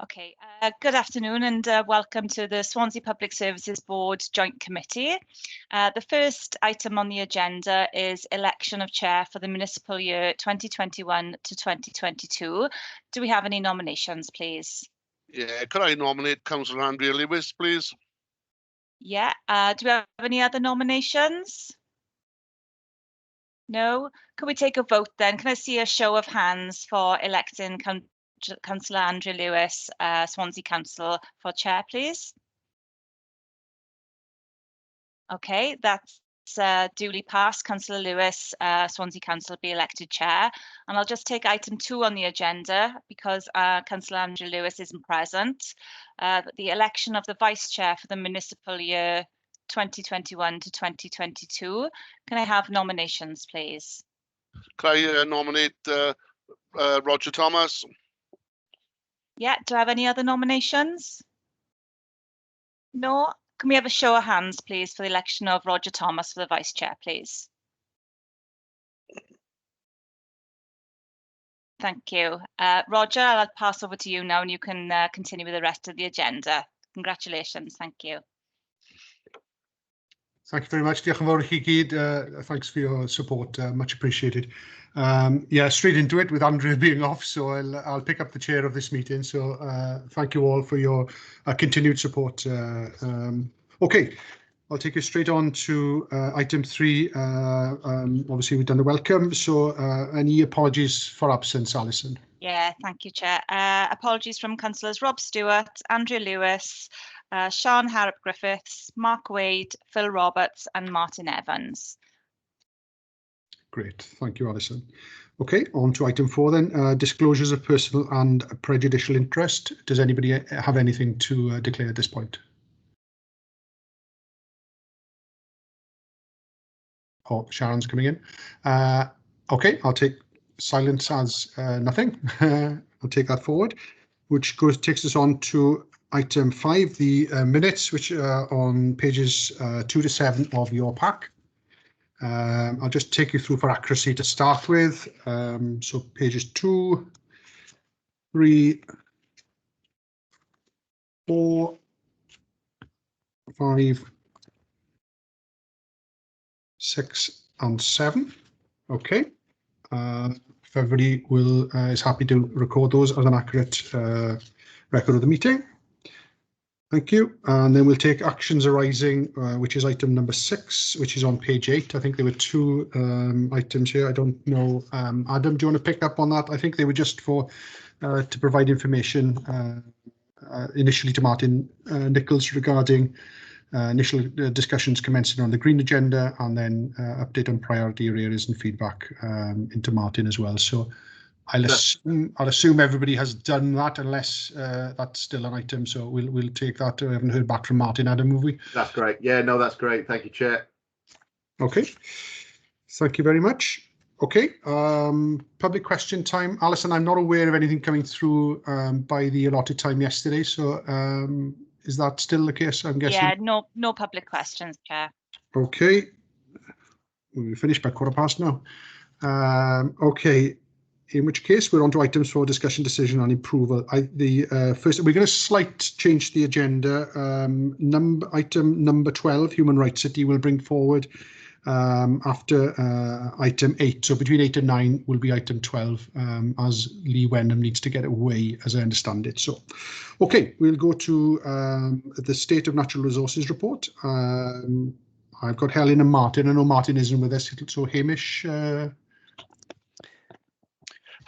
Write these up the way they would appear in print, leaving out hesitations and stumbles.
Okay, good afternoon and welcome to the Swansea Public Services Board Joint Committee. The first item on the agenda is election of chair for the municipal year 2021 to 2022. Do we have any nominations, please? Yeah, could I nominate Councillor Andrea Lewis, please? Yeah, do we have any other nominations? No? Can we take a vote then? Can I see a show of hands for electing Councillor Andrea Lewis, Swansea Council for chair, please? Okay, that's duly passed. Councillor Lewis, Swansea Council, be elected chair. And I'll just take item 2 on the agenda because Councillor Andrea Lewis isn't present. The election of the vice chair for the municipal year 2021 to 2022. Can I have nominations, please? Could I nominate Roger Thomas? Yeah, do I have any other nominations? No? Can we have a show of hands, please, for the election of Roger Thomas for the vice chair, please? Thank you. Roger, I'll pass over to you now and you can continue with the rest of the agenda. Congratulations. Thank you. Thank you very much. Diolch yn fawr i chi gyd. Thanks for your support. Much appreciated. Yeah, straight into it with Andrea being off, so I'll pick up the chair of this meeting. So thank you all for your continued support. Okay, I'll take you straight on to item 3. Obviously, we've done the welcome. So any apologies for absence, Alison? Yeah, thank you, Chair. Apologies from Councillors Rob Stewart, Andrea Lewis, Sian Harrop-Griffiths, Mark Wade, Phil Roberts and Martin Evans. Great, thank you, Alison. Okay, on to item 4 then, disclosures of personal and prejudicial interest. Does anybody have anything to declare at this point? Oh, Sharon's coming in. Okay, I'll take silence as nothing. I'll take that forward, which takes us on to item 5, the minutes, which are on pages 2 to 7 of your pack. I'll just take you through for accuracy to start with. So pages 2, 3, 4, 5, 6 and 7. Okay. If everybody is happy to record those as an accurate record of the meeting. Thank you. And then we'll take actions arising, which is item number 6, which is on page 8. I think there were 2 items here. I don't know. Adam, do you want to pick up on that? I think they were just for to provide information initially to Martin Nichols regarding initial discussions commencing on the green agenda, and then update on priority areas and feedback into Martin as well. So I'll assume everybody has done that, unless that's still an item. So we'll take that. I haven't heard back from Martin. Adam, have we? That's great. Yeah, no, that's great. Thank you, Chair. Okay. Thank you very much. Okay. Public question time. Alison, I'm not aware of anything coming through by the allotted time yesterday. So is that still the case, I'm guessing? Yeah, no public questions, Chair. Okay. We'll finish by 1:15 now. Okay. In which case, we're on to items for discussion, decision and approval. First, we're going to slight change the agenda. Item number 12, Human Rights City, will bring forward after item 8. So between 8 and 9 will be item 12, as Lee Wenham needs to get away, as I understand it. So, okay, we'll go to the State of Natural Resources report. I've got Helen and Martin. I know Martin isn't with us, so Hamish.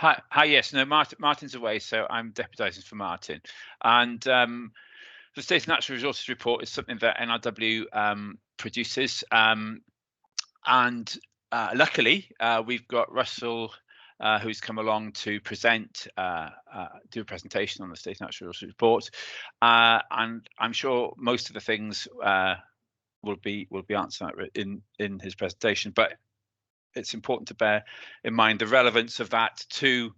Hi. Yes, no, Martin's away, so I'm deputising for Martin. And the State of Natural Resources report is something that NRW produces. And luckily, we've got Russell, who's come along to present, do a presentation on the State of Natural Resources report. And I'm sure most of the things will be answered in his presentation, but it's important to bear in mind the relevance of that to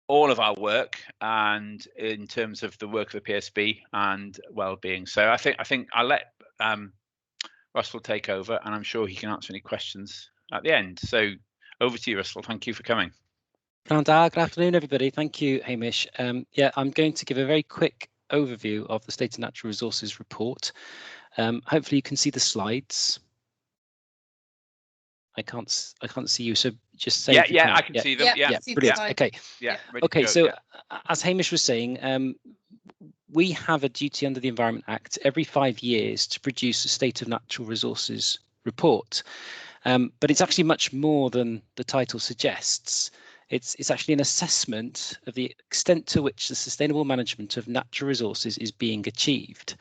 all of our work, and in terms of the work of the PSB and well-being. So I think I'll let Russell take over, and I'm sure he can answer any questions at the end. So over to you, Russell. Thank you for coming. Good afternoon, everybody. Thank you, Hamish. Yeah, I'm going to give a very quick overview of the State of Natural Resources report. Hopefully you can see the slides. I can't see you, so just say if you can. I can see them. Yeah, brilliant. Okay. Yeah. Ready to Okay, go, so yeah. as Hamish was saying, we have a duty under the Environment Act every 5 years to produce a State of Natural Resources report. But it's actually much more than the title suggests. It's actually an assessment of the extent to which the sustainable management of natural resources is being achieved.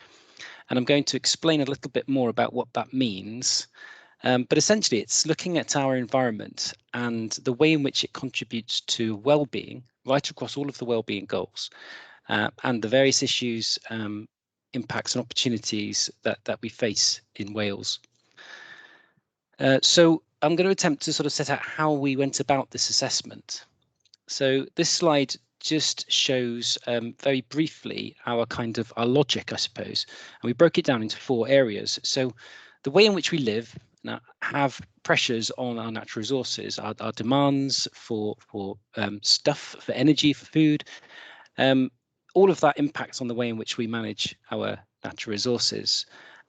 And I'm going to explain a little bit more about what that means. But essentially, it's looking at our environment and the way in which it contributes to well-being, right across all of the well-being goals, and the various issues, impacts and opportunities that we face in Wales. So I'm going to attempt to sort of set out how we went about this assessment. So this slide just shows very briefly our logic, I suppose, and we broke it down into 4 areas. So the way in which we live now have pressures on our natural resources, our demands for stuff, for energy, for food. All of that impacts on the way in which we manage our natural resources,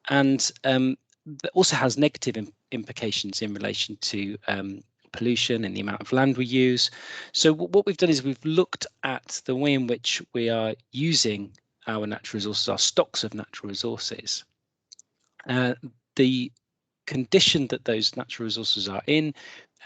and that also has negative implications in relation to pollution and the amount of land we use. So what we've done is we've looked at the way in which we are using our natural resources, our stocks of natural resources, the condition that those natural resources are in,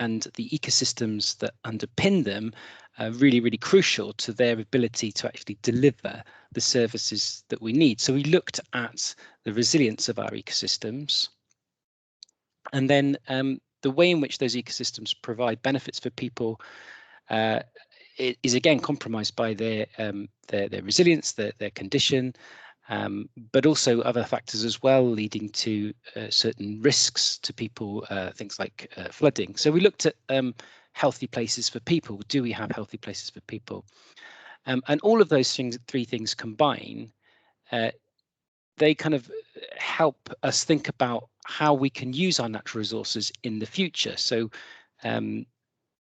and the ecosystems that underpin them are really, really crucial to their ability to actually deliver the services that we need. So we looked at the resilience of our ecosystems, and then the way in which those ecosystems provide benefits for people is again compromised by their resilience, their condition, but also other factors as well, leading to certain risks to people, things like flooding. So we looked at healthy places for people. Do we have healthy places for people? And all of those things, 3 things combine, they kind of help us think about how we can use our natural resources in the future. So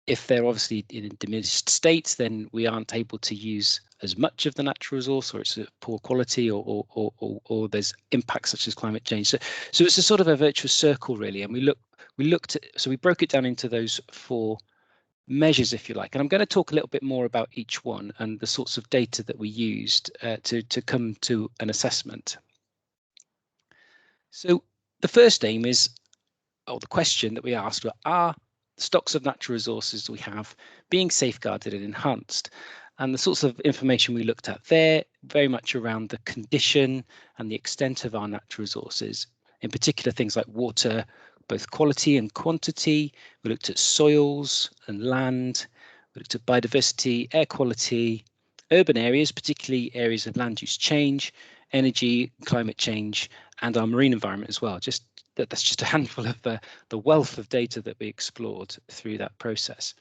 if they're obviously in a diminished state, then we aren't able to use as much of the natural resource, or it's of poor quality, or there's impacts such as climate change. So it's a sort of a virtuous circle, really. And we broke it down into those 4 measures, if you like. And I'm going to talk a little bit more about each one and the sorts of data that we used to come to an assessment. So the first aim is, or the question that we asked were, are stocks of natural resources we have being safeguarded and enhanced? And the sorts of information we looked at there, very much around the condition and the extent of our natural resources, in particular things like water, both quality and quantity. We looked at soils and land. We looked at biodiversity, air quality, urban areas, particularly areas of land use change, energy, climate change, and our marine environment as well. That's just a handful of the wealth of data that we explored through that process.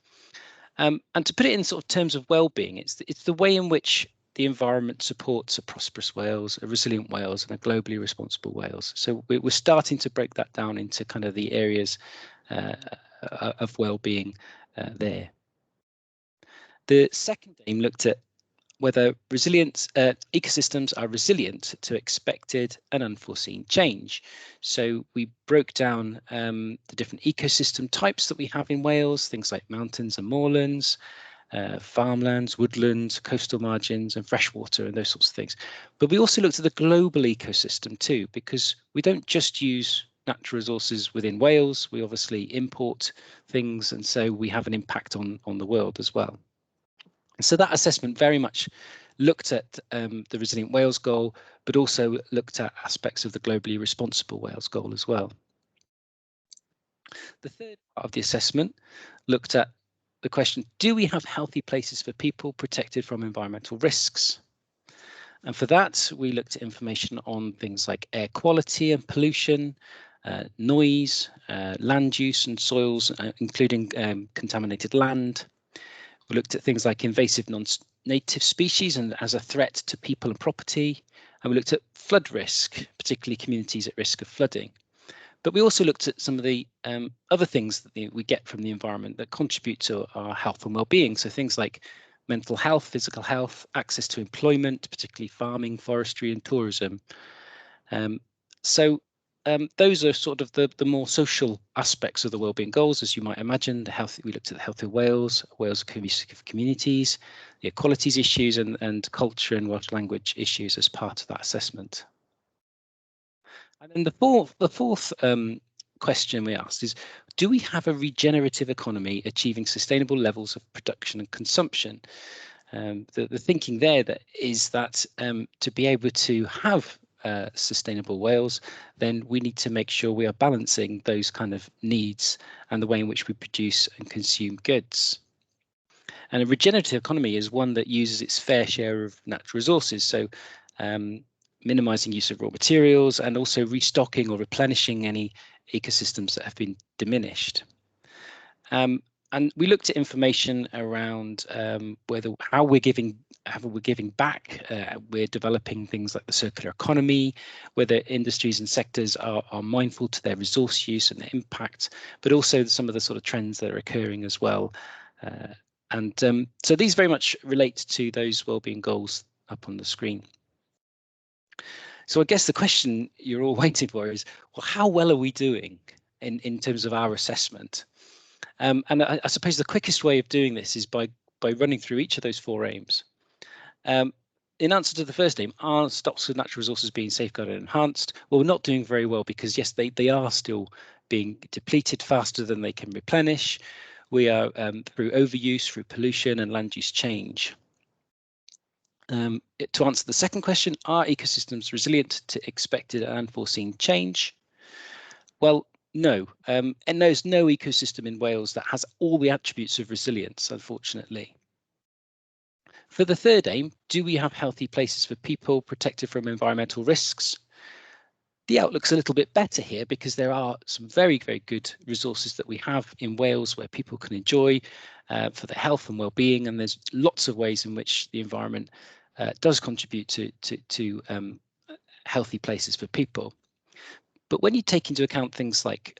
And to put it in sort of terms of well-being, it's the way in which the environment supports a prosperous Wales, a resilient Wales, and a globally responsible Wales. So we're starting to break that down into kind of the areas of well-being there. The second aim looked at whether ecosystems are resilient to expected and unforeseen change. So we broke down the different ecosystem types that we have in Wales, things like mountains and moorlands, farmlands, woodlands, coastal margins, and freshwater, and those sorts of things. But we also looked at the global ecosystem too, because we don't just use natural resources within Wales, we obviously import things, and so we have an impact on the world as well. So that assessment very much looked at the Resilient Wales goal, but also looked at aspects of the globally responsible Wales goal as well. The third part of the assessment looked at the question, do we have healthy places for people protected from environmental risks? And for that, we looked at information on things like air quality and pollution, noise, land use and soils, including contaminated land. We looked at things like invasive non-native species and as a threat to people and property. And we looked at flood risk, particularly communities at risk of flooding. But we also looked at some of the other things that we get from the environment that contribute to our health and well-being. So things like mental health, physical health, access to employment, particularly farming, forestry and tourism. Those are sort of the more social aspects of the wellbeing goals, as you might imagine. We looked at the health of Wales cohesive communities, the equalities issues, and culture and Welsh language issues as part of that assessment. And then the fourth question we asked is, do we have a regenerative economy achieving sustainable levels of production and consumption? The thinking there is that to be able to have sustainable Wales, then we need to make sure we are balancing those kind of needs and the way in which we produce and consume goods. And a regenerative economy is one that uses its fair share of natural resources, so minimizing use of raw materials and also restocking or replenishing any ecosystems that have been diminished. And we looked at information around how we're giving back. We're developing things like the circular economy, whether industries and sectors are mindful to their resource use and their impact, but also some of the sort of trends that are occurring as well. So these very much relate to those wellbeing goals up on the screen. So I guess the question you're all waiting for is, well, how well are we doing in terms of our assessment? And I suppose the quickest way of doing this is by running through each of those four aims. In answer to the first aim, are stocks of natural resources being safeguarded and enhanced? Well, we're not doing very well because, yes, they are still being depleted faster than they can replenish. We are through overuse, through pollution and land use change. To answer the second question, are ecosystems resilient to expected and unforeseen change? Well, no, and there's no ecosystem in Wales that has all the attributes of resilience, unfortunately. For the third aim, do we have healthy places for people protected from environmental risks? The outlook's a little bit better here because there are some very, very good resources that we have in Wales where people can enjoy for their health and well-being, and there's lots of ways in which the environment does contribute to healthy places for people. But when you take into account things like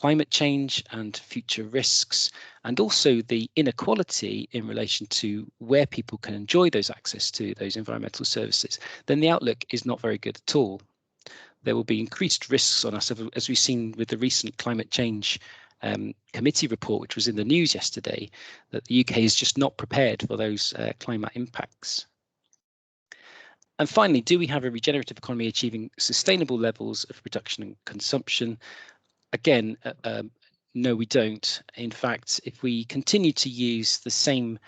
climate change and future risks, and also the inequality in relation to where people can enjoy those access to those environmental services, then the outlook is not very good at all. There will be increased risks on us, as we've seen with the recent climate change committee report, which was in the news yesterday, that the UK is just not prepared for those climate impacts. And finally, do we have a regenerative economy achieving sustainable levels of production and consumption? Again, no, we don't. In fact, if we continue to use the same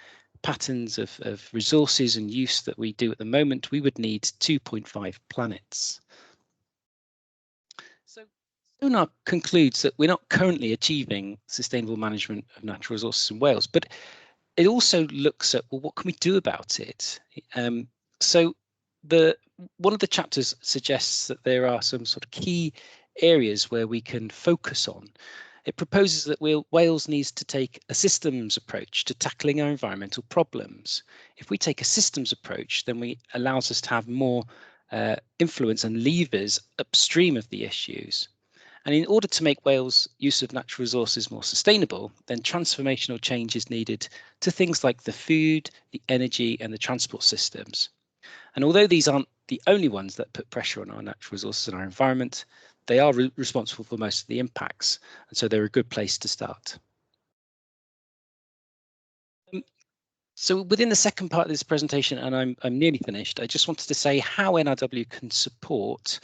patterns of resources and use that we do at the moment, we would need 2.5 planets. So Sonar concludes that we're not currently achieving sustainable management of natural resources in Wales, but it also looks at, well, what can we do about it? One of the chapters suggests that there are some sort of key areas where we can focus on. It proposes that Wales needs to take a systems approach to tackling our environmental problems. If we take a systems approach, then it allows us to have more influence and levers upstream of the issues. And in order to make Wales' use of natural resources more sustainable, then transformational change is needed to things like the food, the energy and the transport systems. And although these aren't the only ones that put pressure on our natural resources and our environment, they are responsible for most of the impacts, and so they're a good place to start. So within the second part of this presentation, and I'm nearly finished, I just wanted to say how NRW can support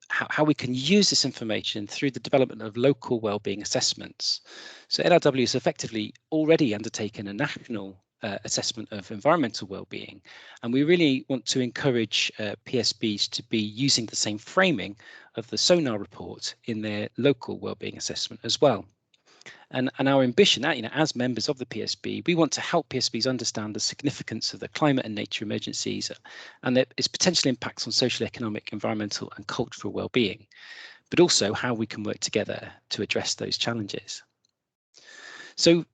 how we can use this information through the development of local wellbeing assessments. So NRW has effectively already undertaken a national assessment of environmental well-being, and we really want to encourage PSBs to be using the same framing of the Sonar report in their local well-being assessment as well. And our ambition, as members of the PSB, we want to help PSBs understand the significance of the climate and nature emergencies and its potential impacts on social, economic, environmental and cultural well-being, but also how we can work together to address those challenges. So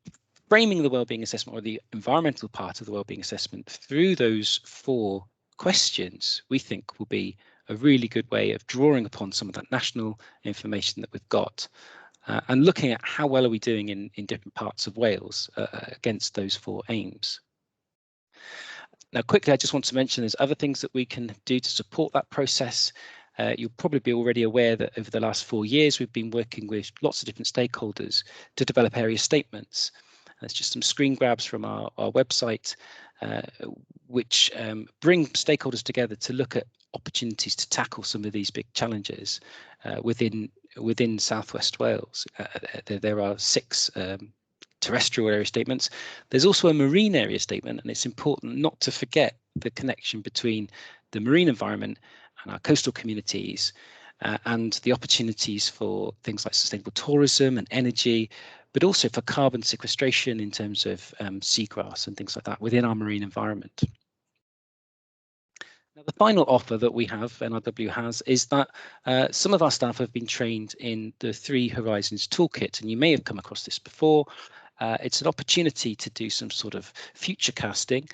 framing the wellbeing assessment, or the environmental part of the wellbeing assessment, through those four questions, we think will be a really good way of drawing upon some of that national information that we've got and looking at how well are we doing in different parts of Wales against those 4 aims. Now, quickly, I just want to mention there's other things that we can do to support that process. You'll probably be already aware that over the last 4 years, we've been working with lots of different stakeholders to develop area statements. There's just some screen grabs from our website, which bring stakeholders together to look at opportunities to tackle some of these big challenges within South West Wales. There are 6 terrestrial area statements. There's also a marine area statement, and it's important not to forget the connection between the marine environment and our coastal communities and the opportunities for things like sustainable tourism and energy, but also for carbon sequestration in terms of seagrass and things like that within our marine environment. Now, the final offer that we have, NRW has, is that some of our staff have been trained in the 3 Horizons toolkit, and you may have come across this before. It's an opportunity to do some sort of future casting,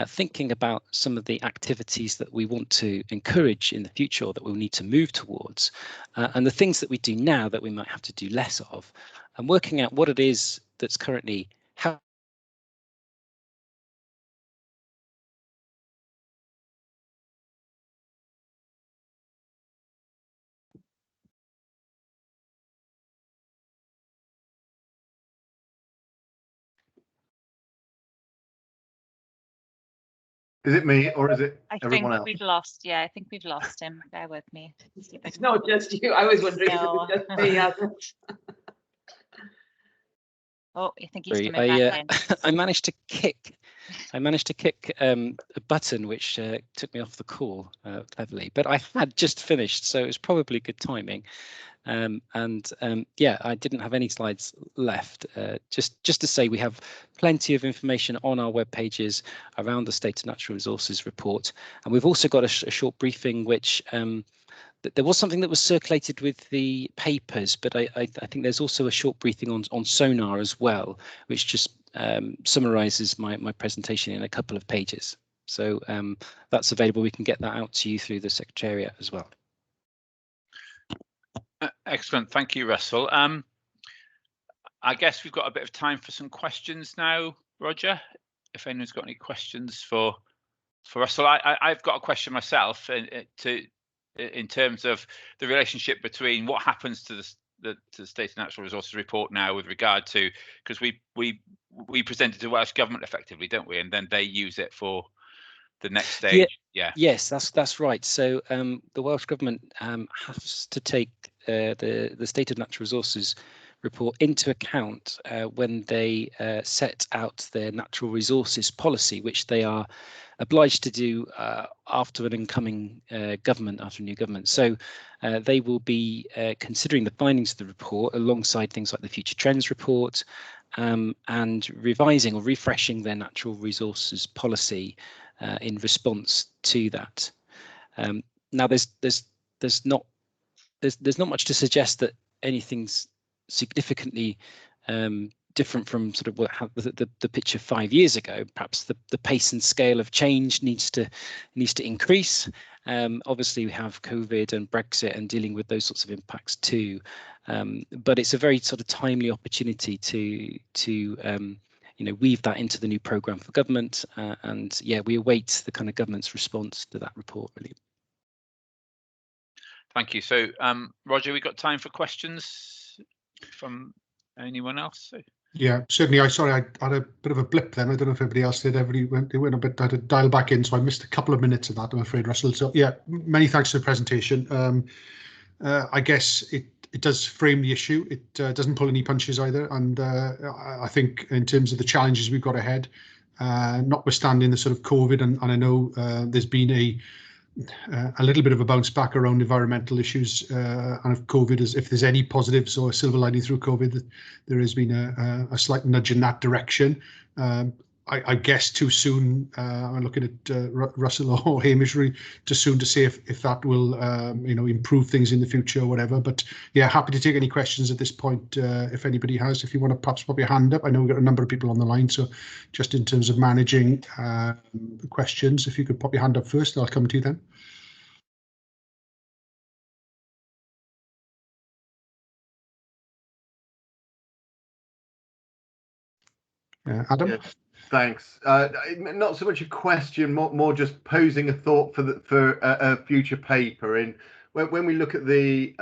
thinking about some of the activities that we want to encourage in the future or that we'll need to move towards, and the things that we do now that we might have to do less of, and working out what it is that's currently happening. Is it me or is it I think everyone else? we've lost. Yeah, I think we've lost him. Bear with me. See if I It's can- not just you. I was wondering if it No. was just me. Oh, I think he's Sorry, coming back in. I managed to kick a button which took me off the call cleverly, but I had just finished, so it was probably good timing. Yeah, I didn't have any slides left. Just to say, we have plenty of information on our web pages around the State of Natural Resources report, and we've also got a short briefing which there was something that was circulated with the papers, but I think there's also a short briefing on sonar as well, which just summarizes my presentation in a couple of pages. So that's available. We can get that out to you through the Secretariat as well. Excellent. Thank you, Russell. I guess we've got a bit of time for some questions now, Roger, if anyone's got any questions for Russell. I've got a question myself in terms of the relationship between what happens to the State of Natural Resources report now with regard to, because we present it to Welsh Government effectively, don't we? And then they use it for the next stage. Yeah. Yes, that's right. So the Welsh Government has to take the State of Natural Resources report into account when they set out their natural resources policy, which they are obliged to do after an incoming government, after a new government. So they will be considering the findings of the report alongside things like the Future Trends report and revising or refreshing their natural resources policy in response to that. Now, there's not much to suggest that anything's significantly different from sort of what the picture 5 years ago. Perhaps the pace and scale of change needs to increase. Obviously, we have COVID and Brexit and dealing with those sorts of impacts too. But it's a very sort of timely opportunity to weave that into the new programme for government. And yeah, we await the kind of government's response to that report, really. Thank you. So, Roger, we got time for questions from anyone else? Yeah, certainly. I had a bit of a blip then. I don't know if everybody else did. They went a bit. I had to dial back in, so I missed a couple of minutes of that, I'm afraid, Russell. So yeah, many thanks for the presentation. I guess it does frame the issue. It doesn't pull any punches either, and I think in terms of the challenges we've got ahead, notwithstanding the sort of COVID, and I know there's been a little bit of a bounce back around environmental issues and if COVID is, if there's any positives or a silver lining through COVID, there has been a slight nudge in that direction. I guess too soon. I'm looking at Russell or Hamish, too soon to say if that will improve things in the future or whatever. But yeah, happy to take any questions at this point if anybody has. If you want to perhaps pop your hand up, I know we've got a number of people on the line, so just in terms of managing questions, if you could pop your hand up first, I'll come to you then. Adam? Yes, thanks. Not so much a question, more just posing a thought for a future paper. In when we look at the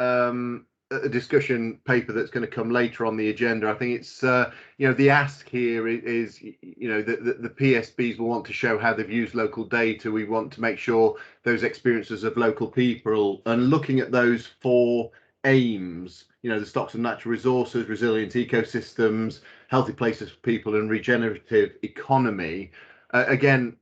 a discussion paper that's going to come later on the agenda, I think it's the ask here is the PSBs will want to show how they've used local data. We want to make sure those experiences of local people, and looking at those 4 aims, the stocks of natural resources, resilient ecosystems, healthy places for people, and regenerative economy. Again,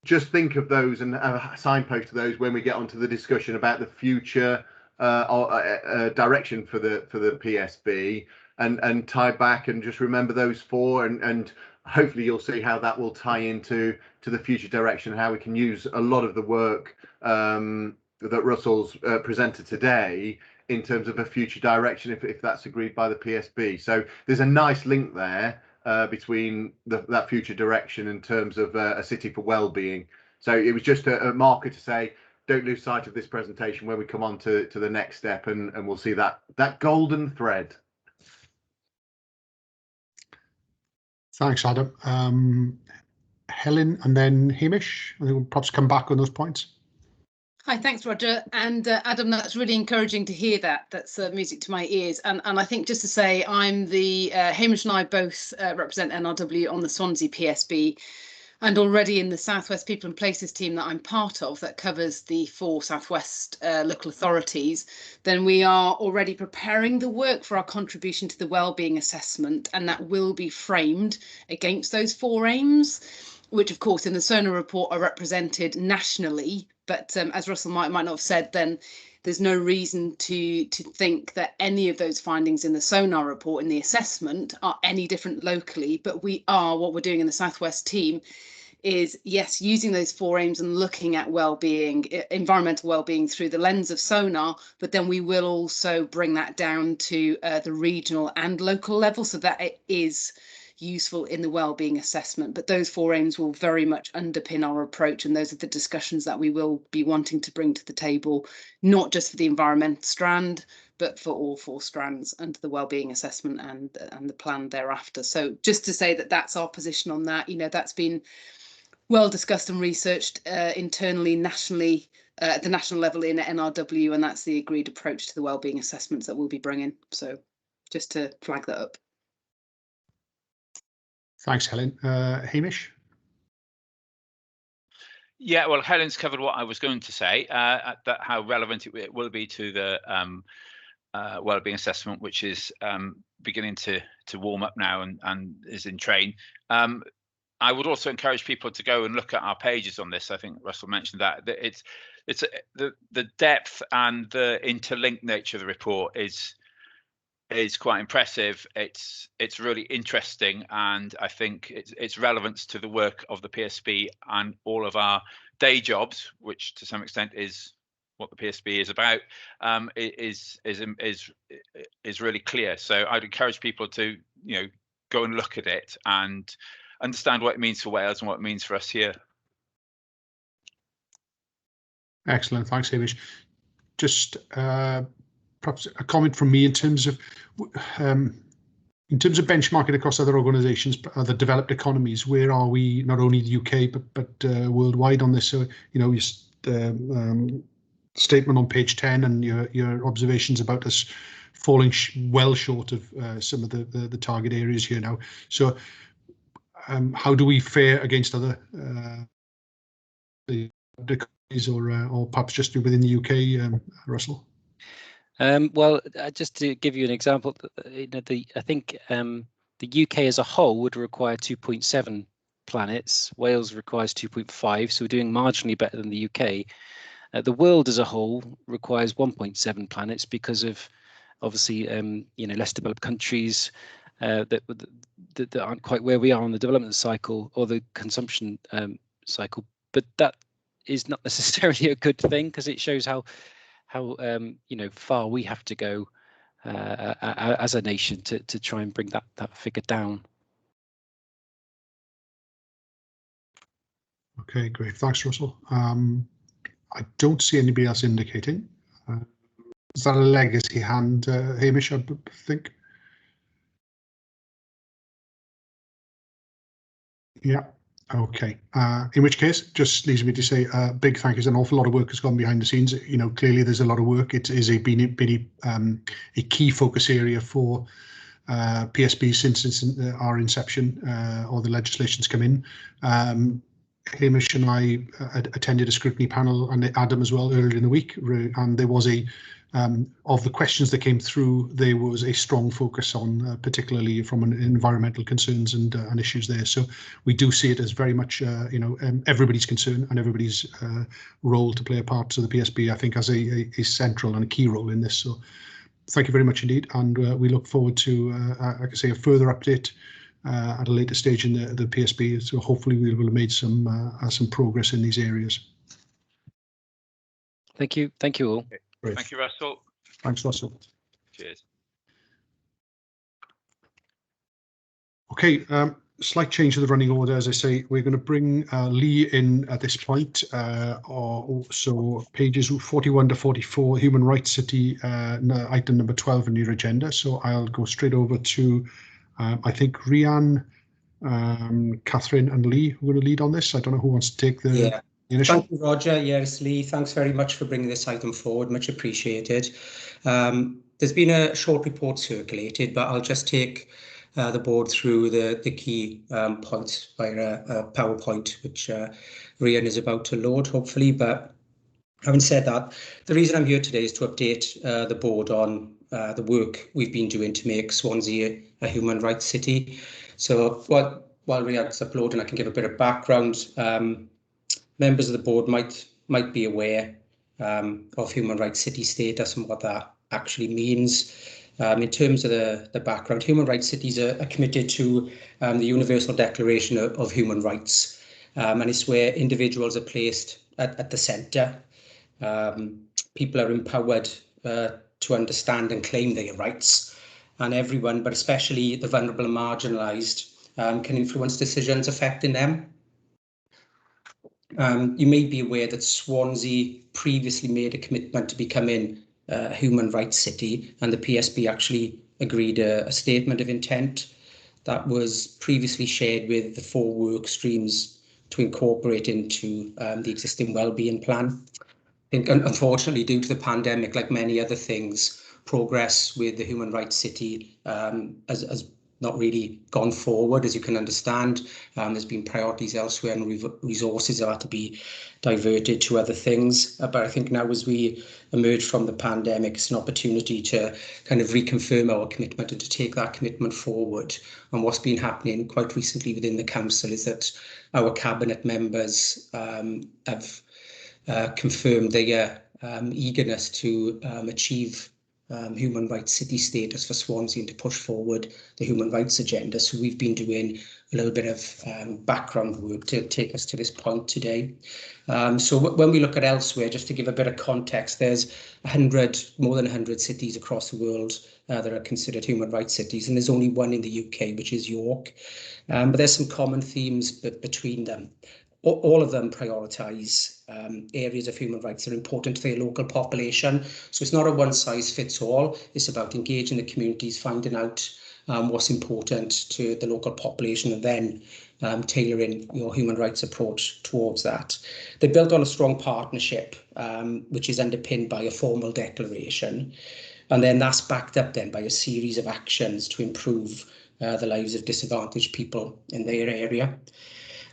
just think of those and signpost to those when we get onto the discussion about the future direction for the PSB, and tie back and just remember those 4, and hopefully you'll see how that will tie into the future direction, how we can use a lot of the work that Russell's presented today in terms of a future direction, if that's agreed by the PSB. So there's a nice link there between that future direction in terms of a city for well-being. So it was just a marker to say, don't lose sight of this presentation when we come on to the next step, and we'll see that golden thread. Thanks, Adam. Helen and then Hamish. I think we'll perhaps come back on those points. Hi, thanks, Roger. And Adam, that's really encouraging to hear that. That's music to my ears. And I think just to say, Hamish and I both represent NRW on the Swansea PSB, and already in the Southwest People and Places team that I'm part of, that covers the 4 Southwest local authorities, then we are already preparing the work for our contribution to the wellbeing assessment, and that will be framed against those 4 aims, which of course in the SONA report are represented nationally. But as Russell might not have said, then there's no reason to think that any of those findings in the SONAR report in the assessment are any different locally. But what we're doing in the Southwest team is, yes, using those 4 aims and looking at well-being, environmental well-being through the lens of SONAR, but then we will also bring that down to the regional and local level, so that it is useful in the wellbeing assessment. But those 4 aims will very much underpin our approach, and those are the discussions that we will be wanting to bring to the table, not just for the environment strand, but for all 4 strands under the wellbeing assessment and the plan thereafter. So just to say that that's our position on that. That's been well discussed and researched internally, nationally, at the national level in NRW, and that's the agreed approach to the wellbeing assessments that we'll be bringing. So just to flag that up. Thanks, Helen. Hamish? Yeah, well, Helen's covered what I was going to say, that how relevant it will be to the wellbeing assessment, which is beginning to warm up now and is in train. I would also encourage people to go and look at our pages on this. I think Russell mentioned that it's the depth and the interlinked nature of the report is quite impressive. It's really interesting, and I think its relevance to the work of the PSB and all of our day jobs, which to some extent is what the PSB is about, is really clear. So I'd encourage people to go and look at it and understand what it means for Wales and what it means for us here. Excellent, thanks, Hamish. Just perhaps a comment from me in terms of benchmarking across other organisations, other developed economies. Where are we? Not only the UK but worldwide on this. So your statement on page 10 and your observations about us falling well short of some of the target areas here now. So how do we fare against other economies, or perhaps just within the UK, Russell? Well, just to give you an example, I think the UK as a whole would require 2.7 planets. Wales requires 2.5, so we're doing marginally better than the UK. The world as a whole requires 1.7 planets because of obviously less developed countries that aren't quite where we are on the development cycle or the consumption cycle. But that is not necessarily a good thing, because it shows how far we have to go as a nation to try and bring that figure down. Okay, great. Thanks, Russell. I don't see anybody else indicating. Is that a legacy hand, Hamish, I think? Yeah. Okay. In which case, just leaves me to say big thank yous. An awful lot of work has gone behind the scenes. You know, clearly there's a lot of work. It is been a key focus area for PSB since our inception or the legislation's come in. Hamish and I attended a scrutiny panel, and Adam as well, earlier in the week, and there was of the questions that came through, there was a strong focus on particularly from an environmental concerns and issues there. So we do see it as very much everybody's concern and everybody's role to play a part. So the PSB, I think, has a central and a key role in this. So thank you very much indeed, and we look forward to, like I say, a further update at a later stage in the PSB. So hopefully we will have made some progress in these areas. Thank you all. Great. Thank you, Russell. Thanks, Russell. Cheers. Okay, slight change to the running order. As I say, we're going to bring Lee in at this point. So pages 41 to 44, Human Rights City, item number 12 in your agenda. So I'll go straight over to, I think, Rhian, Catherine and Lee who are going to lead on this. I don't know who wants to take the initial. Thank you, Roger. Yes, Lee, thanks very much for bringing this item forward. Much appreciated. There's been a short report circulated, but I'll just take the board through the key points via a PowerPoint, which Rhian is about to load, hopefully. But having said that, the reason I'm here today is to update the board on the work we've been doing to make Swansea a human rights city. So while Rhian's uploading, I can give a bit of background. Members of the board might be aware of human rights city status and what that actually means. In terms of the background, human rights cities are committed to the Universal Declaration of Human Rights, and it's where individuals are placed at the centre. People are empowered to understand and claim their rights, and everyone, but especially the vulnerable and marginalised, can influence decisions affecting them. You may be aware that Swansea previously made a commitment to becoming a human rights city, and the PSB actually agreed a statement of intent that was previously shared with the 4 work streams to incorporate into the existing wellbeing plan. I think, unfortunately, due to the pandemic, like many other things, progress with the human rights city has not really gone forward, as you can understand. There's been priorities elsewhere and resources that have to be diverted to other things. But I think now, as we emerge from the pandemic, it's an opportunity to kind of reconfirm our commitment and to take that commitment forward. And what's been happening quite recently within the council is that our cabinet members have confirmed their eagerness to achieve human rights city status for Swansea and to push forward the human rights agenda. So we've been doing a little bit of background work to take us to this point today. So when we look at elsewhere, just to give a bit of context, there's more than 100 cities across the world that are considered human rights cities, and there's only one in the UK, which is York. But there's some common themes between them. All of them prioritise areas of human rights that are important to their local population. So it's not a one-size-fits-all. It's about engaging the communities, finding out what's important to the local population, and then tailoring your human rights approach towards that. They're built on a strong partnership, which is underpinned by a formal declaration. And then that's backed up then by a series of actions to improve the lives of disadvantaged people in their area.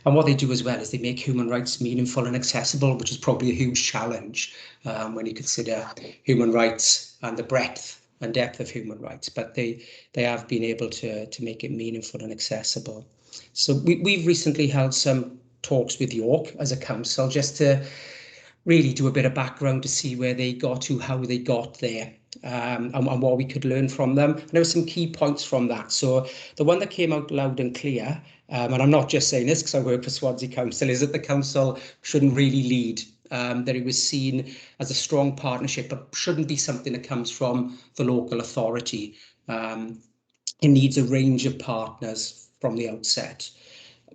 And what they do as well is they make human rights meaningful and accessible, which is probably a huge challenge when you consider human rights and the breadth and depth of human rights. But they have been able to make it meaningful and accessible. So we've recently held some talks with York as a council, just to really do a bit of background to see where they got to, how they got there, and what we could learn from them. And there were some key points from that. So the one that came out loud and clear, and I'm not just saying this because I work for Swansea Council, is that the council shouldn't really lead, that it was seen as a strong partnership, but shouldn't be something that comes from the local authority. It needs a range of partners from the outset,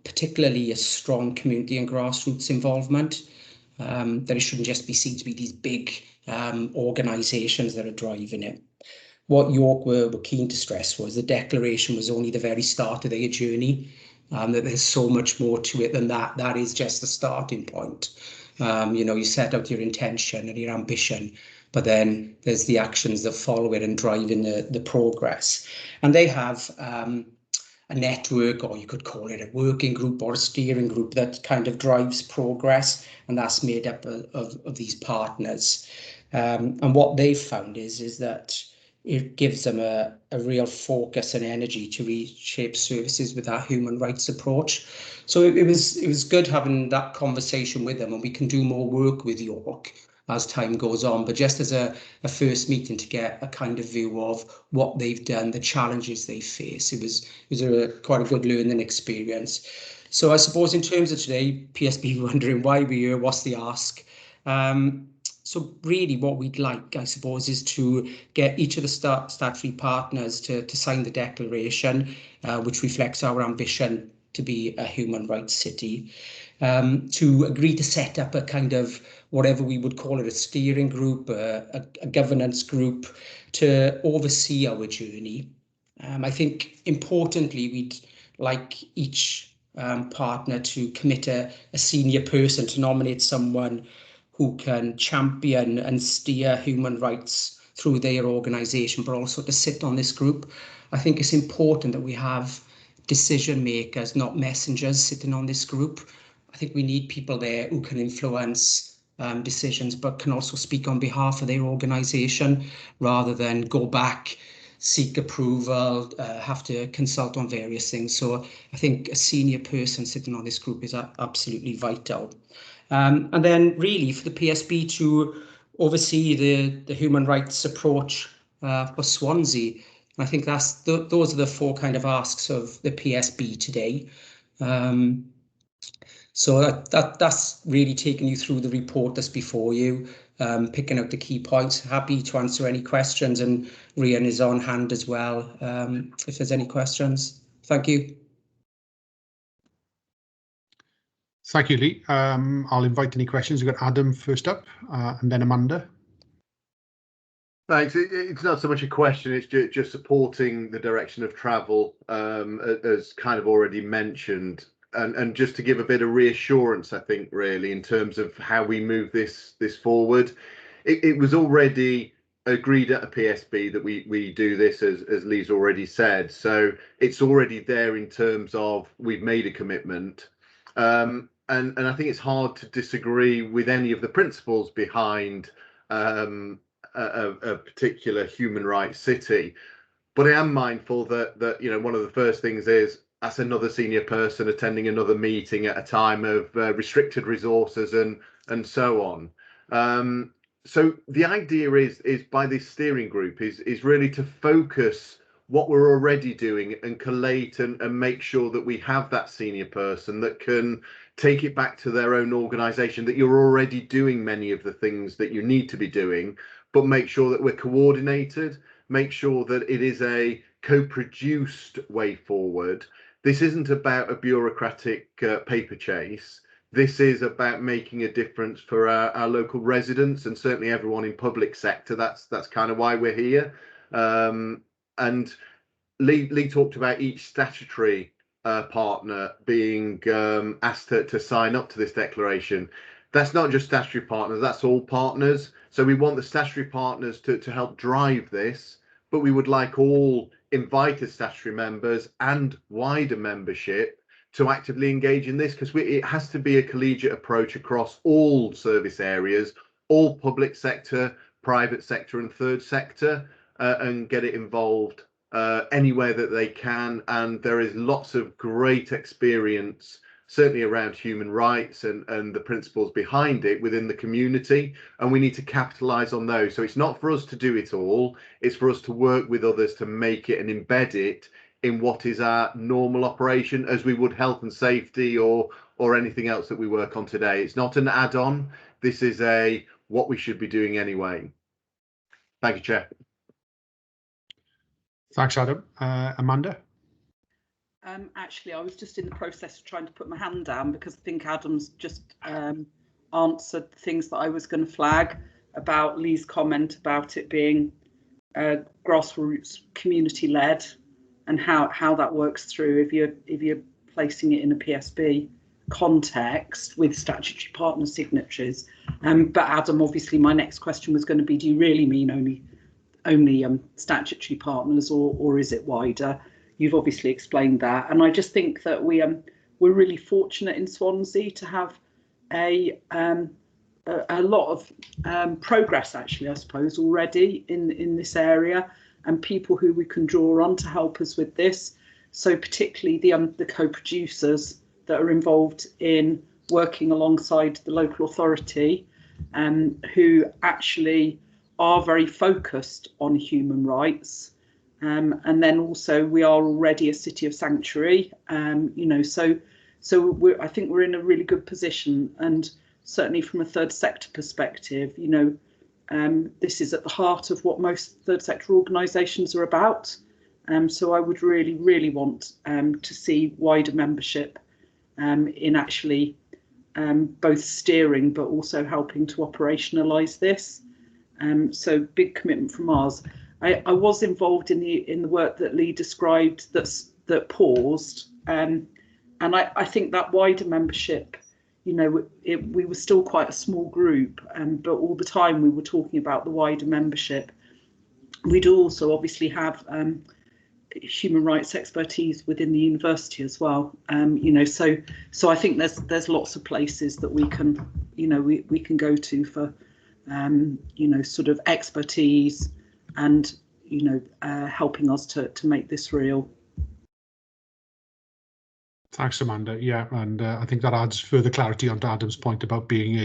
particularly a strong community and grassroots involvement. That it shouldn't just be seen to be these big organisations that are driving it. What York were keen to stress was the declaration was only the very start of their journey. that there's so much more to it than that. That is just the starting point. You know, you set out your intention and your ambition, but then there's the actions that follow it and driving the progress. And they have a network, or you could call it a working group or a steering group, that kind of drives progress, and that's made up of these partners. And what they've found is that it gives them a real focus and energy to reshape services with that human rights approach. So it was good having that conversation with them, and we can do more work with York as time goes on. But just as a first meeting to get a kind of view of what they've done, the challenges they face, it was quite a good learning experience. So I suppose in terms of today, PSB wondering why we're here, what's the ask? So really what we'd like, I suppose, is to get each of the statutory partners to sign the declaration, which reflects our ambition to be a human rights city, to agree to set up a kind of, whatever we would call it, a steering group, a governance group to oversee our journey. I think importantly, we'd like each partner to commit a senior person to nominate someone who can champion and steer human rights through their organisation, but also to sit on this group. I think it's important that we have decision makers, not messengers, sitting on this group. I think we need people there who can influence decisions, but can also speak on behalf of their organisation, rather than go back, seek approval, have to consult on various things. So I think a senior person sitting on this group is absolutely vital. And then really for the PSB to oversee the human rights approach for Swansea. And I think those are the four kind of asks of the PSB today. So that's really taking you through the report that's before you, picking out the key points. Happy to answer any questions, and Rhian is on hand as well if there's any questions. Thank you. Thank you, Lee. I'll invite any questions. We've got Adam first up, and then Amanda. Thanks. It's not so much a question, it's just supporting the direction of travel, as kind of already mentioned, and just to give a bit of reassurance, I think, really, in terms of how we move this forward. It was already agreed at a PSB that we do this, as Lee's already said. So it's already there in terms of we've made a commitment. And I think it's hard to disagree with any of the principles behind a particular human rights city. But I am mindful that you know, one of the first things is that's another senior person attending another meeting at a time of restricted resources and so on. So the idea is by this steering group is really to focus what we're already doing and collate and make sure that we have that senior person that can take it back to their own organisation, that you're already doing many of the things that you need to be doing, but make sure that we're coordinated, make sure that it is a co-produced way forward. This isn't about a bureaucratic paper chase. This is about making a difference for our local residents, and certainly everyone in public sector. That's kind of why we're here. And Lee talked about each statutory partner being asked to sign up to this declaration. That's not just statutory partners, that's all partners. So we want the statutory partners to help drive this, but we would like all invited statutory members and wider membership to actively engage in this, because it has to be a collegiate approach across all service areas, all public sector, private sector and third sector, and get it involved anywhere that they can. And there is lots of great experience, certainly around human rights and the principles behind it within the community, and we need to capitalise on those. So it's not for us to do it all, it's for us to work with others to make it and embed it in what is our normal operation, as we would health and safety or anything else that we work on today. It's not an add-on, this is what we should be doing anyway. Thank you, Chair. Thanks, Adam. Amanda? Actually, I was just in the process of trying to put my hand down, because I think Adam's just answered things that I was going to flag about Lee's comment about it being grassroots, community-led, and how that works through. If you're placing it in a PSB context with statutory partner signatories. But Adam, obviously my next question was going to be, do you really mean only statutory partners, or is it wider? You've obviously explained that, and I just think that we're really fortunate in Swansea to have a lot of progress, actually, I suppose, already in this area, and people who we can draw on to help us with this. So particularly the co-producers that are involved in working alongside the local authority, who actually are very focused on human rights. And then also we are already a city of sanctuary, so I think we're in a really good position, and certainly from a third sector perspective, this is at the heart of what most third sector organisations are about. So I would really, really want to see wider membership in actually both steering but also helping to operationalise this. So big commitment from ours. I was involved in the work that Lee described that paused, and I think that wider membership, we were still quite a small group, but all the time we were talking about the wider membership. We'd also obviously have human rights expertise within the university as well, so I think there's lots of places that we can we can go to for sort of expertise and helping us to make this real. Thanks, Amanda. Yeah, and I think that adds further clarity onto Adam's point about being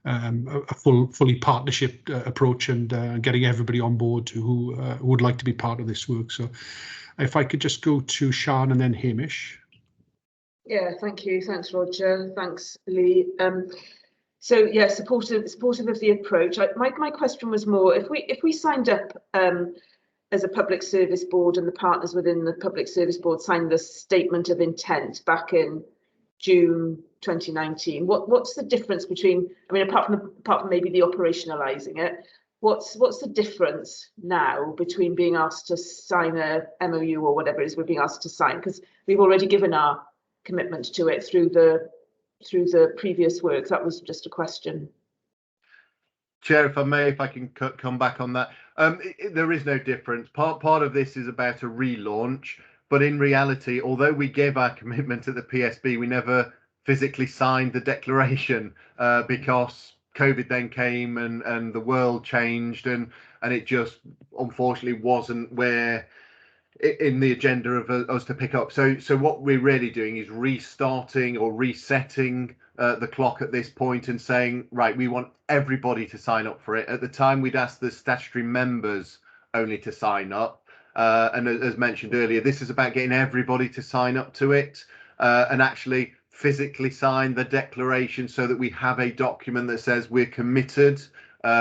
a fully partnership approach, and getting everybody on board who would like to be part of this work. So if I could just go to Sian and then Hamish. Yeah, thank you. Thanks, Roger. Thanks, Lee. So yeah, supportive of the approach. My question was more, if we signed up as a public service board, and the partners within the public service board signed the statement of intent back in June 2019, what's the difference between, I mean, apart from maybe the operationalising it, what's the difference now between being asked to sign a MOU or whatever it is we're being asked to sign? Because we've already given our commitment to it through the previous work. That was just a question. Chair, if I can come back on that. There is no difference. Part of this is about a relaunch, but in reality, although we gave our commitment to the PSB, we never physically signed the declaration because COVID then came and the world changed, and it just unfortunately wasn't where in the agenda of us to pick up. So what we're really doing is restarting or resetting the clock at this point and saying, right, we want everybody to sign up for it. At the time, we'd asked the statutory members only to sign up. And as mentioned earlier, this is about getting everybody to sign up to it and actually physically sign the declaration so that we have a document that says we're committed,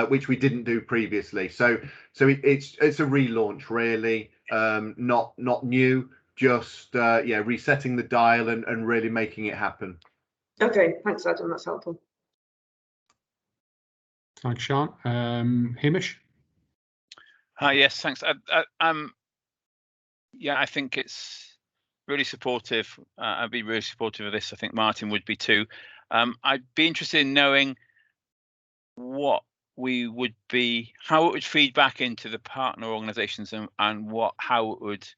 which we didn't do previously. So it's a relaunch, really, not new, just resetting the dial and really making it happen. Okay, thanks, Adam. That's helpful. Thanks, Sian. Hamish. Hi. Yes, thanks. Yeah, I think it's really supportive. I'd be really supportive of this. I think Martin would be too. I'd be interested in knowing what we would be, how it would feed back into the partner organisations, and how it would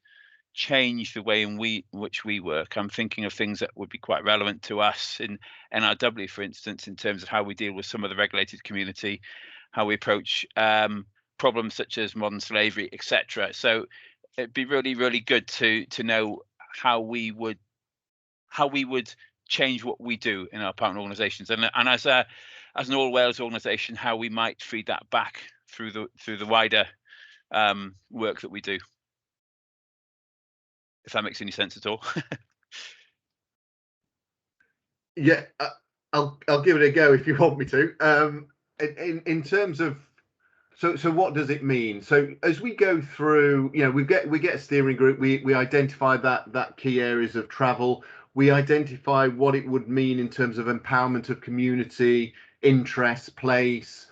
change the way in which we work. I'm thinking of things that would be quite relevant to us in NRW, for instance, in terms of how we deal with some of the regulated community, how we approach problems such as modern slavery, etc. So it'd be really, really good to know how we would change what we do in our partner organisations, and as an All Wales organisation, how we might feed that back through the wider work that we do. If that makes any sense at all. Yeah, I'll give it a go if you want me to. In terms of, so what does it mean? So as we go through, we get a steering group. We identify that key areas of travel. We identify what it would mean in terms of empowerment of community, interest, place.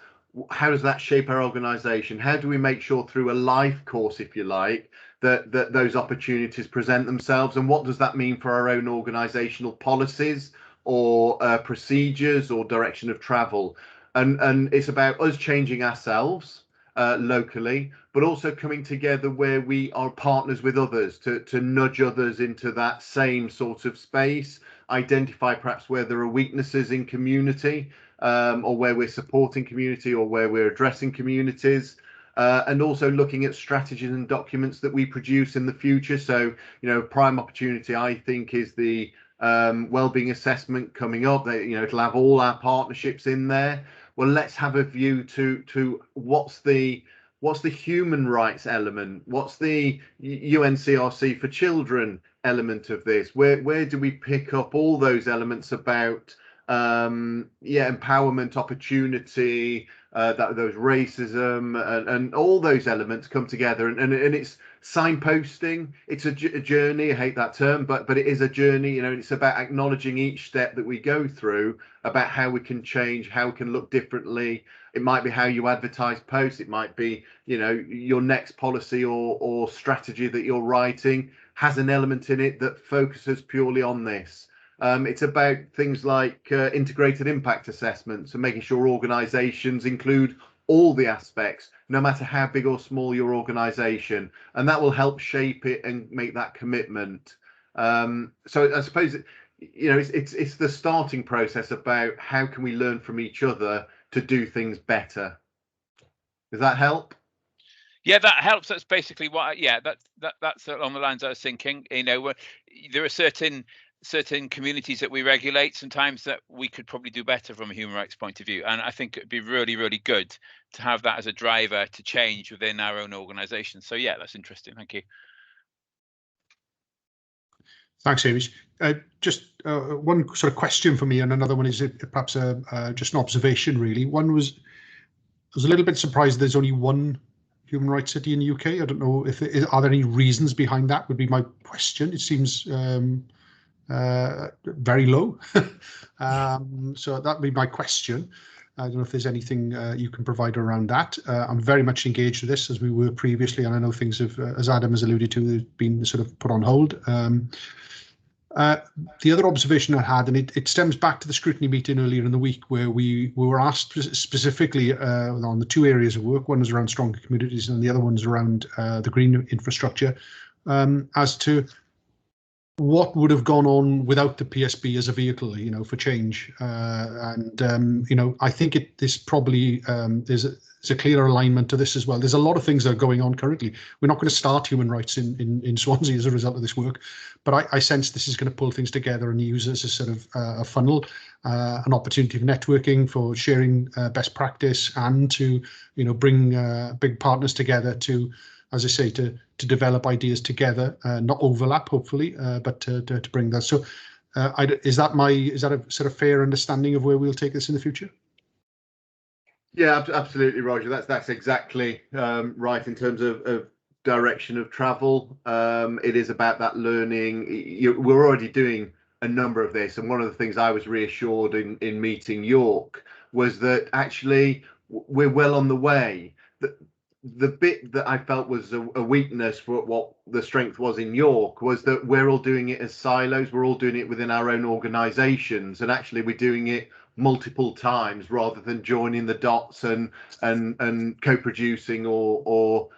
how does that shape our organisation? How do we make sure through a life course, if you like, that those opportunities present themselves? And what does that mean for our own organisational policies or procedures or direction of travel? And it's about us changing ourselves locally, but also coming together where we are partners with others to nudge others into that same sort of space, identify perhaps where there are weaknesses in community, or where we're supporting community or where we're addressing communities, and also looking at strategies and documents that we produce in the future. So, prime opportunity, I think, is the wellbeing assessment coming up. It'll have all our partnerships in there. Well, let's have a view to what's the human rights element, what's the UNCRC for children element of this, where do we pick up all those elements about empowerment, opportunity, those racism, and all those elements come together, and it's signposting. It's a journey. I hate that term, but it is a journey. It's about acknowledging each step that we go through, about how we can change, how we can look differently. It might be how you advertise posts. It might be, your next policy or strategy that you're writing has an element in it that focuses purely on this. It's about things like integrated impact assessments and making sure organisations include all the aspects, no matter how big or small your organisation, and that will help shape it and make that commitment. So I suppose it's the starting process about how can we learn from each other to do things better. Does that help? Yeah, that helps. That's basically what. That's along the lines I was thinking. There are certain communities that we regulate sometimes that we could probably do better from a human rights point of view, and I think it'd be really, really good to have that as a driver to change within our own organisation. So yeah, that's interesting. Thank you. Thanks, Hamish. Just one sort of question for me, and another one is perhaps just an observation. Really, one was I was a little bit surprised there's only one human rights city in the UK. I don't know if are there any reasons behind that. Would be my question. It seems very low. So that would be my question. I don't know if there's anything you can provide around that. I'm very much engaged with this as we were previously, and I know things have, as Adam has alluded to, have been sort of put on hold. The other observation I had, and it stems back to the scrutiny meeting earlier in the week, where we were asked specifically on the two areas of work. One is around stronger communities, and the other one is around the green infrastructure, as to what would have gone on without the PSB as a vehicle, for change. I think this probably there's a clearer alignment to this as well. There's a lot of things that are going on currently. We're not going to start human rights in Swansea as a result of this work, but I sense this is going to pull things together and use as a sort of a funnel, an opportunity for networking, for sharing best practice, and to bring big partners together to, as I say, to develop ideas together, not overlap, hopefully, but to bring that. So is that a sort of fair understanding of where we'll take this in the future? Yeah, absolutely, Roger. That's exactly right in terms of direction of travel. It is about that learning. We're already doing a number of this, and one of the things I was reassured in meeting York was that actually we're well on the way. The bit that I felt was a weakness for what the strength was in York was that we're all doing it as silos. We're all doing it within our own organisations, and actually we're doing it multiple times rather than joining the dots and co-producing or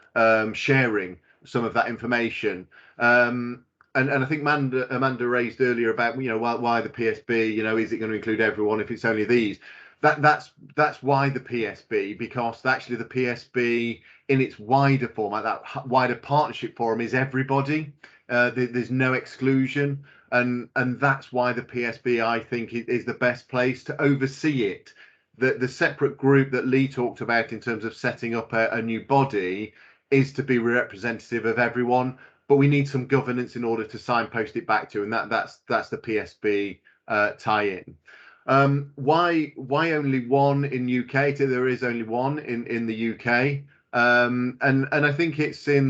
sharing some of that information. And I think Amanda raised earlier about why the PSB, is it going to include everyone if it's only these? That's why the PSB, because actually the PSB in its wider format, that wider partnership forum, is everybody. There's no exclusion, and that's why the PSB, I think, is the best place to oversee it. The separate group that Lee talked about in terms of setting up a new body is to be representative of everyone, but we need some governance in order to signpost it back to, and that's the PSB tie-in. Why only one in UK? There is only one in the UK, and I think it's a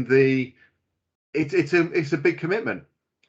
big commitment.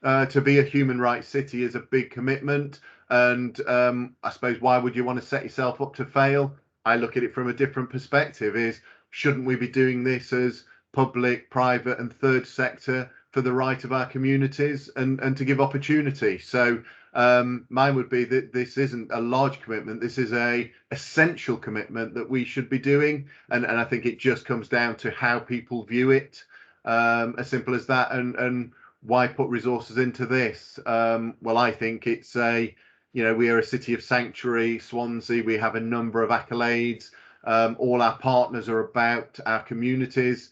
To be a human rights city is a big commitment, and I suppose why would you want to set yourself up to fail? I look at it from a different perspective, is shouldn't we be doing this as public, private and third sector for the right of our communities and to give opportunity? So mine would be that this isn't a large commitment, this is a essential commitment that we should be doing, and I think it just comes down to how people view it, as simple as that. And why put resources into this? Well, I think it's we are a city of sanctuary, Swansea, we have a number of accolades, all our partners are about our communities.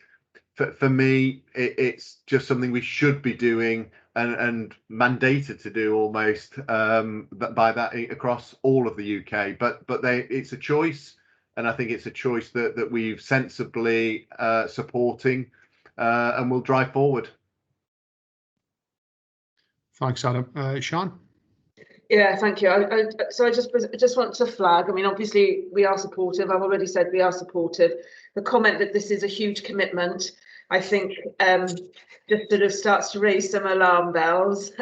For me, it's just something we should be doing and mandated to do almost, by that across all of the UK. But it's a choice, and I think it's a choice that we've sensibly supporting, and will drive forward. Thanks, Adam. Sean? Yeah, thank you. So I just want to flag, I mean, obviously we are supportive. I've already said we are supportive. The comment that this is a huge commitment, I think, just sort of starts to raise some alarm bells.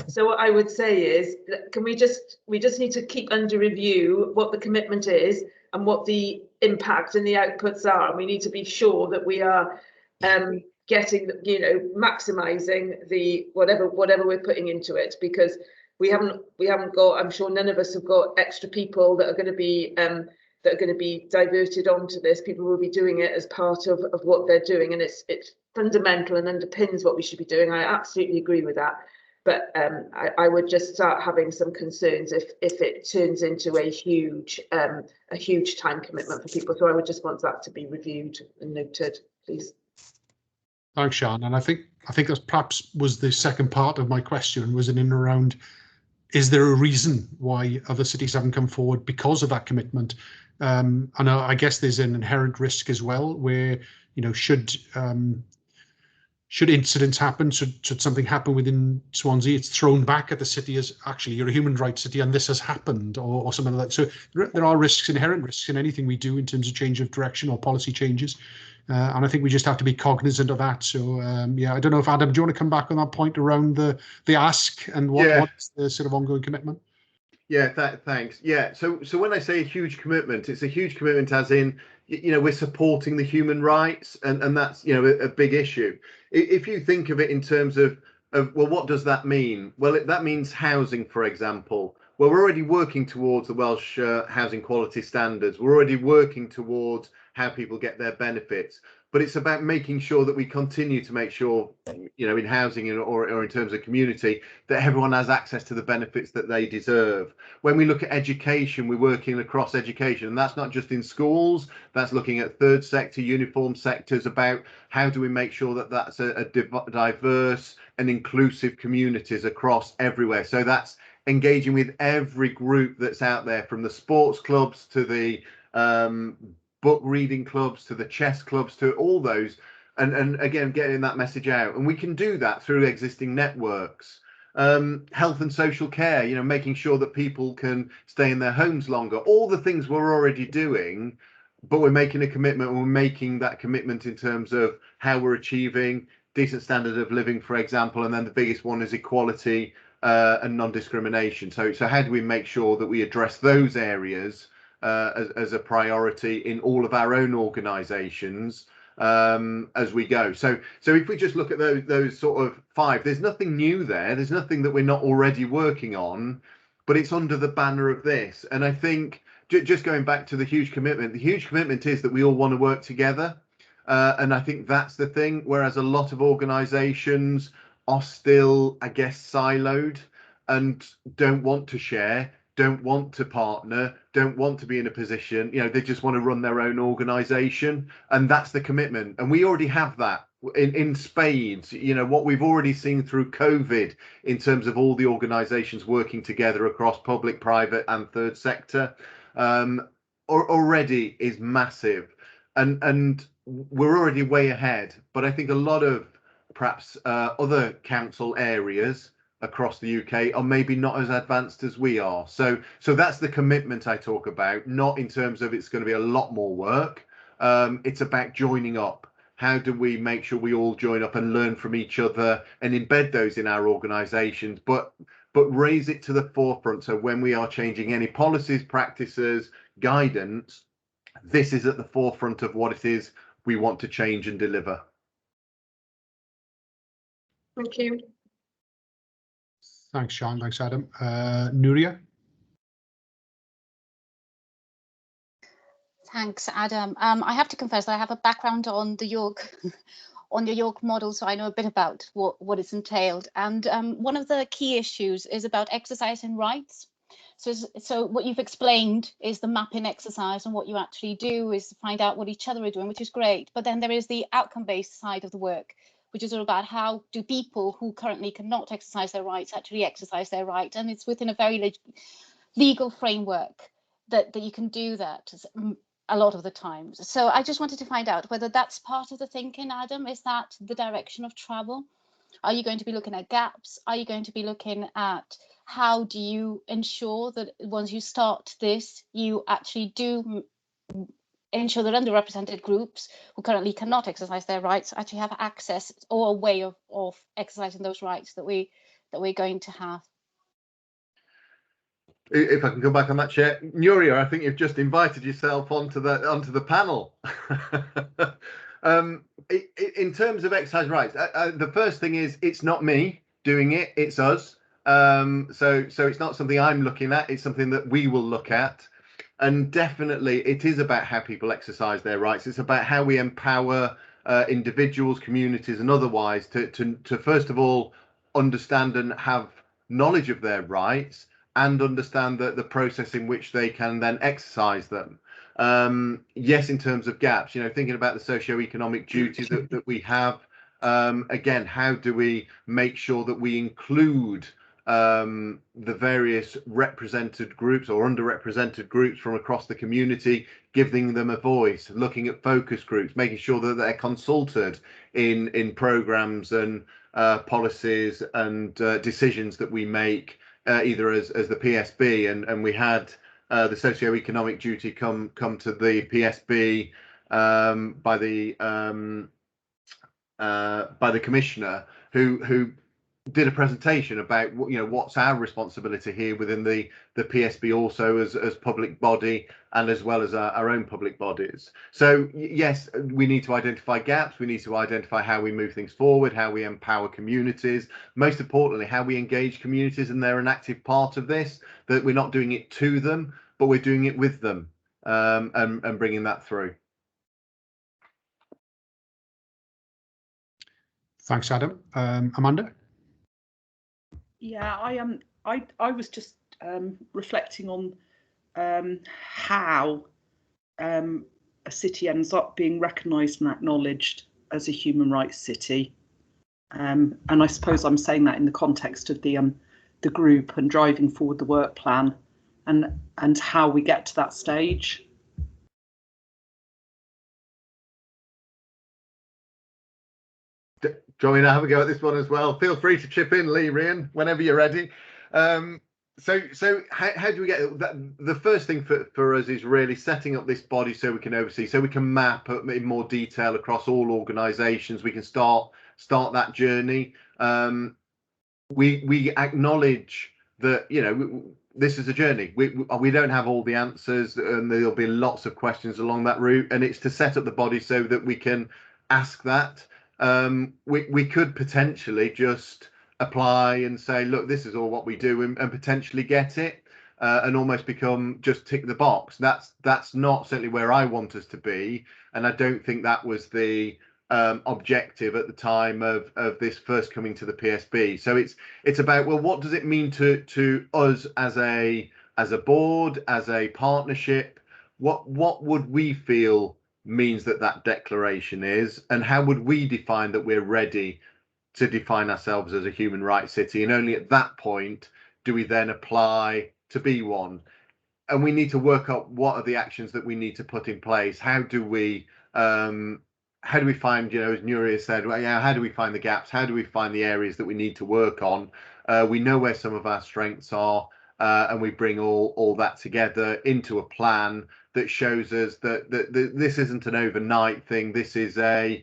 So what I would say is, can we just need to keep under review what the commitment is and what the impact and the outputs are. And we need to be sure that we are getting, maximising the whatever we're putting into it, because we haven't got, I'm sure none of us have got extra people that are going to be diverted onto this. People will be doing it as part of what they're doing, and it's fundamental and underpins what we should be doing. I absolutely agree with that, but I would just start having some concerns if it turns into a huge time commitment for people. So I would just want that to be reviewed and noted, please. Thanks, Sean. And I think that perhaps was the second part of my question, was in and around, is there a reason why other cities haven't come forward because of that commitment? And I guess there's an inherent risk as well, where, should incidents happen, should something happen within Swansea, it's thrown back at the city as, actually, you're a human rights city and this has happened, or something like that. So there are risks, inherent risks in anything we do in terms of change of direction or policy changes. And I think we just have to be cognizant of that. So I don't know if, Adam, do you want to come back on that point around the ask and what's the sort of ongoing commitment? Yeah, thanks. Yeah, so when I say a huge commitment, it's a huge commitment as in, we're supporting the human rights, and that's, a big issue. If you think of it in terms of well, what does that mean? Well, that means housing, for example. Well, we're already working towards the Welsh housing quality standards. We're already working towards how people get their benefits. But it's about making sure that we continue to make sure, in housing or in terms of community, that everyone has access to the benefits that they deserve. When we look at education, we're working across education, and that's not just in schools, that's looking at third sector, uniform sectors, about how do we make sure that that's a diverse and inclusive communities across everywhere. So that's engaging with every group that's out there, from the sports clubs to the book reading clubs to the chess clubs, to all those, and again, getting that message out. And we can do that through existing networks. Health and social care, making sure that people can stay in their homes longer, all the things we're already doing, but we're making a commitment, and we're making that commitment in terms of how we're achieving decent standard of living, for example. And then the biggest one is equality and non-discrimination. So how do we make sure that we address those areas as a priority in all of our own organisations as we go? So if we just look at those sort of 5, there's nothing new there. There's nothing that we're not already working on, but it's under the banner of this. And I think just going back to the huge commitment is that we all want to work together. And I think that's the thing. Whereas a lot of organisations are still, I guess, siloed and don't want to share, don't want to partner, don't want to be in a position, they just want to run their own organisation. And that's the commitment. And we already have that in spades. What we've already seen through COVID in terms of all the organisations working together across public, private and third sector already is massive. And we're already way ahead. But I think a lot of perhaps other council areas across the UK are maybe not as advanced as we are. So that's the commitment I talk about, not in terms of it's going to be a lot more work. It's about joining up. How do we make sure we all join up and learn from each other and embed those in our organisations, but raise it to the forefront. So when we are changing any policies, practices, guidance, this is at the forefront of what it is we want to change and deliver. Thank you. Thanks, Sean. Thanks, Adam. Nuria? Thanks, Adam. I have to confess that I have a background on the York on the York model, so I know a bit about what is entailed. And one of the key issues is about exercising rights. So what you've explained is the mapping exercise, and what you actually do is find out what each other are doing, which is great. But then there is the outcome-based side of the work, which is all about how do people who currently cannot exercise their rights actually exercise their right. And it's within a very legal framework that you can do that a lot of the times. So I just wanted to find out whether that's part of the thinking, Adam. Is that the direction of travel? Are you going to be looking at gaps? Are you going to be looking at how do you ensure that once you start this, you actually do ensure that underrepresented groups who currently cannot exercise their rights actually have access or a way of exercising those rights that we're going to have? If I can come back on that, Chair, Nuria, I think you've just invited yourself onto the panel. In terms of exercise rights, the first thing is it's not me doing it; it's us. So it's not something I'm looking at; it's something that we will look at. And definitely, it is about how people exercise their rights. It's about how we empower individuals, communities, and otherwise to first of all understand and have knowledge of their rights, and understand the process in which they can then exercise them. Yes, in terms of gaps, thinking about the socio-economic duty that we have, again, how do we make sure that we include the various represented groups or underrepresented groups from across the community, giving them a voice, looking at focus groups, making sure that they're consulted in programs and policies and decisions that we make, either as the PSB, and we had the socio-economic duty come to the PSB by the commissioner who did a presentation about what's our responsibility here within the PSB, also as public body and as well as our own public bodies. So yes, we need to identify gaps, we need to identify how we move things forward, how we empower communities, most importantly how we engage communities, and they're an active part of this, that we're not doing it to them but we're doing it with them, and bringing that through. Thanks, Adam. Amanda? Yeah, I was just reflecting on how a city ends up being recognised and acknowledged as a human rights city, and I suppose I'm saying that in the context of the group and driving forward the work plan, and how we get to that stage. Do you want me to have a go at this one as well? Feel free to chip in, Lee, Ryan, whenever you're ready. So how do we get that? The first thing for us is really setting up this body so we can oversee, so we can map in more detail across all organisations. We can start that journey. We acknowledge that this is a journey. We don't have all the answers, and there'll be lots of questions along that route. And it's to set up the body so that we can ask that. We could potentially just apply and say, look, this is all what we do, and potentially get it, and almost become just tick the box. That's not certainly where I want us to be, and I don't think that was the objective at the time of this first coming to the PSB. So it's about, well, what does it mean to us as a board, as a partnership? What would we feel means that declaration is, and how would we define that we're ready to define ourselves as a human rights city? And only at that point do we then apply to be one. And we need to work out what are the actions that we need to put in place. How do we find, as Nuria said, well, how do we find the gaps? How do we find the areas that we need to work on? We know where some of our strengths are, and we bring all that together into a plan that shows us that this isn't an overnight thing. This is a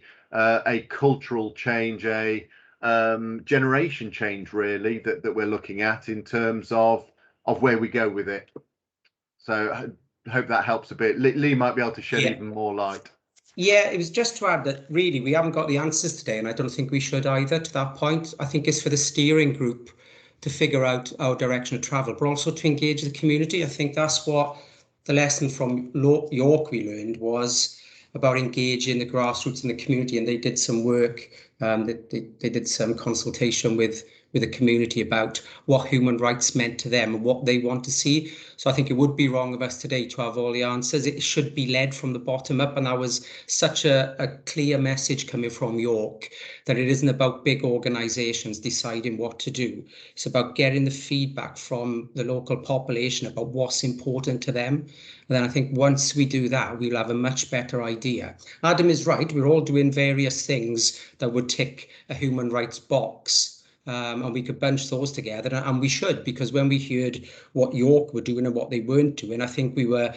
cultural change, a generation change, really, that we're looking at in terms of where we go with it. So hope that helps a bit. Lee might be able to shed even more light. Yeah, it was just to add that really we haven't got the answers today, and I don't think we should either to that point. I think it's for the steering group to figure out our direction of travel, but also to engage the community. I think that's what the lesson from York we learned was about engaging the grassroots in the community, and they did some work. They did some consultation with the community about what human rights meant to them and what they want to see. So I think it would be wrong of us today to have all the answers. It should be led from the bottom up, and that was such a clear message coming from York, that it isn't about big organisations deciding what to do. It's about getting the feedback from the local population about what's important to them. And then I think once we do that, we'll have a much better idea. Adam is right, we're all doing various things that would tick a human rights box. And we could bunch those together, and we should, because when we heard what York were doing and what they weren't doing, I think we were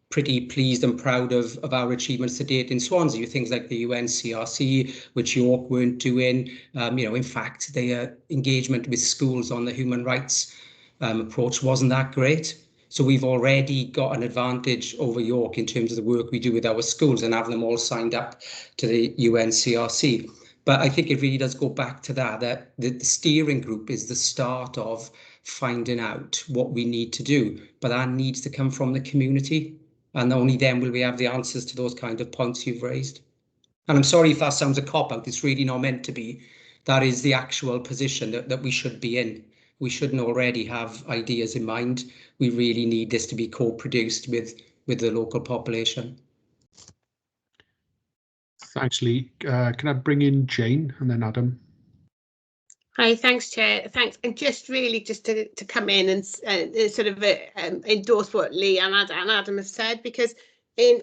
pretty pleased and proud of our achievements to date in Swansea, things like the UNCRC, which York weren't doing. In fact, their engagement with schools on the human rights approach wasn't that great. So we've already got an advantage over York in terms of the work we do with our schools and having them all signed up to the UNCRC. But I think it really does go back to that the steering group is the start of finding out what we need to do. But that needs to come from the community. And only then will we have the answers to those kind of points you've raised. And I'm sorry if that sounds a cop-out. It's really not meant to be. That is the actual position that we should be in. We shouldn't already have ideas in mind. We really need this to be co-produced with the local population. Thanks, Lee. Can I bring in Jane and then Adam? Hi, thanks, Chair. Thanks. And just to come in and sort of endorse what Lee and Adam have said, because in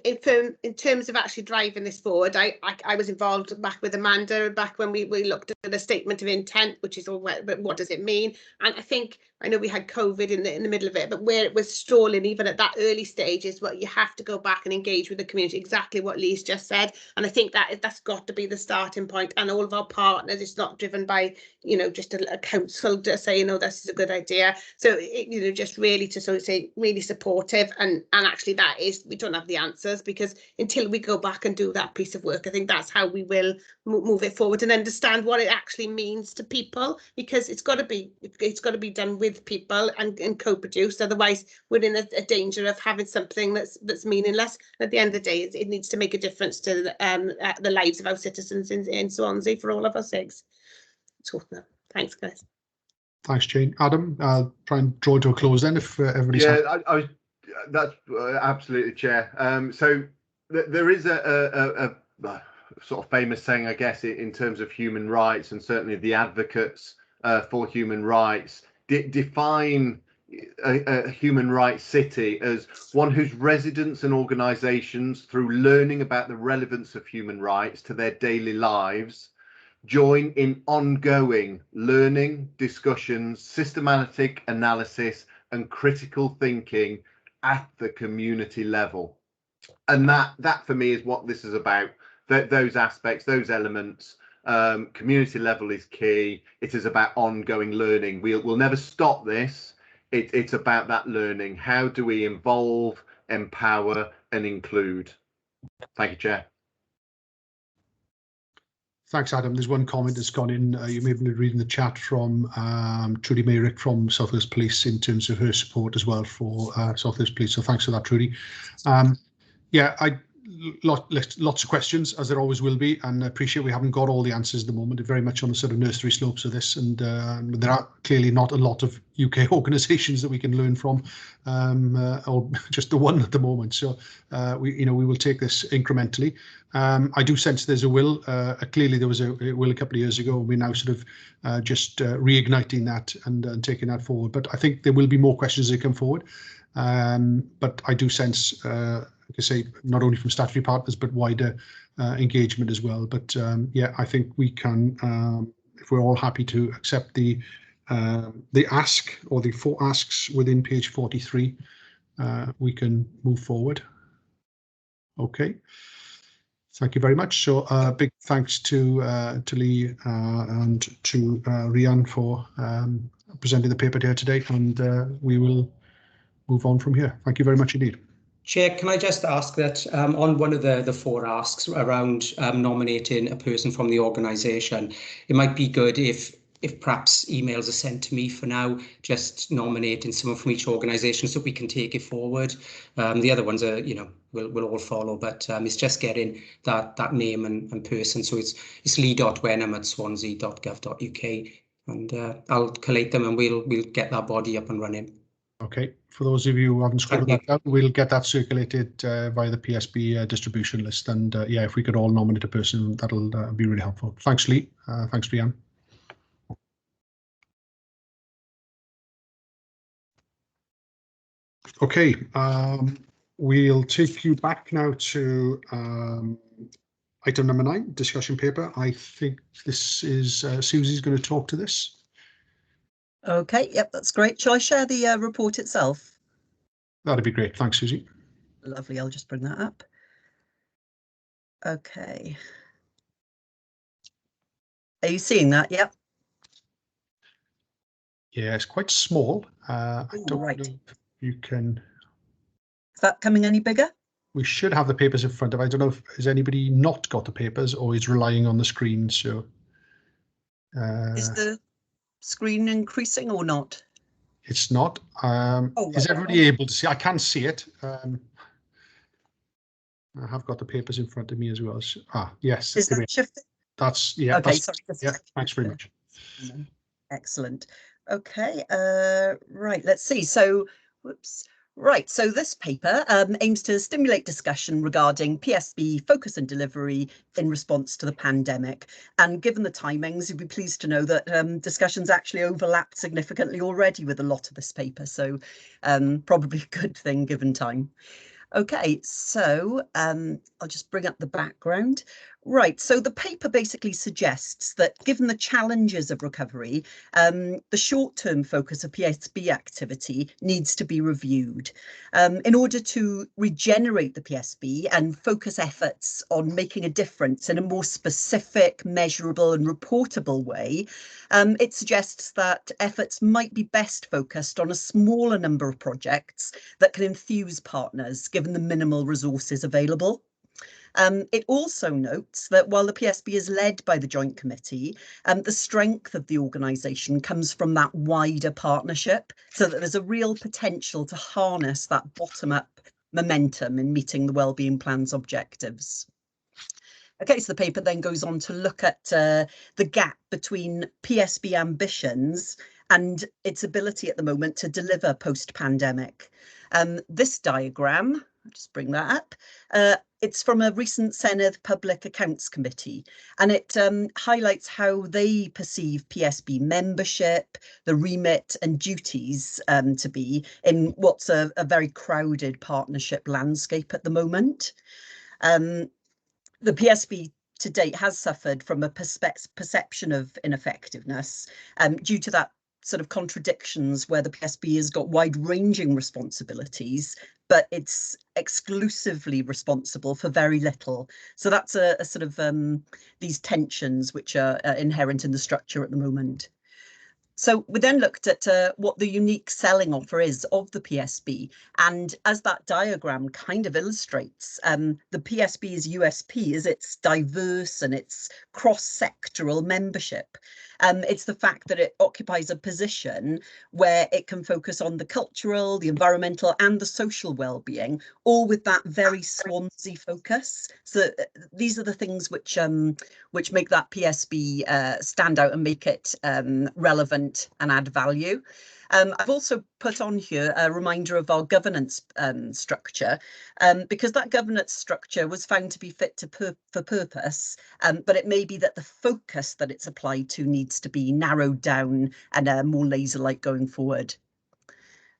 terms of actually driving this forward, I was involved back with Amanda back when we looked at a statement of intent, which is all, but what does it mean? And I know we had COVID in the middle of it, but where it was stalling, even at that early stage, is what you have to go back and engage with the community, exactly what Lee's just said. And I think that's got to be the starting point. And all of our partners, it's not driven by, just a council to say, this is a good idea. So, just really to sort of say, really supportive. And actually that is, we don't have the answers, because until we go back and do that piece of work, I think that's how we will move it forward and understand what it actually means to people, because it's got to be done with people and co-produced. Otherwise we're in a danger of having something that's meaningless. At the end of the day, it needs to make a difference to the lives of our citizens in Swansea for all of our sakes. So thanks, guys. Thanks, Jane. Adam, I'll try and draw to a close then if everybody's happy. That's absolutely, Chair. So there is a sort of famous saying, I guess, in terms of human rights, and certainly the advocates for human rights define a human rights city as one whose residents and organisations, through learning about the relevance of human rights to their daily lives, join in ongoing learning, discussions, systematic analysis and critical thinking at the community level. And that for me is what this is about. Those aspects, those elements, community level is key. It is about ongoing learning. We'll never stop this. It's about that learning. How do we involve, empower and include? Thank you, Chair. Thanks, Adam. There's one comment that's gone in. You may have been reading the chat from Trudy Mayrick from South Wales Police in terms of her support as well for South Wales Police. So thanks for that, Trudy. Lots of questions, as there always will be, and I appreciate we haven't got all the answers at the moment. They're very much on the sort of nursery slopes of this, and there are clearly not a lot of UK organisations that we can learn from, or just the one at the moment. So we will take this incrementally. I do sense there's a will. Clearly there was a will a couple of years ago, and we're now sort of just reigniting that and taking that forward. But I think there will be more questions that come forward. But I do sense, like I say, not only from statutory partners, but wider engagement as well. But I think we can, if we're all happy to accept the ask or the 4 asks within page 43, we can move forward. Okay. Thank you very much. So big thanks to Lee and to Rian for presenting the paper here today, and we will move on from here. Thank you very much indeed. Chair, can I just ask that on one of the 4 asks around nominating a person from the organisation, it might be good if perhaps emails are sent to me for now, just nominating someone from each organisation so we can take it forward. The other ones are, will all follow, but it's just getting that name and person. So it's lee.wenham@swansea.gov.uk, and I'll collate them and we'll get that body up and running. Okay, for those of you who haven't scribbled that down, we'll get that circulated via the PSB distribution list. And yeah, if we could all nominate a person, that'll be really helpful. Thanks, Lee. Thanks, Brianne. Okay, we'll take you back now to item number 9, discussion paper. I think this is Susie's going to talk to this. Okay, yep, that's great. Shall I share the report itself? That'd be great. Thanks, Susie. Lovely, I'll just bring that up. Okay. Are you seeing that? Yep. Yeah, it's quite small. I don't Right. know if you can... Is that coming any bigger? We should have the papers in front of. I don't know if has anybody not got the papers or is relying on the screen. So Is the screen increasing or not? It's not. Right, Is everybody able to see? I can see it. I have got the papers in front of me as well. So, yes. Is that shifting? That's yeah. Okay, that's, sorry. Yeah. Thanks very much. Excellent. Okay. Right. Let's see. So, whoops. Right, so this paper aims to stimulate discussion regarding PSB focus and delivery in response to the pandemic. And given the timings, you'd be pleased to know that discussions actually overlapped significantly already with a lot of this paper. So probably a good thing given time. Okay, so I'll just bring up the background. Right, so the paper basically suggests that given the challenges of recovery, the short-term focus of PSB activity needs to be reviewed. In order to regenerate the PSB and focus efforts on making a difference in a more specific, measurable and reportable way, it suggests that efforts might be best focused on a smaller number of projects that can enthuse partners given the minimal resources available. It also notes that while the PSB is led by the Joint Committee, the strength of the organisation comes from that wider partnership, so that there's a real potential to harness that bottom-up momentum in meeting the wellbeing plan's objectives. Okay, so the paper then goes on to look at the gap between PSB ambitions and its ability at the moment to deliver post-pandemic. This diagram, I'll just bring that up. It's from a recent Senedd Public Accounts Committee, and it highlights how they perceive PSB membership, the remit and duties to be in what's a very crowded partnership landscape at the moment. The PSB to date has suffered from a perception of ineffectiveness due to that sort of contradictions where the PSB has got wide-ranging responsibilities, but it's exclusively responsible for very little. So that's a sort of these tensions which are inherent in the structure at the moment. So we then looked at what the unique selling offer is of the PSB. And as that diagram kind of illustrates, the PSB's USP is its diverse and its cross-sectoral membership. It's the fact that it occupies a position where it can focus on the cultural, the environmental and the social well-being, all with that very Swansea focus. So these are the things which make that PSB stand out and make it relevant and add value. I've also put on here a reminder of our governance structure, because that governance structure was found to be fit for purpose, but it may be that the focus that it's applied to needs to be narrowed down and more laser-like going forward.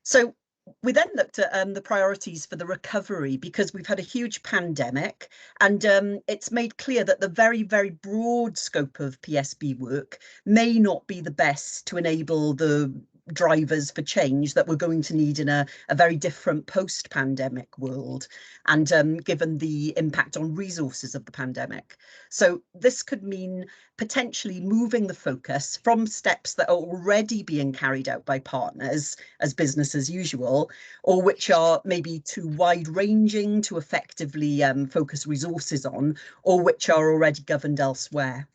So we then looked at the priorities for the recovery, because we've had a huge pandemic, and it's made clear that the very, very broad scope of PSB work may not be the best to enable the drivers for change that we're going to need in a very different post-pandemic world, and given the impact on resources of the pandemic. So this could mean potentially moving the focus from steps that are already being carried out by partners as business as usual, or which are maybe too wide-ranging to effectively focus resources on, or which are already governed elsewhere.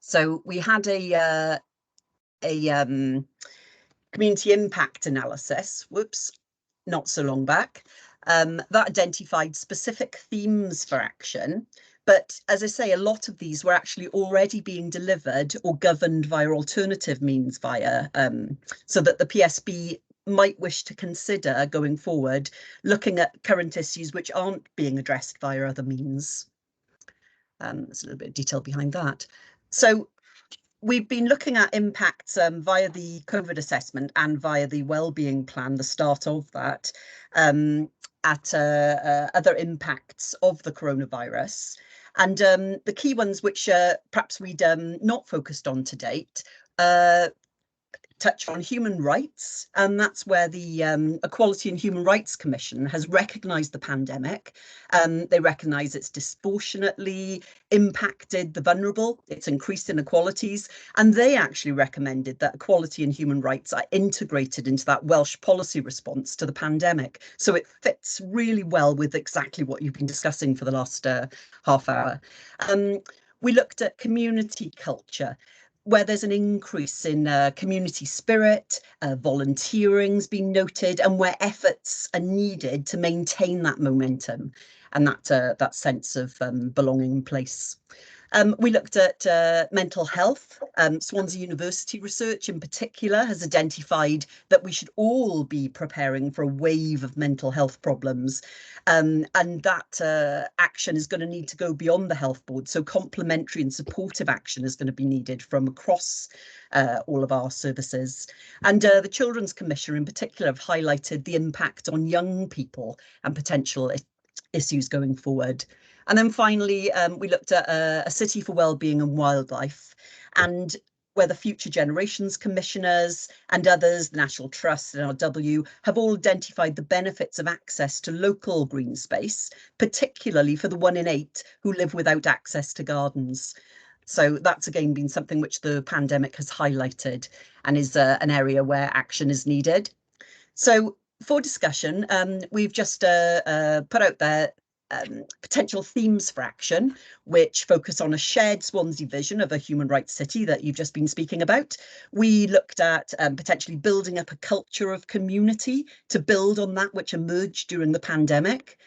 So we had a community impact analysis, not so long back, that identified specific themes for action. But as I say, a lot of these were actually already being delivered or governed via alternative means so that the PSB might wish to consider going forward, looking at current issues which aren't being addressed via other means. There's a little bit of detail behind that. So we've been looking at impacts via the COVID assessment and via the wellbeing plan, the start of that, at other impacts of the coronavirus. And the key ones which perhaps we'd not focused on to date touch on human rights, and that's where the Equality and Human Rights Commission has recognised the pandemic. They recognise it's disproportionately impacted the vulnerable, it's increased inequalities, and they actually recommended that equality and human rights are integrated into that Welsh policy response to the pandemic. So it fits really well with exactly what you've been discussing for the last half hour. We looked at community culture, where there's an increase in community spirit, volunteering's been noted, and where efforts are needed to maintain that momentum and that sense of belonging in place. We looked at mental health. Swansea University research in particular has identified that we should all be preparing for a wave of mental health problems, and that action is going to need to go beyond the health board. So complementary and supportive action is going to be needed from across all of our services. And the Children's Commission in particular have highlighted the impact on young people and potential issues going forward. And then finally, we looked at a city for wellbeing and wildlife, and where the Future Generations Commissioners and others, the National Trust and NRW, have all identified the benefits of access to local green space, particularly for the 1 in 8 who live without access to gardens. So that's again been something which the pandemic has highlighted and is an area where action is needed. So for discussion, we've just put out there potential themes for action, which focus on a shared Swansea vision of a human rights city that you've just been speaking about. We looked at potentially building up a culture of community to build on that which emerged during the pandemic,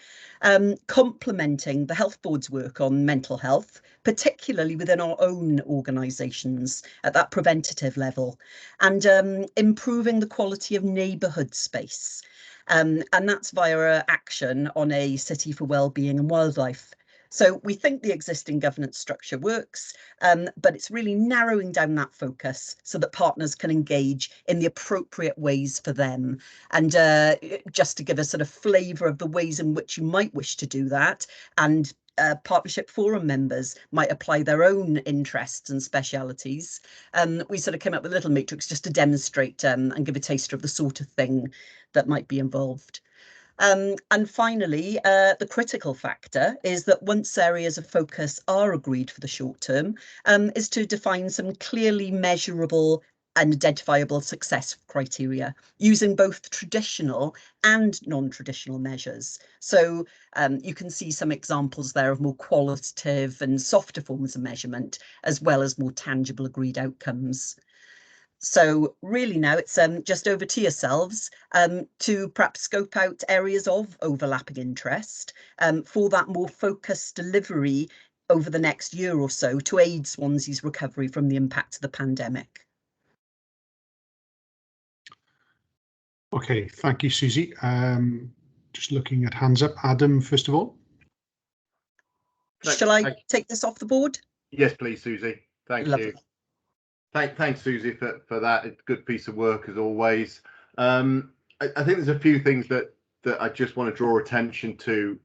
complementing the health board's work on mental health, particularly within our own organisations at that preventative level, and improving the quality of neighbourhood space. And that's via action on a city for wellbeing and wildlife. So we think the existing governance structure works, but it's really narrowing down that focus so that partners can engage in the appropriate ways for them. And just to give a sort of flavour of the ways in which you might wish to do that, and Partnership Forum members might apply their own interests and specialities. We sort of came up with a little matrix just to demonstrate and give a taster of the sort of thing that might be involved. And finally, the critical factor is that once areas of focus are agreed for the short term, is to define some clearly measurable and identifiable success criteria using both traditional and non-traditional measures. So you can see some examples there of more qualitative and softer forms of measurement, as well as more tangible agreed outcomes. So really now it's just over to yourselves to perhaps scope out areas of overlapping interest for that more focused delivery over the next year or so to aid Swansea's recovery from the impact of the pandemic. Okay, thank you, Susie. Just looking at hands up. Adam, first of all. Shall I take this off the board? Yes, please, Susie. Thank you. Thanks, Susie, for that. It's a good piece of work as always. I think there's a few things that I just want to draw attention to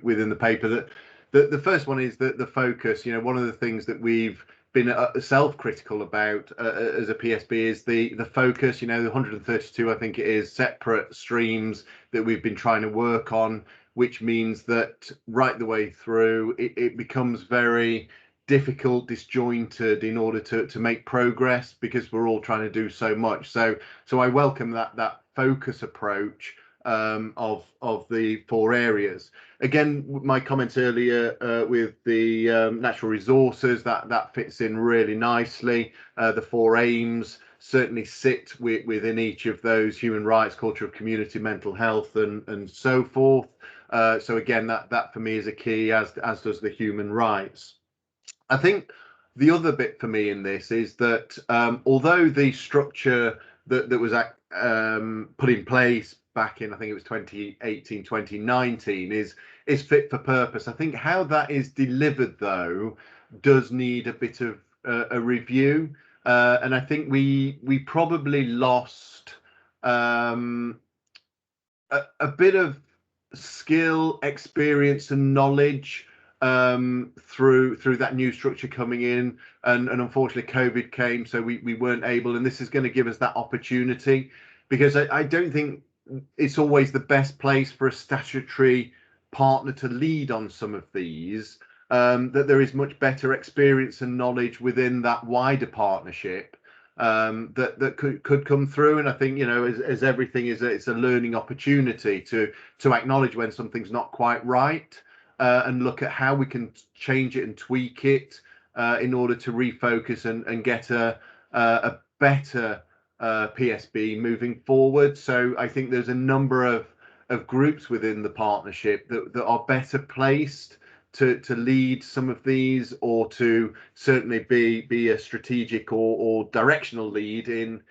within the paper. That the first one is that the focus. You know, one of the things that we've been self-critical about as a PSB is the focus. You know, the 132, I think it is, separate streams that we've been trying to work on, which means that right the way through it becomes very difficult, disjointed in order to make progress, because we're all trying to do so much. So I welcome that focus approach of the 4 areas. Again, my comments earlier with the natural resources, that fits in really nicely. The 4 aims certainly sit within each of those: human rights, culture of community, mental health, and so forth. So again, that for me is a key, as does the human rights. I think the other bit for me in this is that although the structure that was put in place back in, I think it was 2018, 2019, is fit for purpose, I think how that is delivered, though, does need a bit of a review. And I think we probably lost a bit of skill, experience, and knowledge through that new structure coming in, and unfortunately COVID came, so we weren't able, and this is going to give us that opportunity, because I don't think it's always the best place for a statutory partner to lead on some of these, that there is much better experience and knowledge within that wider partnership that could come through. And I think, you know, as everything is, it's a learning opportunity to acknowledge when something's not quite right, and look at how we can change it and tweak it in order to refocus and get a better PSB moving forward. So I think there's a number of groups within the partnership that are better placed to lead some of these, or to certainly be a strategic or directional lead in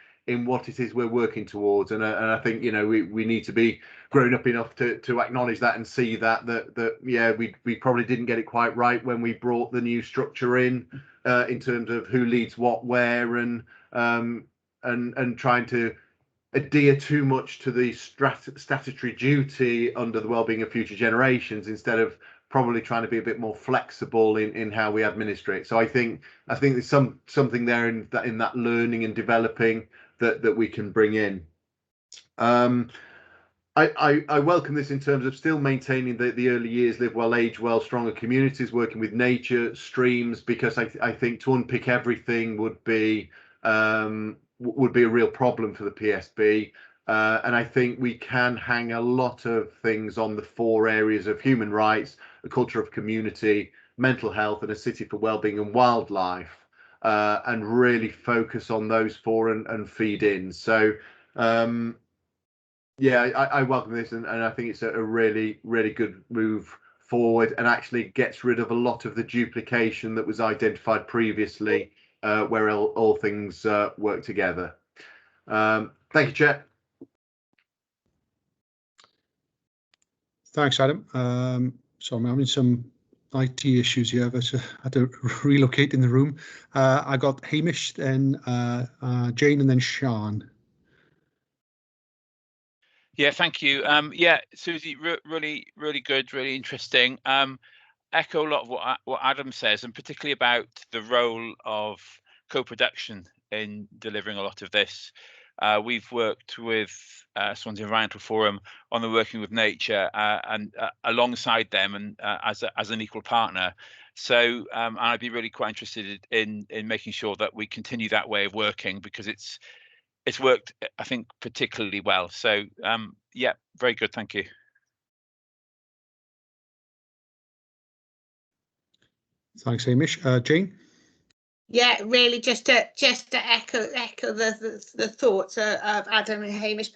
what it is we're working towards. And I think, you know, we need to be grown up enough to acknowledge that and see that yeah, we probably didn't get it quite right when we brought the new structure in terms of who leads what where, and trying to adhere too much to the statutory duty under the wellbeing of future generations, instead of probably trying to be a bit more flexible in how we administrate. So I think there's something there in that learning and developing that we can bring in. I welcome this in terms of still maintaining the early years, live well, age well, stronger communities, working with nature, streams, because I think to unpick everything would be a real problem for the PSB. And I think we can hang a lot of things on the 4 areas of human rights, a culture of community, mental health, and a city for wellbeing and wildlife, and really focus on those 4 and feed in. So yeah, I welcome this, and I think it's a really, really good move forward, and actually gets rid of a lot of the duplication that was identified previously, where all things work together. Thank you, Chair. Thanks, Adam. So I'm having some IT issues here, but I had to relocate in the room. I got Hamish, then Jane, and then Sean. Yeah, thank you. Yeah, Susie, really good, really interesting. Echo a lot of what Adam says, and particularly about the role of co-production in delivering a lot of this. We've worked with Swansea Environmental Forum on the Working with Nature, and alongside them, and as an equal partner. So and I'd be really quite interested in making sure that we continue that way of working, because it's worked, I think, particularly well. So yeah, very good. Thank you. Thanks, Hamish. Jane? Yeah, really, just to echo the thoughts of Adam and Hamish.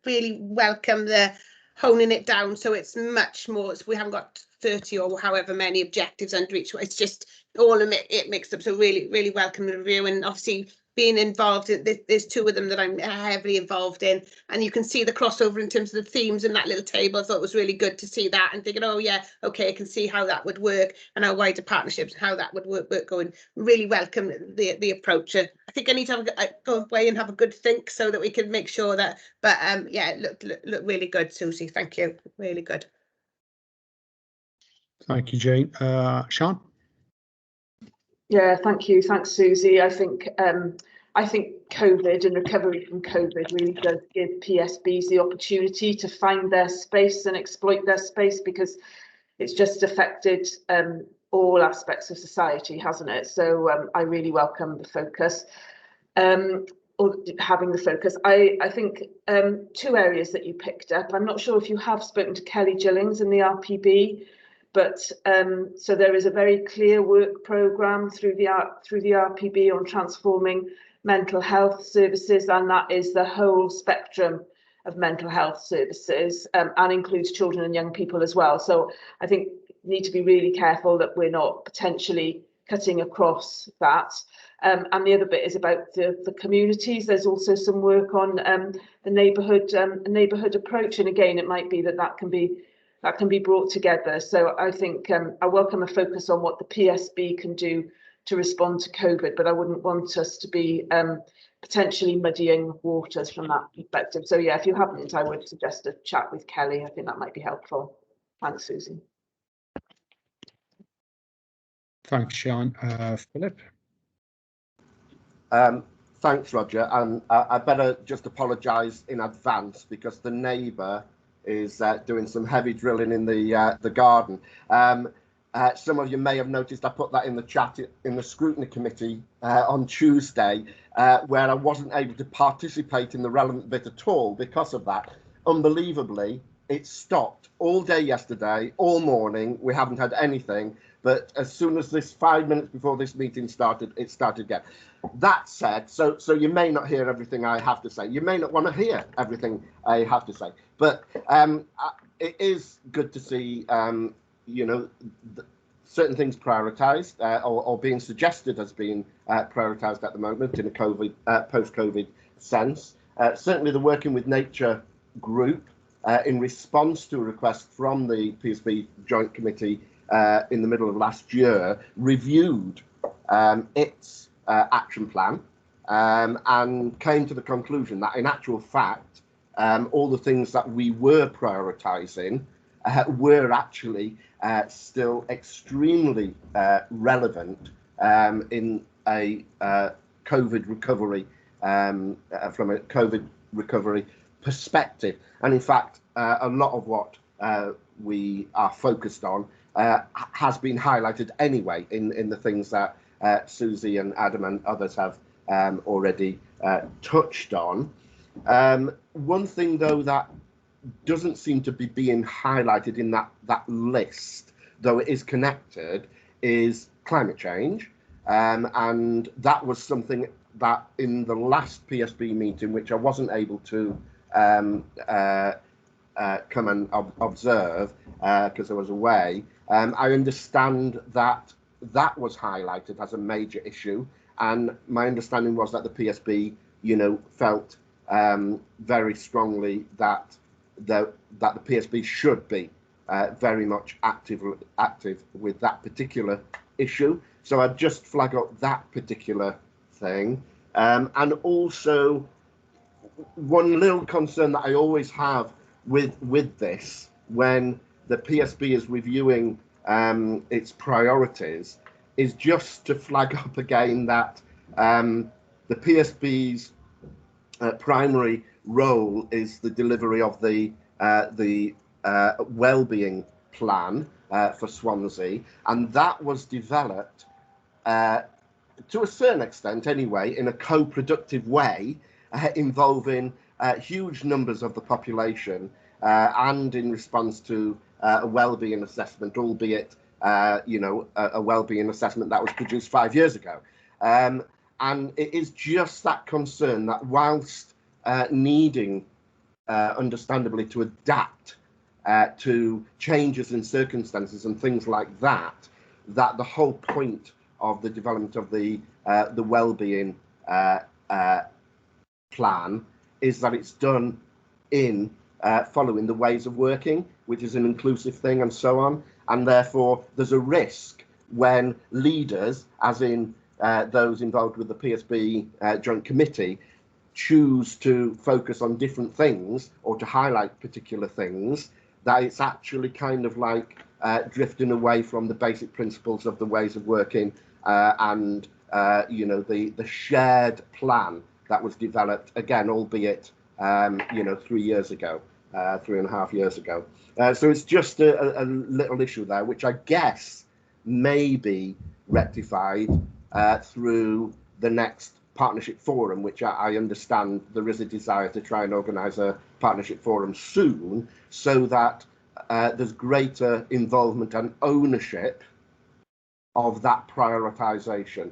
Really welcome the honing it down, so it's much more. So we haven't got 30 or however many objectives under each one. It's just all of it mixed up. So really welcome the review, and obviously being involved in there's 2 of them that I'm heavily involved in, and you can see the crossover in terms of the themes in that little table. I thought it was really good to see that, and thinking, oh yeah, okay, I can see how that would work, and our wider partnerships, how that would work going. Really welcome the approach. I think I need to go away and have a good think, so that we can make sure that, but yeah, look really good, Susie. Thank you, really good. Thank you, Jane. Sean? Yeah, thank you. Thanks, Susie. I think COVID and recovery from COVID really does give PSBs the opportunity to find their space and exploit their space, because it's just affected all aspects of society, hasn't it? So I really welcome the focus, or having the focus. I think two areas that you picked up. I'm not sure if you have spoken to Kelly Gillings in the RPB, but so there is a very clear work programme through the RPB on transforming mental health services, and that is the whole spectrum of mental health services, and includes children and young people as well. So I think we need to be really careful that we're not potentially cutting across that. And the other bit is about the communities. There's also some work on the neighbourhood approach, and again, it might be that can be brought together. So I think I welcome a focus on what the PSB can do to respond to COVID, but I wouldn't want us to be potentially muddying waters from that perspective. So yeah, if you haven't, I would suggest a chat with Kelly. I think that might be helpful. Thanks, Susie. Thanks, Sean. Philip? Thanks, Roger. And I better just apologise in advance because the neighbour is doing some heavy drilling in the garden. Some of you may have noticed I put that in the chat in the scrutiny committee on Tuesday, where I wasn't able to participate in the relevant bit at all because of that. Unbelievably, it stopped all day yesterday, all morning. We haven't had anything, but as soon as 5 minutes before this meeting started, it started again. That said, so you may not hear everything I have to say. You may not want to hear everything I have to say, but it is good to see, certain things prioritised or being suggested as being prioritised at the moment in a post-COVID sense. Certainly the Working with Nature group, in response to a request from the PSB Joint Committee in the middle of last year, reviewed its action plan and came to the conclusion that in actual fact, all the things that we were prioritising were actually still extremely relevant in a COVID recovery, from a COVID recovery perspective. And in fact, a lot of what we are focused on has been highlighted anyway in the things that Susie and Adam and others have already touched on. One thing, though, that doesn't seem to be being highlighted in that list, though it is connected, is climate change. And that was something that in the last PSB meeting, which I wasn't able to come and observe because I was away, I understand that that was highlighted as a major issue. And my understanding was that the PSB, felt very strongly that the PSB should be very much active with that particular issue. So I'd just flag up that particular thing. And also, one little concern that I always have with this, when the PSB is reviewing its priorities, is just to flag up again that the PSB's primary role is the delivery of the well-being plan for Swansea, and that was developed to a certain extent anyway in a co-productive way, involving huge numbers of the population and in response to a well-being assessment, albeit a well-being assessment that was produced 5 years ago. And it is just that concern that whilst needing, understandably, to adapt to changes in circumstances and things like that, that the whole point of the development of the well-being plan is that it's done in following the ways of working, which is an inclusive thing and so on. And therefore, there's a risk when leaders, as in those involved with the PSB Joint Committee, choose to focus on different things or to highlight particular things, that it's actually kind of like drifting away from the basic principles of the ways of working and the shared plan that was developed, again, albeit 3 years ago, 3.5 years ago. So it's just a little issue there, which I guess may be rectified through the next partnership forum, which I understand there is a desire to try and organise a partnership forum soon, so that there's greater involvement and ownership of that prioritisation.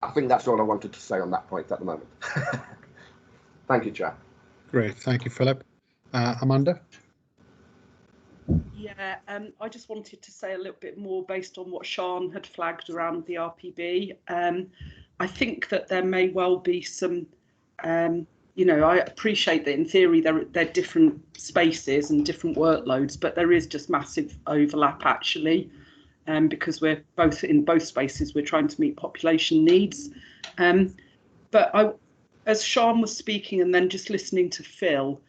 I think that's all I wanted to say on that point at the moment. Thank you, Chair. Great, thank you, Philip. Amanda? Yeah, I just wanted to say a little bit more based on what Sian had flagged around the RPB. I think that there may well be some, I appreciate that in theory they're different spaces and different workloads, but there is just massive overlap actually, because we're both in both spaces, we're trying to meet population needs. But as Sian was speaking and then just listening to Phil,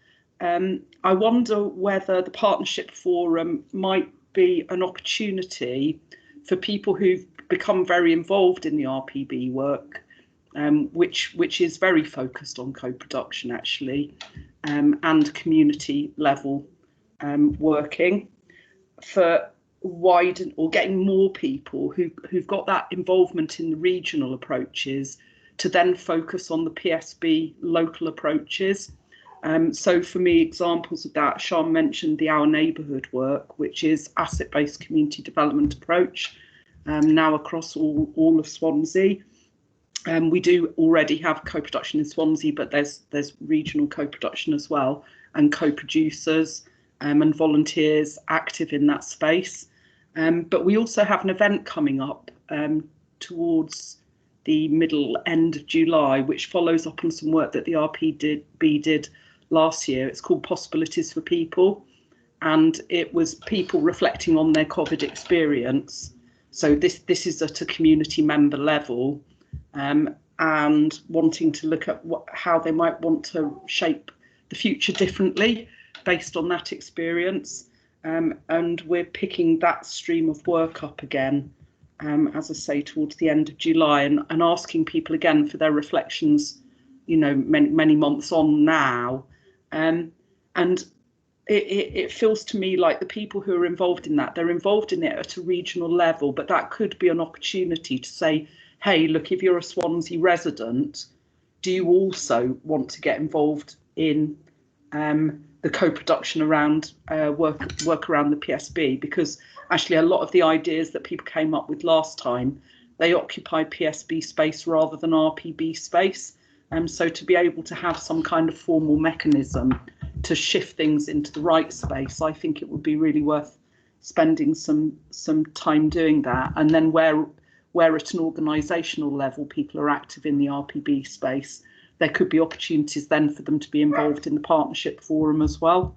I wonder whether the Partnership Forum might be an opportunity for people who've become very involved in the RPB work, which is very focused on co-production actually, and community level working, for widen or getting more people who've got that involvement in the regional approaches to then focus on the PSB local approaches. So for me, examples of that, Sian mentioned the Our Neighbourhood work, which is asset-based community development approach, now across all of Swansea. We do already have co-production in Swansea, but there's regional co-production as well, and co-producers and volunteers active in that space. But we also have an event coming up towards the middle end of July, which follows up on some work that the RPB did last year. It's called Possibilities for People, and it was people reflecting on their COVID experience. So this is at a community member level, and wanting to look at how they might want to shape the future differently based on that experience. And we're picking that stream of work up again, as I say, towards the end of July, and asking people again for their reflections, many months on now. And it feels to me like the people who are involved in that, they're involved in it at a regional level, but that could be an opportunity to say, hey, look, if you're a Swansea resident, do you also want to get involved in the co-production around work around the PSB? Because actually a lot of the ideas that people came up with last time, they occupied PSB space rather than RPB space. So to be able to have some kind of formal mechanism to shift things into the right space, I think it would be really worth spending some time doing that. And then where at an organisational level people are active in the RPB space, there could be opportunities then for them to be involved in the Partnership Forum as well.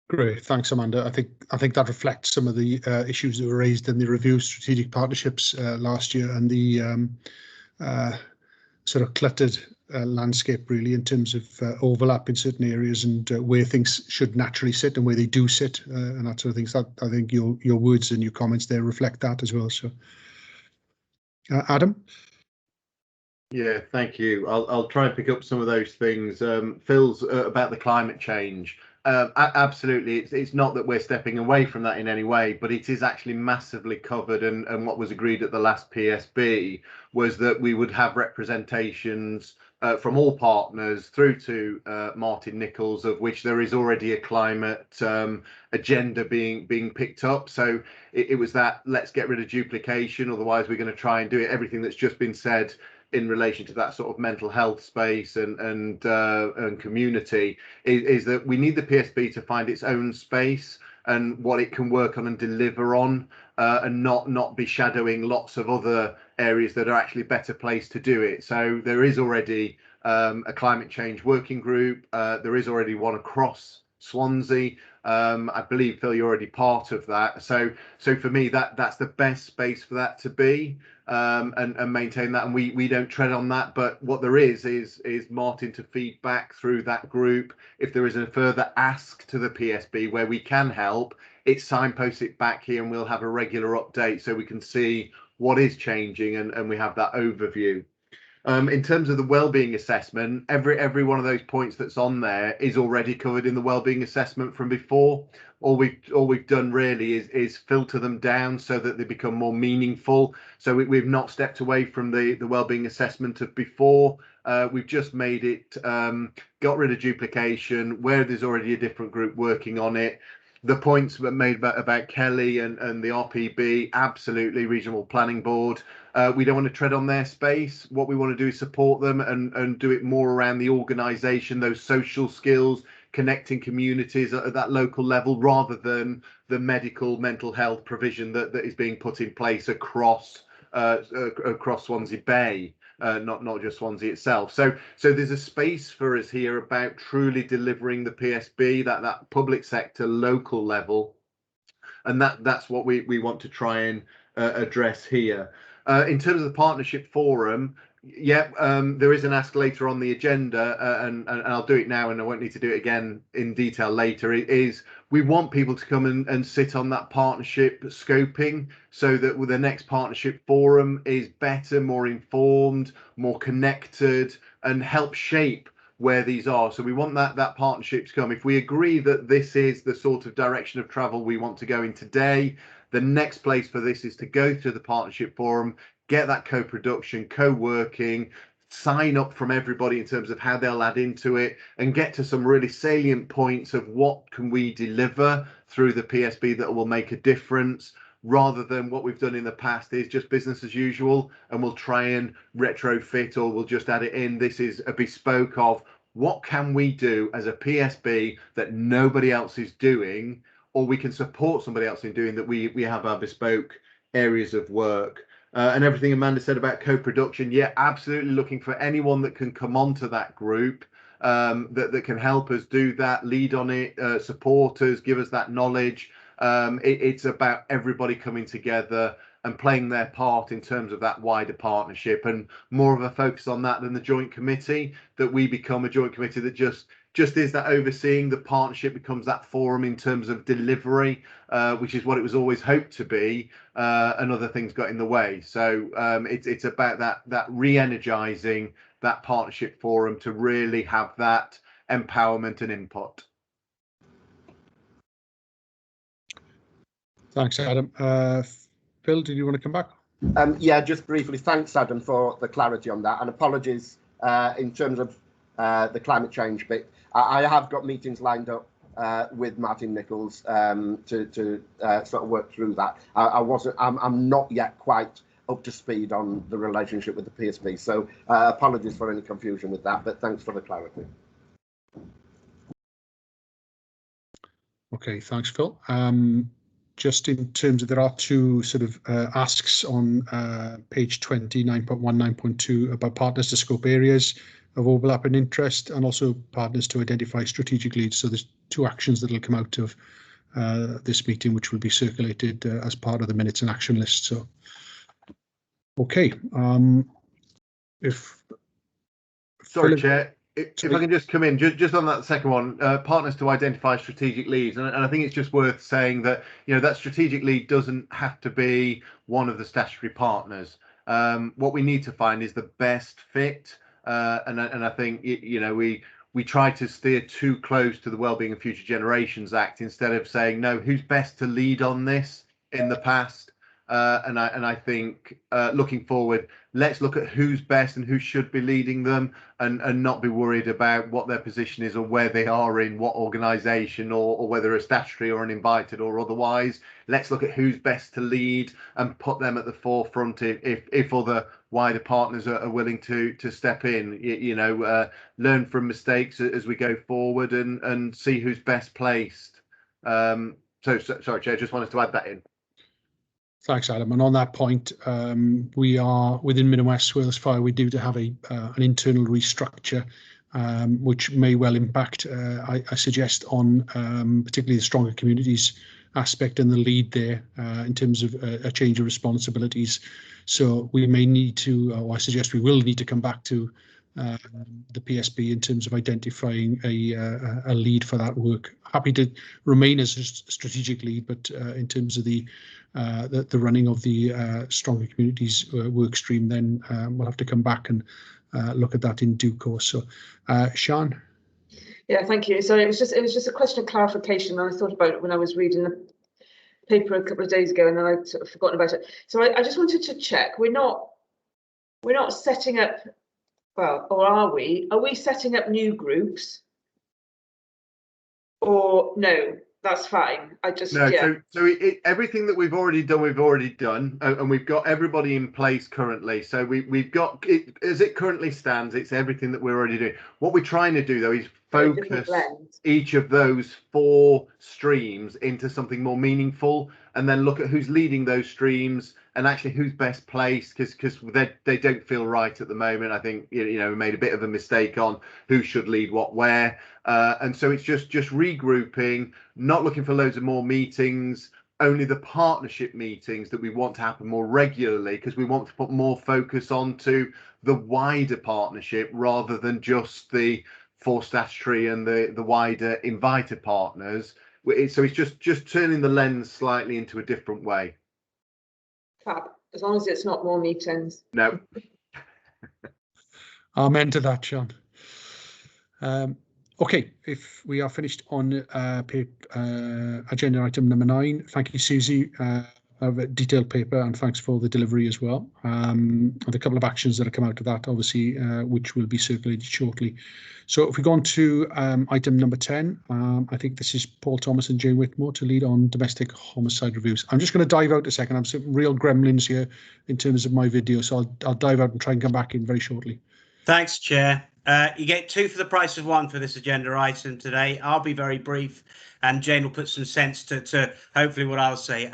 Great, thanks, Amanda. I think that reflects some of the issues that were raised in the review of strategic partnerships last year, and the sort of cluttered landscape really in terms of overlap in certain areas, and where things should naturally sit and where they do sit, and that sort of things. That, I think your words and your comments there reflect that as well. So, Adam. Yeah, thank you. I'll try and pick up some of those things. Phil's about the climate change. Absolutely, it's not that we're stepping away from that in any way, but it is actually massively covered, and what was agreed at the last PSB was that we would have representations from all partners through to Martin Nichols, of which there is already a climate agenda being picked up. So it was that, let's get rid of duplication, otherwise we're going to try and do it. Everything that's just been said in relation to that sort of mental health space and community is that we need the PSB to find its own space and what it can work on and deliver on, and not be shadowing lots of other areas that are actually better placed to do it. So there is already a climate change working group. There is already one across Swansea. I believe, Phil, you're already part of that. So for me, that's the best space for that to be, and maintain that. And we don't tread on that. But what there is Martin to feed back through that group. If there is a further ask to the PSB where we can help, it signposts it back here, and we'll have a regular update so we can see what is changing, and we have that overview. In terms of the wellbeing assessment, every one of those points that's on there is already covered in the wellbeing assessment from before. All we've done really is filter them down so that they become more meaningful. So we've not stepped away from the wellbeing assessment of before. We've just made it, got rid of duplication where there's already a different group working on it. The points were made about Kelly and the RPB, absolutely, Regional Planning Board. We don't want to tread on their space. What we want to do is support them and do it more around the organisation, those social skills, connecting communities at that local level, rather than the medical mental health provision that is being put in place across Swansea Bay. Not just Swansea itself. So there's a space for us here about truly delivering the PSB, that public sector local level, and that's what we want to try and address here. In terms of the partnership forum, there is an ask later on the agenda, and I'll do it now, and I won't need to do it again in detail later. It is, we want people to come and sit on that partnership scoping, so that with the next partnership forum is better, more informed, more connected, and help shape where these are. So we want that partnership to come. If we agree that this is the sort of direction of travel we want to go in today, the next place for this is to go to the partnership forum, get that co-production, co-working, sign up from everybody in terms of how they'll add into it, and get to some really salient points of what can we deliver through the PSB that will make a difference, rather than what we've done in the past is just business as usual, and we'll try and retrofit, or we'll just add it in. This is a bespoke of what can we do as a PSB that nobody else is doing, or we can support somebody else in doing that. We have our bespoke areas of work. And everything Amanda said about co-production, absolutely looking for anyone that can come onto that group, that can help us do that, lead on it, support us, give us that knowledge. It's about everybody coming together and playing their part in terms of that wider partnership, and more of a focus on that than the joint committee, that we become a joint committee that just is that overseeing. The partnership becomes that forum in terms of delivery, which is what it was always hoped to be, and other things got in the way. So it's about that re-energizing that partnership forum to really have that empowerment and input. Thanks, Adam. Phil, did you want to come back? Just briefly, thanks, Adam, for the clarity on that, and apologies in terms of the climate change bit. I have got meetings lined up with Martin Nichols to sort of work through that. I'm not yet quite up to speed on the relationship with the PSB, so apologies for any confusion with that, but thanks for the clarity. Okay, thanks, Phil. Just in terms of, there are two sort of asks on page 20, 9.1, 9.2 about partners to scope areas of overlap and interest, and also partners to identify strategic leads. So there's two actions that will come out of this meeting, which will be circulated as part of the minutes and action list. So, okay. Sorry, Chair. If I can just come in, just on that second one, partners to identify strategic leads, and I think it's just worth saying that, you know, that strategic lead doesn't have to be one of the statutory partners. What we need to find is the best fit, and I think, you know, we try to steer too close to the Wellbeing and Future Generations Act instead of saying, no, who's best to lead on this in the past. And I think looking forward, let's look at who's best and who should be leading them, and not be worried about what their position is or where they are in what organisation, or whether a statutory or an invited or otherwise. Let's look at who's best to lead and put them at the forefront if other wider partners are willing to step in. You know, learn from mistakes as we go forward and see who's best placed. Sorry, Chair, just wanted to add that in. Thanks, Adam. And on that point, we are within Mid and West Wales Fire. We do have an internal restructure which may well impact, I suggest, on particularly the stronger communities aspect and the lead there in terms of a change of responsibilities. So we may need to, or I suggest we will need to come back to the PSB in terms of identifying a lead for that work. Happy to remain as a strategic lead, but in terms of the running of the stronger communities work stream, then we'll have to come back and look at that in due course. So, Sian. Yeah, thank you. So it was just a question of clarification. I thought about it when I was reading the paper a couple of days ago, and then I'd sort of forgotten about it. So I just wanted to check. We're not setting up, well, or are we? Are we setting up new groups? Or no? That's fine. I just Everything that we've already done, and we've got everybody in place currently. So we've got it as it currently stands. It's everything that we're already doing. What we're trying to do though is focus each of those 4 streams into something more meaningful, and then look at who's leading those streams and actually who's best placed, because they don't feel right at the moment. I think we made a bit of a mistake on who should lead what where. And so it's just regrouping, not looking for loads of more meetings, only the partnership meetings that we want to happen more regularly, because we want to put more focus onto the wider partnership rather than just the 4 statutory and the wider invited partners. So it's just turning the lens slightly into a different way. Fab. As long as it's not more meetings. No. Amen to that, Sian. Okay, if we are finished on agenda item number 9, thank you, Susie. Of a detailed paper, and thanks for the delivery as well. The couple of actions that have come out of that, obviously, which will be circulated shortly. So if we go on to item number 10, I think this is Paul Thomas and Jane Whitmore to lead on domestic homicide reviews. I'm just going to dive out a second. I'm some real gremlins here in terms of my video, so I'll dive out and try and come back in very shortly. Thanks, Chair. You get 2 for the price of 1 for this agenda item today. I'll be very brief, and Jane will put some sense to hopefully what I'll say.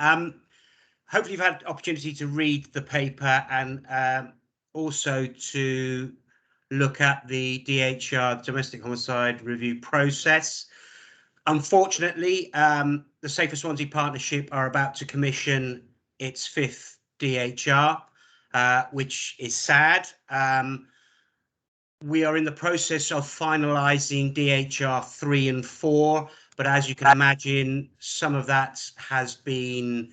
Hopefully you've had opportunity to read the paper and also to look at the DHR domestic homicide review process. Unfortunately, the Safer Swansea Partnership are about to commission its 5th DHR, which is sad. We are in the process of finalising DHR 3 and 4, but as you can imagine, some of that has been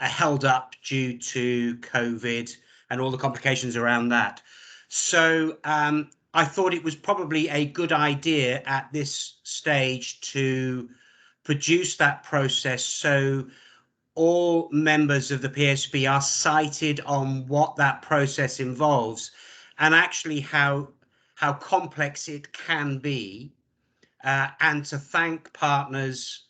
held up due to COVID and all the complications around that. So I thought it was probably a good idea at this stage to produce that process so all members of the PSB are cited on what that process involves and actually how complex it can be, and to thank partners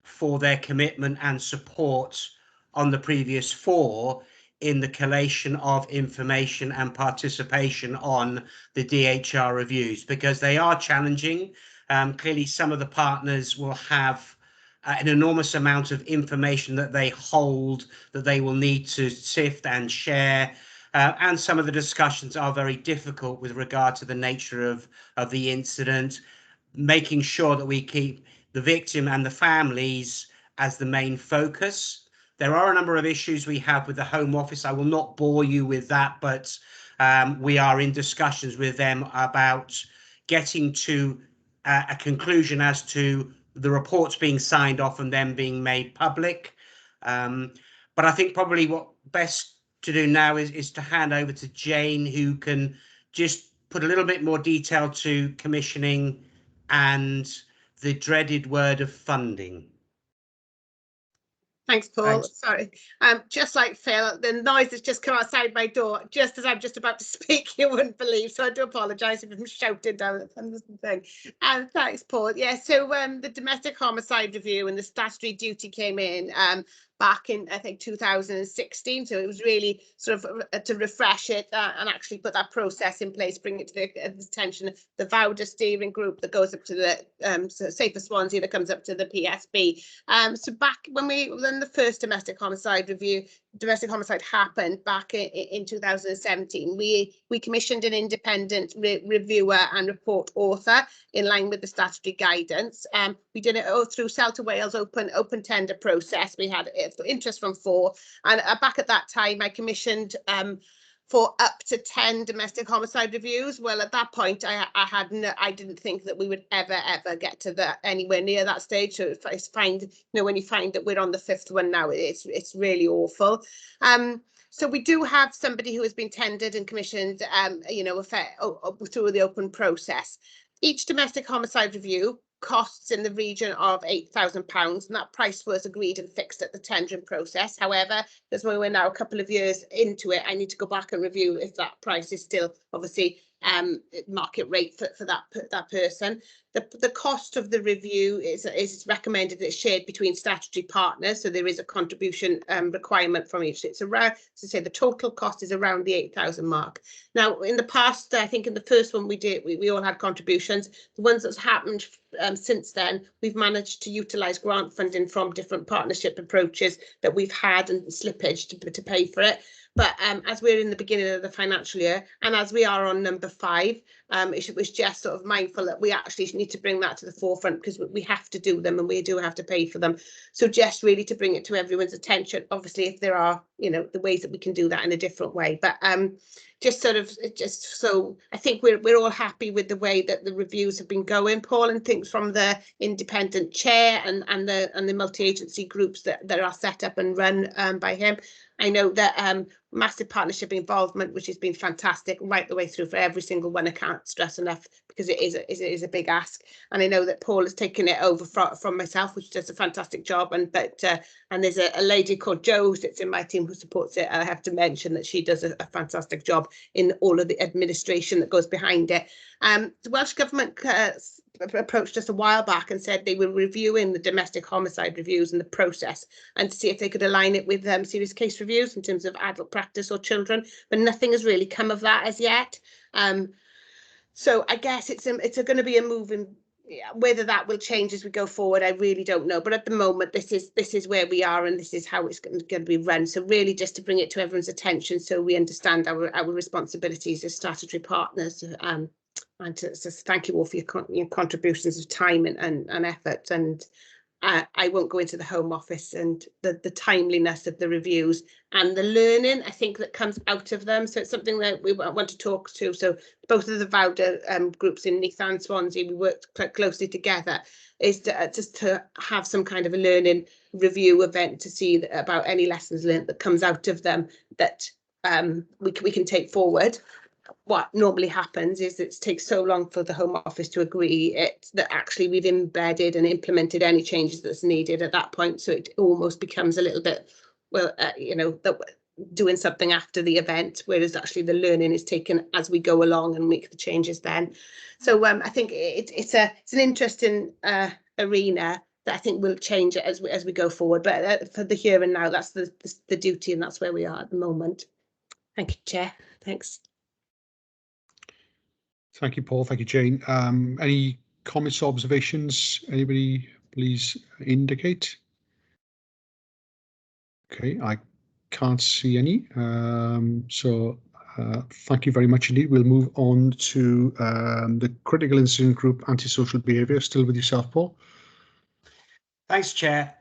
for their commitment and support on the previous 4 in the collation of information and participation on the DHR reviews, because they are challenging. Clearly, some of the partners will have an enormous amount of information that they hold that they will need to sift and share. And some of the discussions are very difficult with regard to the nature of the incident, making sure that we keep the victim and the families as the main focus. There are a number of issues we have with the Home Office. I will not bore you with that, but we are in discussions with them about getting to a conclusion as to the reports being signed off and them being made public. But I think probably what best to do now is to hand over to Jane, who can just put a little bit more detail to commissioning and the dreaded word of funding. Thanks, Paul. Thanks. Sorry. Just like Phil, the noise has just come outside my door just as I'm just about to speak. You wouldn't believe. So I do apologise if I'm shouting down at the thing. And thanks, Paul. Yeah. So the domestic homicide review and the statutory duty came in back in, I think, 2016. So it was really sort of to refresh it and actually put that process in place, bring it to the attention of the VAUDA steering group that goes up to the Safer Swansea that comes up to the PSB. So back when the first domestic homicide happened back in 2017, we commissioned an independent reviewer and report author in line with the statutory guidance. We did it all through Celta Wales open tender process. We had interest from 4, and back at that time I commissioned for up to 10 domestic homicide reviews. Well, at that point, I didn't think that we would ever get to anywhere near that stage. So I find, when you find that we're on the 5th one now, it's really awful. So we do have somebody who has been tendered and commissioned, through the open process. Each domestic homicide review costs in the region of £8,000, and that price was agreed and fixed at the tendering process. However, because we're now a couple of years into it, I need to go back and review if that price is still obviously market rate for that person. The cost of the review is recommended that it's shared between statutory partners, so there is a contribution requirement from each. It's around, as I say, the total cost is around the 8,000 mark. Now, in the past, I think in the first one we did, we all had contributions. The ones that's happened since then, we've managed to utilise grant funding from different partnership approaches that we've had and slippage to pay for it. But as we're in the beginning of the financial year, and as we are on number 5, it was just sort of mindful that we actually need to bring that to the forefront, because we have to do them and we do have to pay for them. So just really to bring it to everyone's attention, obviously, if there are, the ways that we can do that in a different way. But so I think we're all happy with the way that the reviews have been going, Paul, and things from the independent chair and the multi-agency groups that are set up and run by him. I know that massive partnership involvement, which has been fantastic right the way through for every single one. I can't stress enough, because it is a big ask. And I know that Paul has taken it over from myself, which does a fantastic job. And there's a lady called Jo who sits in my team who supports it. And I have to mention that she does a fantastic job in all of the administration that goes behind it. The Welsh Government approached us a while back and said they were reviewing the domestic homicide reviews and the process, and to see if they could align it with serious case reviews in terms of adult practice or children, but nothing has really come of that as yet. So I guess it's going to be a moving. Whether that will change as we go forward, I really don't know. But at the moment, this is where we are, and this is how it's going to be run. So really, just to bring it to everyone's attention, so we understand our responsibilities as statutory partners. And to thank you all for your contributions of time and effort. And I won't go into the Home Office and the timeliness of the reviews and the learning, I think, that comes out of them. So it's something that we want to talk to. So both of the VAUDA groups in Neath and Swansea, we worked quite closely together, is just to have some kind of a learning review event to see about any lessons learned that comes out of them that we can take forward. What normally happens is it takes so long for the Home Office to agree that actually we've embedded and implemented any changes that's needed at that point. So it almost becomes a little bit, doing something after the event, whereas actually the learning is taken as we go along and make the changes then. So I think it's an interesting arena that I think will change it as we go forward. But for the here and now, that's the duty, and that's where we are at the moment. Thank you, Chair. Thanks. Thank you, Paul. Thank you, Jane. Any comments or observations? Anybody please indicate? Okay, I can't see any. So thank you very much indeed. We'll move on to the critical incident group antisocial behaviour. Still with yourself, Paul. Thanks, Chair.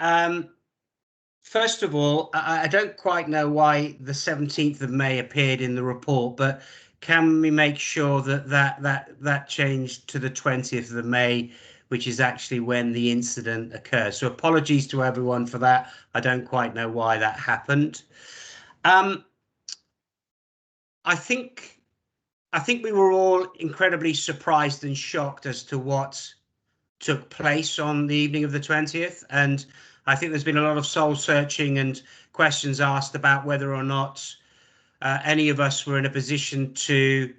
First of all, I don't quite know why the 17th of May appeared in the report, but can we make sure that changed to the 20th of May, which is actually when the incident occurred? So apologies to everyone for that. I don't quite know why that happened. I think we were all incredibly surprised and shocked as to what took place on the evening of the 20th. And I think there's been a lot of soul searching and questions asked about whether or not any of us were in a position to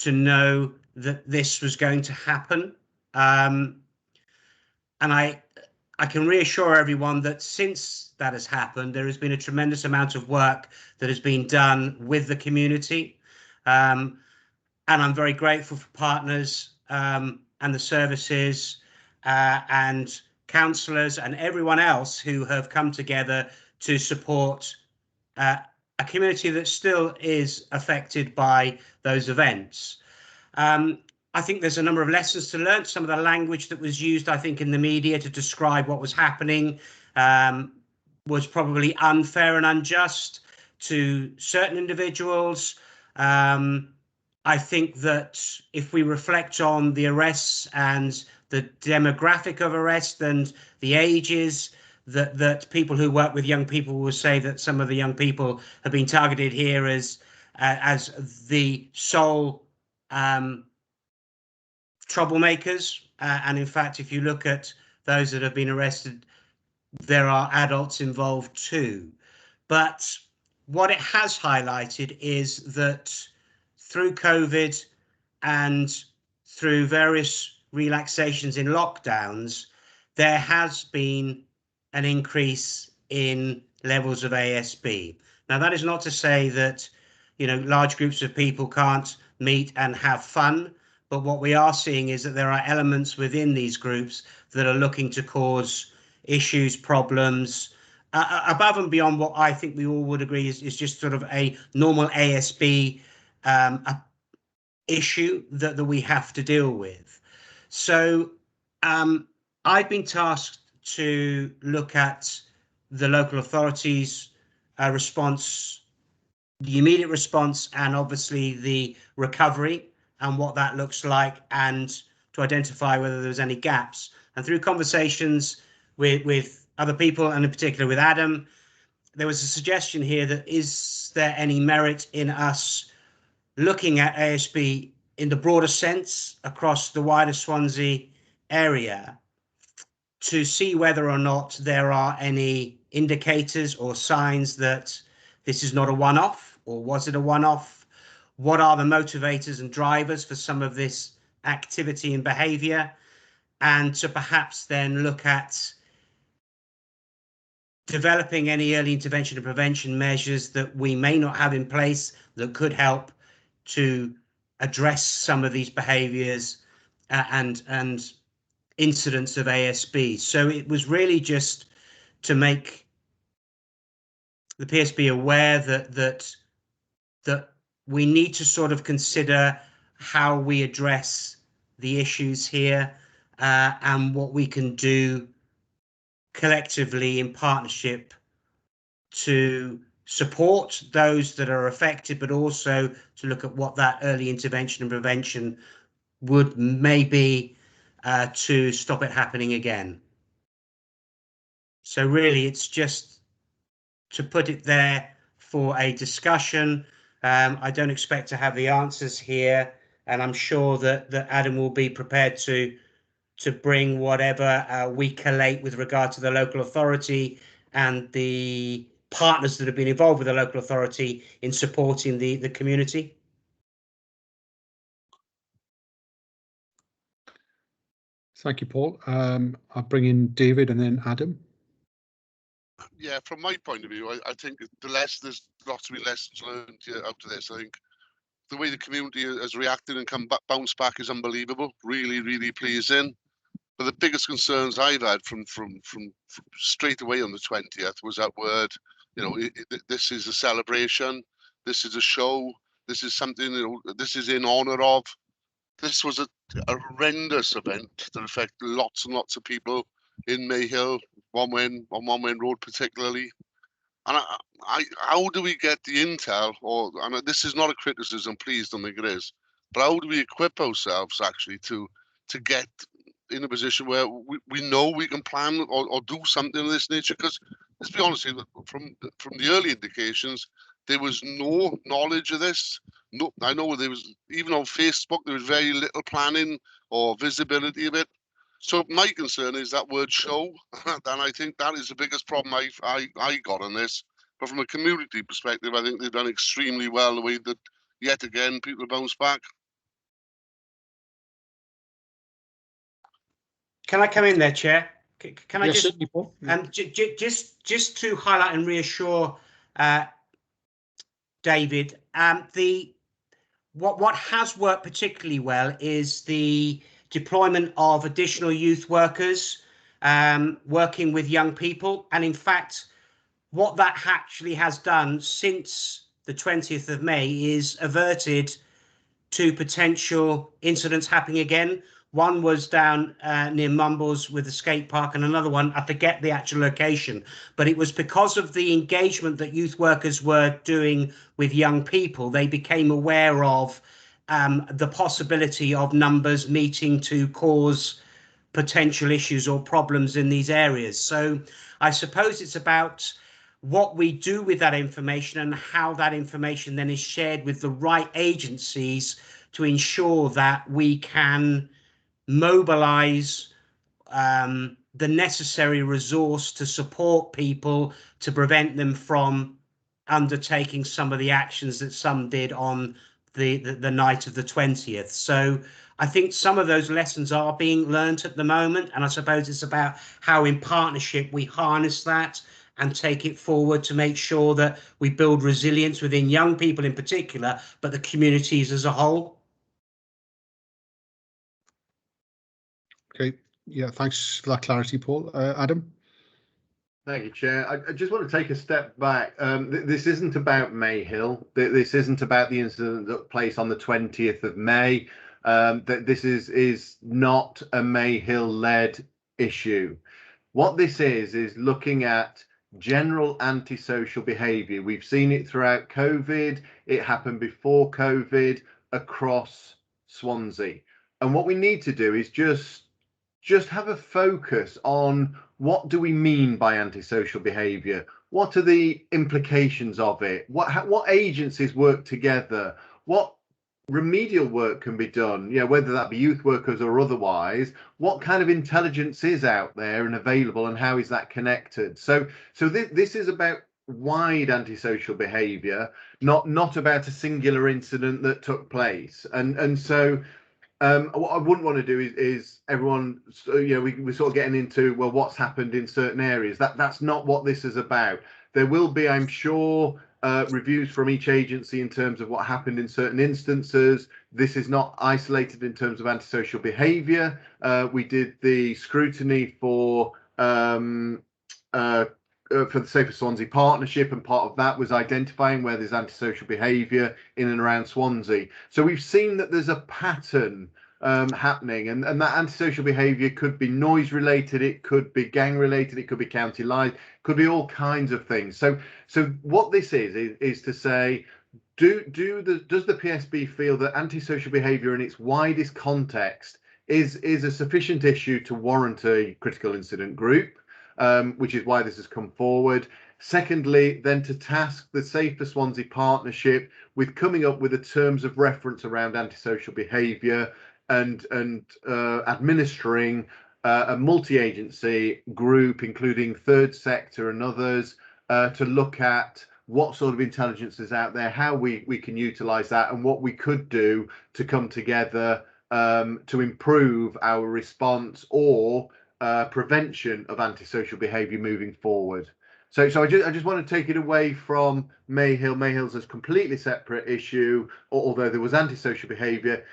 know that this was going to happen. And I I can reassure everyone that since that has happened, there has been a tremendous amount of work that has been done with the community. And I'm very grateful for partners and the services and councillors and everyone else who have come together to support a community that still is affected by those events. I think there's a number of lessons to learn. Some of the language that was used, I think, in the media to describe what was happening was probably unfair and unjust to certain individuals. I think that if we reflect on the arrests and the demographic of arrest and the ages, that people who work with young people will say that some of the young people have been targeted here as the sole troublemakers. And in fact, if you look at those that have been arrested, there are adults involved too. But what it has highlighted is that through COVID and through various relaxations in lockdowns, there has been an increase in levels of ASB. Now, that is not to say that, you know, large groups of people can't meet and have fun, but what we are seeing is that there are elements within these groups that are looking to cause issues, problems, above and beyond what I think we all would agree is just sort of a normal ASB issue that we have to deal with. So I've been tasked to look at the local authorities' response, the immediate response, and obviously the recovery and what that looks like, and to identify whether there's any gaps. And through conversations with other people, and in particular with Adam, there was a suggestion here that is there any merit in us looking at ASB in the broader sense across the wider Swansea area to see whether or not there are any indicators or signs that this is not a one-off, or was it a one-off? What are the motivators and drivers for some of this activity and behaviour? And to perhaps then look at developing any early intervention and prevention measures that we may not have in place that could help to address some of these behaviours and incidents of ASB. So it was really just to make the PSB aware that we need to sort of consider how we address the issues here and what we can do collectively in partnership to support those that are affected, but also to look at what that early intervention and prevention would maybe to stop it happening again. So really, it's just to put it there for a discussion. I don't expect to have the answers here, and I'm sure that Adam will be prepared to bring whatever we collate with regard to the local authority and the partners that have been involved with the local authority in supporting the community. Thank you, Paul. I'll bring in David and then Adam. Yeah, from my point of view, I think there's lots to be lessons learned out of this. I think the way the community has reacted and bounced back is unbelievable. Really, really pleasing. But the biggest concerns I've had from straight away on the 20th was that word, you know, this is a celebration, this is a show, this is something, you know, this is in honour of. This was a horrendous event that affected lots and lots of people in Mayhill, on One Wen Road particularly. And how do we get the intel, and this is not a criticism, please don't think it is, but how do we equip ourselves actually to get in a position where we know we can plan or do something of this nature? Because let's be honest, from the early indications, there was no knowledge of this. No, I know there was, even on Facebook, there was very little planning or visibility of it. So my concern is that word show, and I think that is the biggest problem I got on this. But from a community perspective, I think they've done extremely well the way that, yet again, people bounce back. Can I come in there, Chair? Can I Yes, just certainly, Paul. Yeah. just to highlight and reassure David, what has worked particularly well is the deployment of additional youth workers working with young people, and in fact what that actually has done since the 20th of May is averted 2 potential incidents happening again. One was down near Mumbles with the skate park, and another one, I forget the actual location, but it was because of the engagement that youth workers were doing with young people. They became aware of the possibility of numbers meeting to cause potential issues or problems in these areas. So I suppose it's about what we do with that information and how that information then is shared with the right agencies to ensure that we can mobilize the necessary resource to support people to prevent them from undertaking some of the actions that some did on the night of the 20th. So I think some of those lessons are being learnt at the moment, and I suppose it's about how in partnership we harness that and take it forward to make sure that we build resilience within young people in particular, but the communities as a whole. Okay, yeah, thanks for that clarity, Paul. Adam? Thank you, Chair. I just want to take a step back. This isn't about Mayhill. This isn't about the incident that took place on the 20th of May. This is not a Mayhill-led issue. What this is looking at general antisocial behaviour. We've seen it throughout COVID. It happened before COVID across Swansea. And what we need to do is just have a focus on what do we mean by antisocial behaviour? What are the implications of it? What agencies work together? What remedial work can be done, whether that be youth workers or otherwise? What kind of intelligence is out there and available, and how is that connected? So this is about wide antisocial behaviour, not about a singular incident that took place. And so what I wouldn't want to do is everyone, we're sort of getting into, well, what's happened in certain areas. That's not what this is about. There will be, I'm sure, reviews from each agency in terms of what happened in certain instances. This is not isolated in terms of antisocial behaviour. We did the scrutiny for the Safer Swansea Partnership, and part of that was identifying where there's antisocial behaviour in and around Swansea. So we've seen that there's a pattern happening, and that antisocial behaviour could be noise related, it could be gang related, it could be county life, could be all kinds of things. So what this is to say, does the PSB feel that antisocial behaviour in its widest context is a sufficient issue to warrant a critical incident group? Which is why this has come forward. Secondly, then to task the Safer Swansea Partnership with coming up with the terms of reference around antisocial behaviour and administering a multi-agency group, including third sector and others, to look at what sort of intelligence is out there, how we can utilise that, and what we could do to come together to improve our response or prevention of antisocial behaviour moving forward. So I just want to take it away from Mayhill. Mayhill's a completely separate issue. Although there was antisocial behaviour,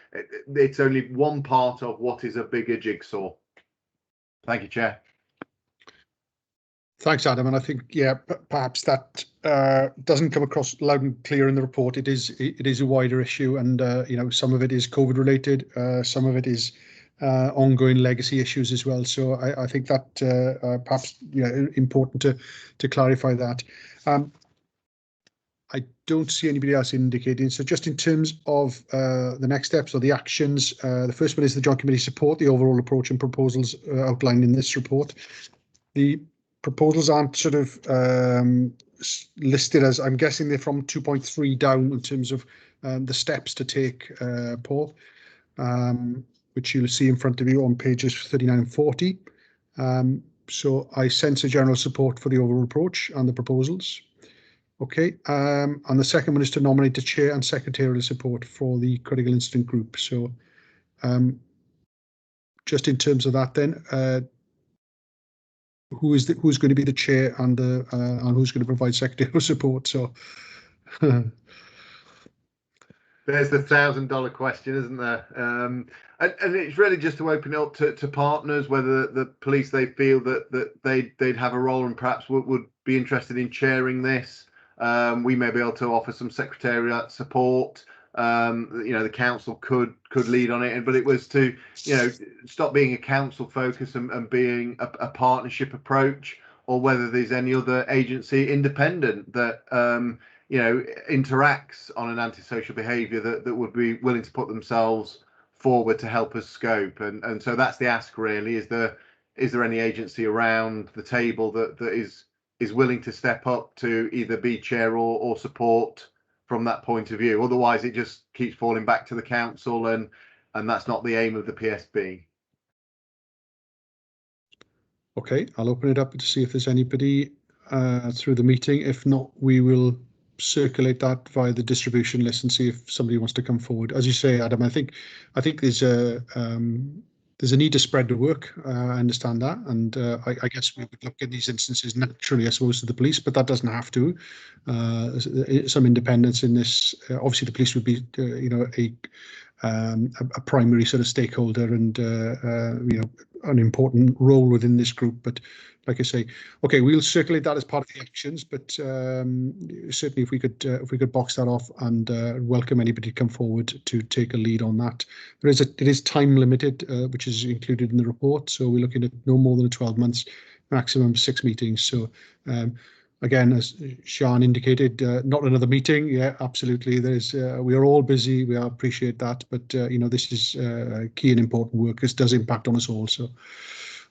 it's only one part of what is a bigger jigsaw. Thank you, Chair. Thanks, Adam. And I think, yeah, perhaps that doesn't come across loud and clear in the report. It is a wider issue, and some of it is COVID related, some of it is ongoing legacy issues as well. So I think that perhaps important to clarify that. I don't see anybody else indicating. So just in terms of the next steps or the actions, the first one is the Joint Committee support the overall approach and proposals outlined in this report. The proposals aren't sort of listed as, I'm guessing they're from 2.3 down in terms of the steps to take, Paul, which you'll see in front of you on pages 39 and 40. So I sense a general support for the overall approach and the proposals. Okay, and the second one is to nominate the chair and secretarial support for the critical incident group. So just in terms of that then, who's going to be the chair and who's going to provide secretarial support. So there's the $1,000 question, isn't there? And it's really just to open it up to partners, whether the police, they feel that they'd have a role and perhaps would be interested in chairing this. We may be able to offer some secretariat support. The council could lead on it, but it was to stop being a council focus and being a partnership approach, or whether there's any other agency independent that interacts on an antisocial behaviour that would be willing to put themselves forward to help us scope. And so that's the ask really. Is there any agency around the table that is willing to step up to either be chair or support from that point of view? Otherwise it just keeps falling back to the council, and that's not the aim of the PSB. Okay, I'll open it up to see if there's anybody through the meeting. If not, we will circulate that via the distribution list and see if somebody wants to come forward. As you say, Adam, I think there's a need to spread the work. I understand that, and I guess we would look at these instances naturally, I suppose, to the police, but that doesn't have to. Some independence in this. Obviously, the police would be, a primary sort of stakeholder and an important role within this group. But like I say, okay, we'll circulate that as part of the actions. But certainly, if we could box that off and welcome anybody to come forward to take a lead on that. It is time limited, which is included in the report. So we're looking at no more than 12 months, maximum 6 meetings. So again, as Sian indicated, not another meeting. Yeah, absolutely. We are all busy. We appreciate that, but this is key and important work. This does impact on us all. So,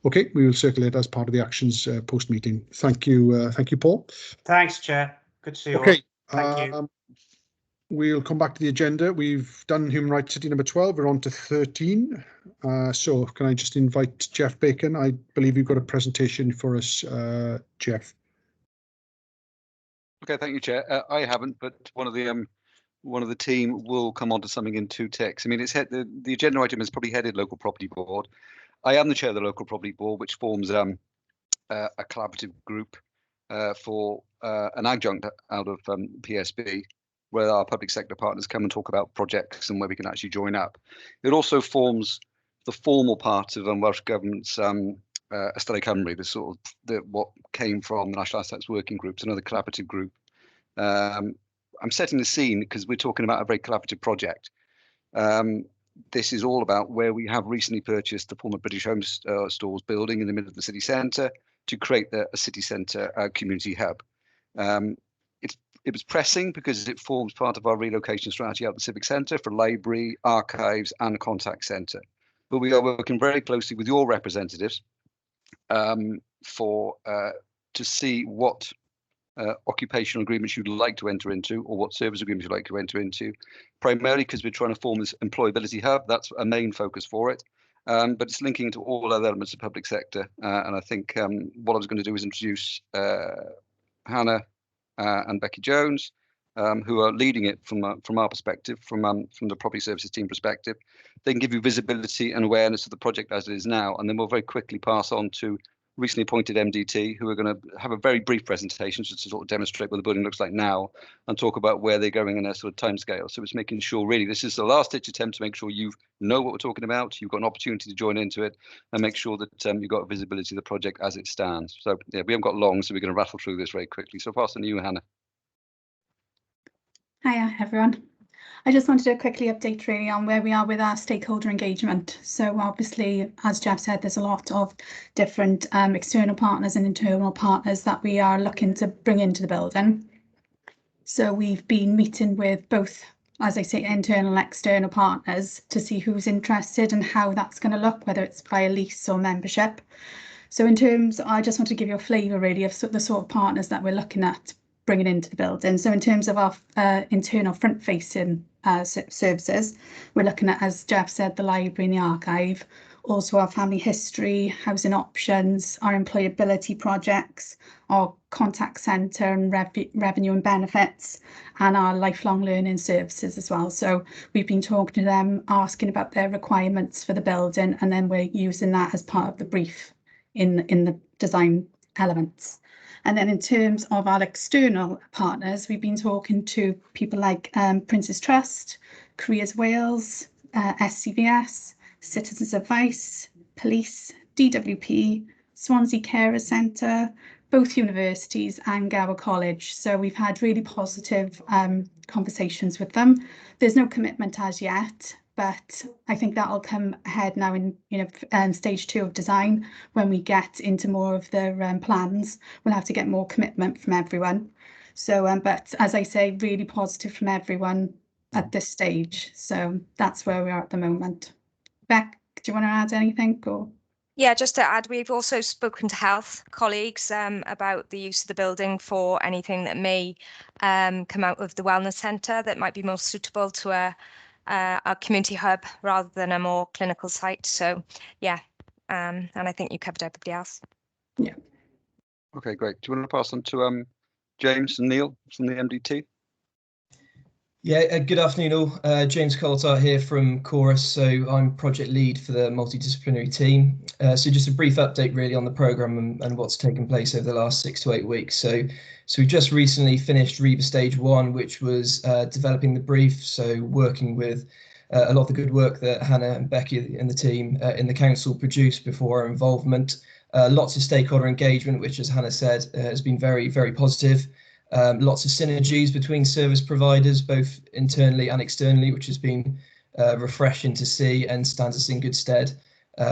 okay, we will circulate as part of the actions post meeting. Thank you, Paul. Thanks, Chair. Good to see you. Okay, all. Thank you. We'll come back to the agenda. We've done Human Rights City number 12. We're on to 13. So can I just invite Jeff Bacon? I believe you've got a presentation for us, Jeff. Okay, thank you, Chair. I haven't, but one of the team will come on to something in 2 ticks. I mean, the agenda item is probably headed Local Property Board. I am the chair of the Local Property Board, which forms a collaborative group for an adjunct out of PSB, where our public sector partners come and talk about projects and where we can actually join up. It also forms the formal part of Welsh Government's Ystadau Cymru, what came from the National Assets Working Group. It's another collaborative group. I'm setting the scene because we're talking about a very collaborative project. This is all about where we have recently purchased the former British Home Stores building in the middle of the city centre to create a city centre community hub. It was pressing because it forms part of our relocation strategy out of the Civic Centre for library, archives and contact centre. But we are working very closely with your representatives to see what occupational agreements you'd like to enter into, or what service agreements you'd like to enter into, primarily because we're trying to form this employability hub. That's a main focus for it, but it's linking to all other elements of public sector. And I think what I was going to do is introduce Hannah and Becky Jones, who are leading it from our perspective, from the property services team perspective. They can give you visibility and awareness of the project as it is now, and then we'll very quickly pass on to recently appointed MDT, who are going to have a very brief presentation just to sort of demonstrate what the building looks like now and talk about where they're going in their sort of timescale. So it's making sure really this is the last ditch attempt to make sure you know what we're talking about, you've got an opportunity to join into it and make sure that you've got visibility of the project as it stands. So yeah, we haven't got long, so we're going to rattle through this very quickly. So pass on to you, Hannah. Hiya everyone. I just wanted to quickly update really on where we are with our stakeholder engagement. So obviously, as Jeff said, there's a lot of different external partners and internal partners that we are looking to bring into the building. So we've been meeting with both, as I say, internal and external partners to see who's interested and how that's going to look, whether it's via lease or membership. So in terms, I just want to give you a flavour really of the sort of partners that we're looking at bringing into the building. So in terms of our internal front-facing services, we're looking at, as Jeff said, the library and the archive, also our family history, housing options, our employability projects, our contact centre and revenue and benefits, and our lifelong learning services as well. So we've been talking to them, asking about their requirements for the building, and then we're using that as part of the brief in the design elements. And then in terms of our external partners, we've been talking to people like Prince's Trust, Careers Wales, SCVS, Citizens Advice, Police, DWP, Swansea Carer Centre, both universities and Gower College. So we've had really positive conversations with them. There's no commitment as yet, but I think that'll come ahead now in stage 2 of design. When we get into more of the plans, we'll have to get more commitment from everyone. So, but as I say, really positive from everyone at this stage. So that's where we are at the moment. Beck, do you want to add anything? Or? Yeah, just to add, we've also spoken to health colleagues about the use of the building for anything that may come out of the wellness centre that might be more suitable to a community hub rather than a more clinical site. So yeah, and I think you covered everybody else. Yeah. Okay, great. Do you want to pass on to James and Neil from the MDT? Yeah, good afternoon all. James Coulthard here from Chorus. So I'm project lead for the multidisciplinary team. So just a brief update really on the programme and what's taken place over the last 6 to 8 weeks. So we've just recently finished REBA Stage 1, which was developing the brief. So working with a lot of the good work that Hannah and Becky and the team in the council produced before our involvement. Lots of stakeholder engagement, which, as Hannah said, has been very, very positive. Lots of synergies between service providers, both internally and externally, which has been refreshing to see and stands us in good stead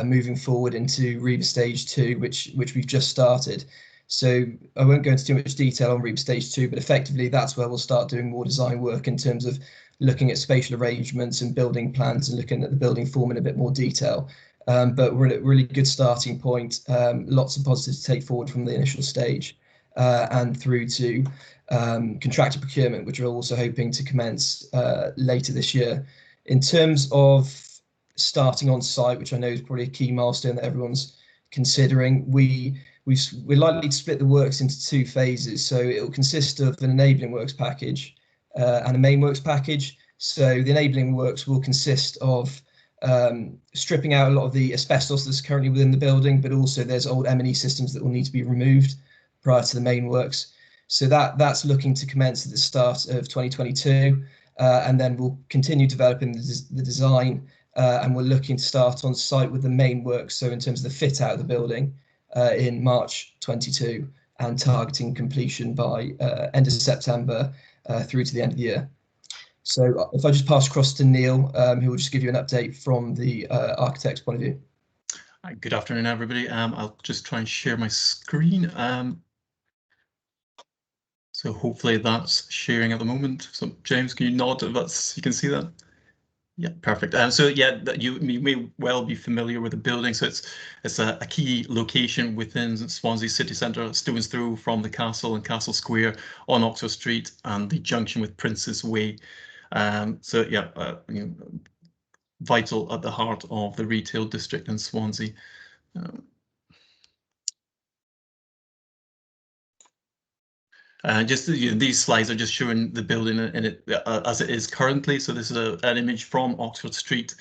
moving forward into REBA Stage 2, which we've just started. So I won't go into too much detail on REBA Stage 2, but effectively that's where we'll start doing more design work in terms of looking at spatial arrangements and building plans and looking at the building form in a bit more detail. But we're at a really good starting point, lots of positives to take forward from the initial stage. And through to contractor procurement, which we're also hoping to commence later this year. In terms of starting on site, which I know is probably a key milestone that everyone's considering, we're likely to split the works into 2 phases. So it will consist of an enabling works package and a main works package. So the enabling works will consist of stripping out a lot of the asbestos that's currently within the building, but also there's old M&E systems that will need to be removed prior to the main works. So that's looking to commence at the start of 2022, and then we'll continue developing the design, and we're looking to start on site with the main works. So in terms of the fit out of the building in March 22, and targeting completion by end of September through to the end of the year. So if I just pass across to Neil, who will just give you an update from the architect's point of view. Good afternoon, everybody. I'll just try and share my screen. So hopefully that's sharing at the moment. So James, can you nod if you can see that? Yeah, perfect. So yeah, you may well be familiar with the building. So it's a key location within Swansea city centre, stone's throw from the castle and Castle Square on Oxford Street and the junction with Prince's Way. So yeah, vital at the heart of the retail district in Swansea. Just these slides are just showing the building in it as it is currently. So this is an image from Oxford Street,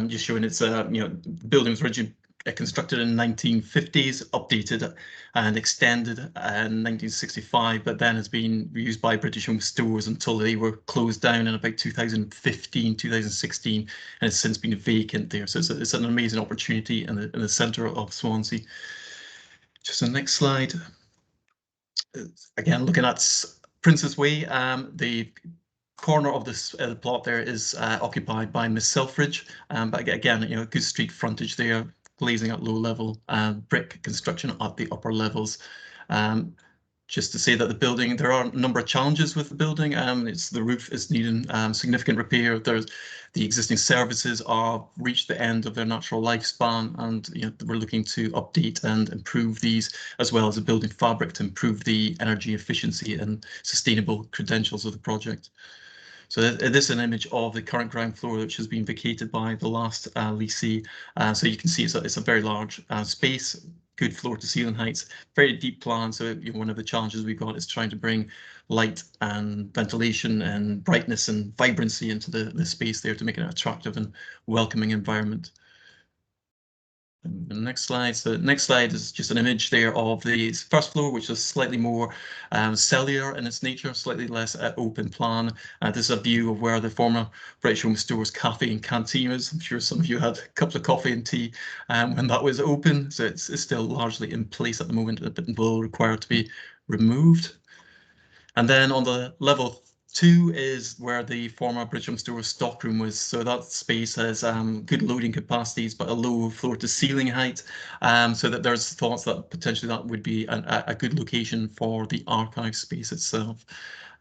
just showing it's the building was originally constructed in the 1950s, updated and extended in 1965, but then has been used by British Home Stores until they were closed down in about 2015, 2016, and it's since been vacant there. So it's an amazing opportunity in the centre of Swansea. Just the next slide. Again, looking at Prince's Way, the corner of this plot there is occupied by Miss Selfridge, but again, good street frontage there, glazing at low level, brick construction at the upper levels. Just to say that the building, there are a number of challenges with the building. The roof is needing significant repair. The existing services are reached the end of their natural lifespan, and we're looking to update and improve these, as well as the building fabric to improve the energy efficiency and sustainable credentials of the project. So this is an image of the current ground floor, which has been vacated by the last leasee. So you can see it's a very large space, good floor to ceiling heights, very deep plan. So one of the challenges we've got is trying to bring light and ventilation and brightness and vibrancy into the space there to make it an attractive and welcoming environment. The next slide. So the next slide is just an image there of the first floor, which is slightly more cellular in its nature, slightly less open plan. This is a view of where the former British Home Stores cafe and canteen is. I'm sure some of you had a cup of coffee and tea when that was open. So it's still largely in place at the moment, but will require to be removed. And then on the level 2 is where the former British Home Stores stockroom was. So that space has good loading capacities, but a low floor to ceiling height. So that there's thoughts that potentially that would be a good location for the archive space itself.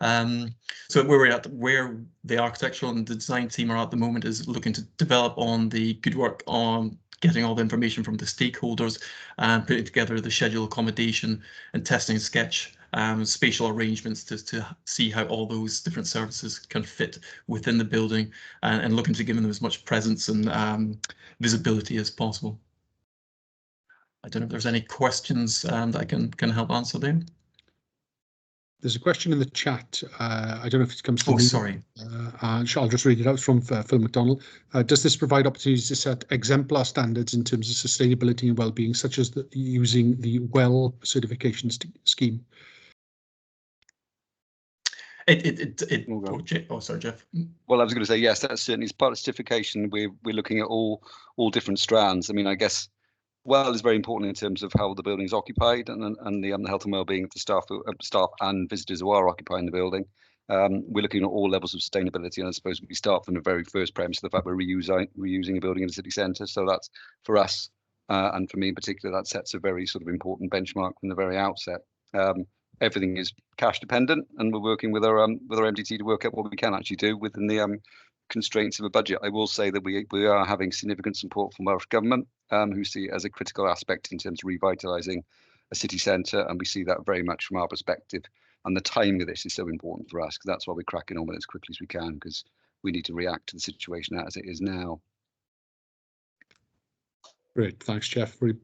So where the architectural and the design team are at the moment is looking to develop on the good work on getting all the information from the stakeholders and putting together the schedule accommodation and testing sketch spatial arrangements to see how all those different services can fit within the building and looking to give them as much presence and visibility as possible. I don't know if there's any questions that I can help answer there. There's a question in the chat. I don't know if it comes to me. Sorry. I'll just read it out from Phil McDonald. Does this provide opportunities to set exemplar standards in terms of sustainability and well-being, such as using the WELL certification scheme? Sorry, Jeff. Well, I was going to say, yes, that's certainly as part of certification. We're looking at all different strands. I mean, I guess well is very important in terms of how the building is occupied and the health and well-being of the staff and visitors who are occupying the building. We're looking at all levels of sustainability, and I suppose we start from the very first premise, the fact we're reusing a building in the city centre. So that's for us and for me in particular, that sets a very sort of important benchmark from the very outset. Everything is cash dependent, and we're working with our MDT to work out what we can actually do within the constraints of a budget. I will say that we are having significant support from Welsh Government, who see it as a critical aspect in terms of revitalising a city centre, and we see that very much from our perspective. And the timing of this is so important for us, because that's why we're cracking on with it as quickly as we can, because we need to react to the situation as it is now. Great, thanks, Jeff. Very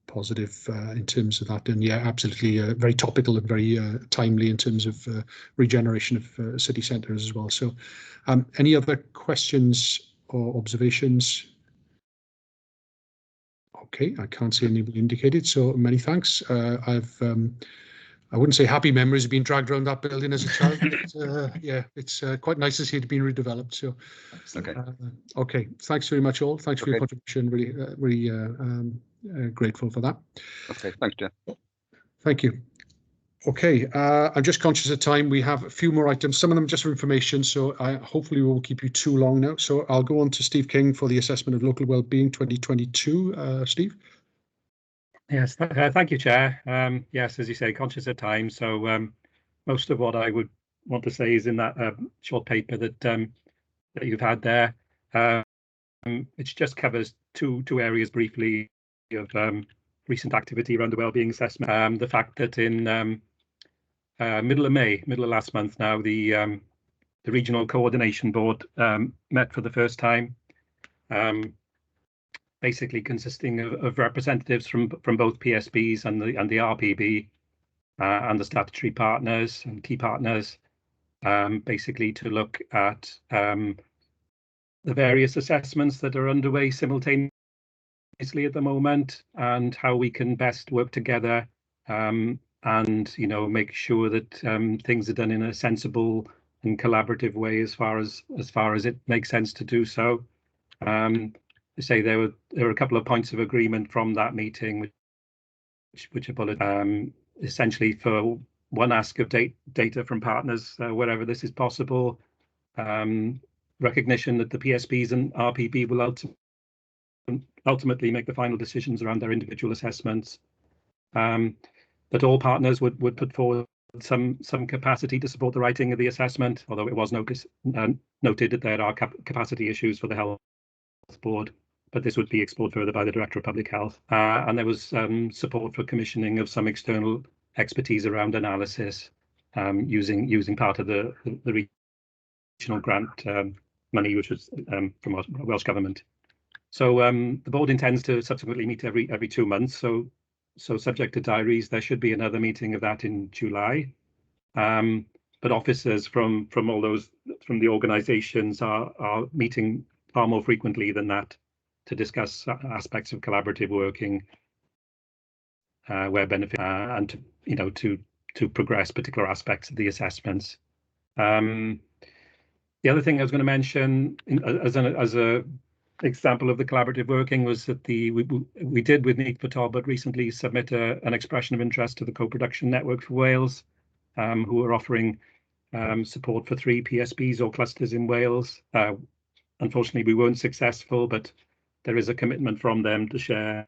positive in terms of that, and yeah, absolutely very topical and very timely in terms of regeneration of city centres as well. So, any other questions or observations? Okay, I can't see anybody indicated, so many thanks. I wouldn't say happy memories of being dragged around that building as a child. But, yeah, it's quite nice to see it being redeveloped. So, okay, okay, thanks very much, all. Thanks for your contribution. Really grateful for that. Okay, thanks, Jeff. Thank you. Okay, I'm just conscious of time. We have a few more items, some of them just for information, so hopefully we won't keep you too long now. So I'll go on to Steve King for the assessment of local wellbeing 2022. Steve? Yes, thank you, Chair. Yes, as you say, conscious of time. So most of what I would want to say is in that short paper that you've had there. It just covers two areas briefly of recent activity around the wellbeing assessment. The fact that in middle of last month now, the Regional Coordination Board met for the first time. Basically consisting of representatives from both PSBs and the RPB and the statutory partners and key partners, basically to look at the various assessments that are underway simultaneously at the moment and how we can best work together and make sure that things are done in a sensible and collaborative way as far as it makes sense to do so. To say there were a couple of points of agreement from that meeting, which are bullet essentially for one, ask of data from partners wherever this is possible, recognition that the PSBs and RPB will ultimately make the final decisions around their individual assessments, but all partners would put forward some capacity to support the writing of the assessment, although it was noted that there are capacity issues for the Health Board, but this would be explored further by the Director of Public Health. And there was support for commissioning of some external expertise around analysis using part of the regional grant money, which was from Welsh Government. So the board intends to subsequently meet every 2 months. So subject to diaries, there should be another meeting of that in July. But officers from all those from the organisations are meeting far more frequently than that discuss aspects of collaborative working where benefit and to progress particular aspects of the assessments. The other thing I was going to mention as a example of the collaborative working was that we did with Neath for Talbot recently submit an expression of interest to the co-production network for Wales, who are offering support for 3 PSBs or clusters in Wales. Unfortunately, we weren't successful, but there is a commitment from them to share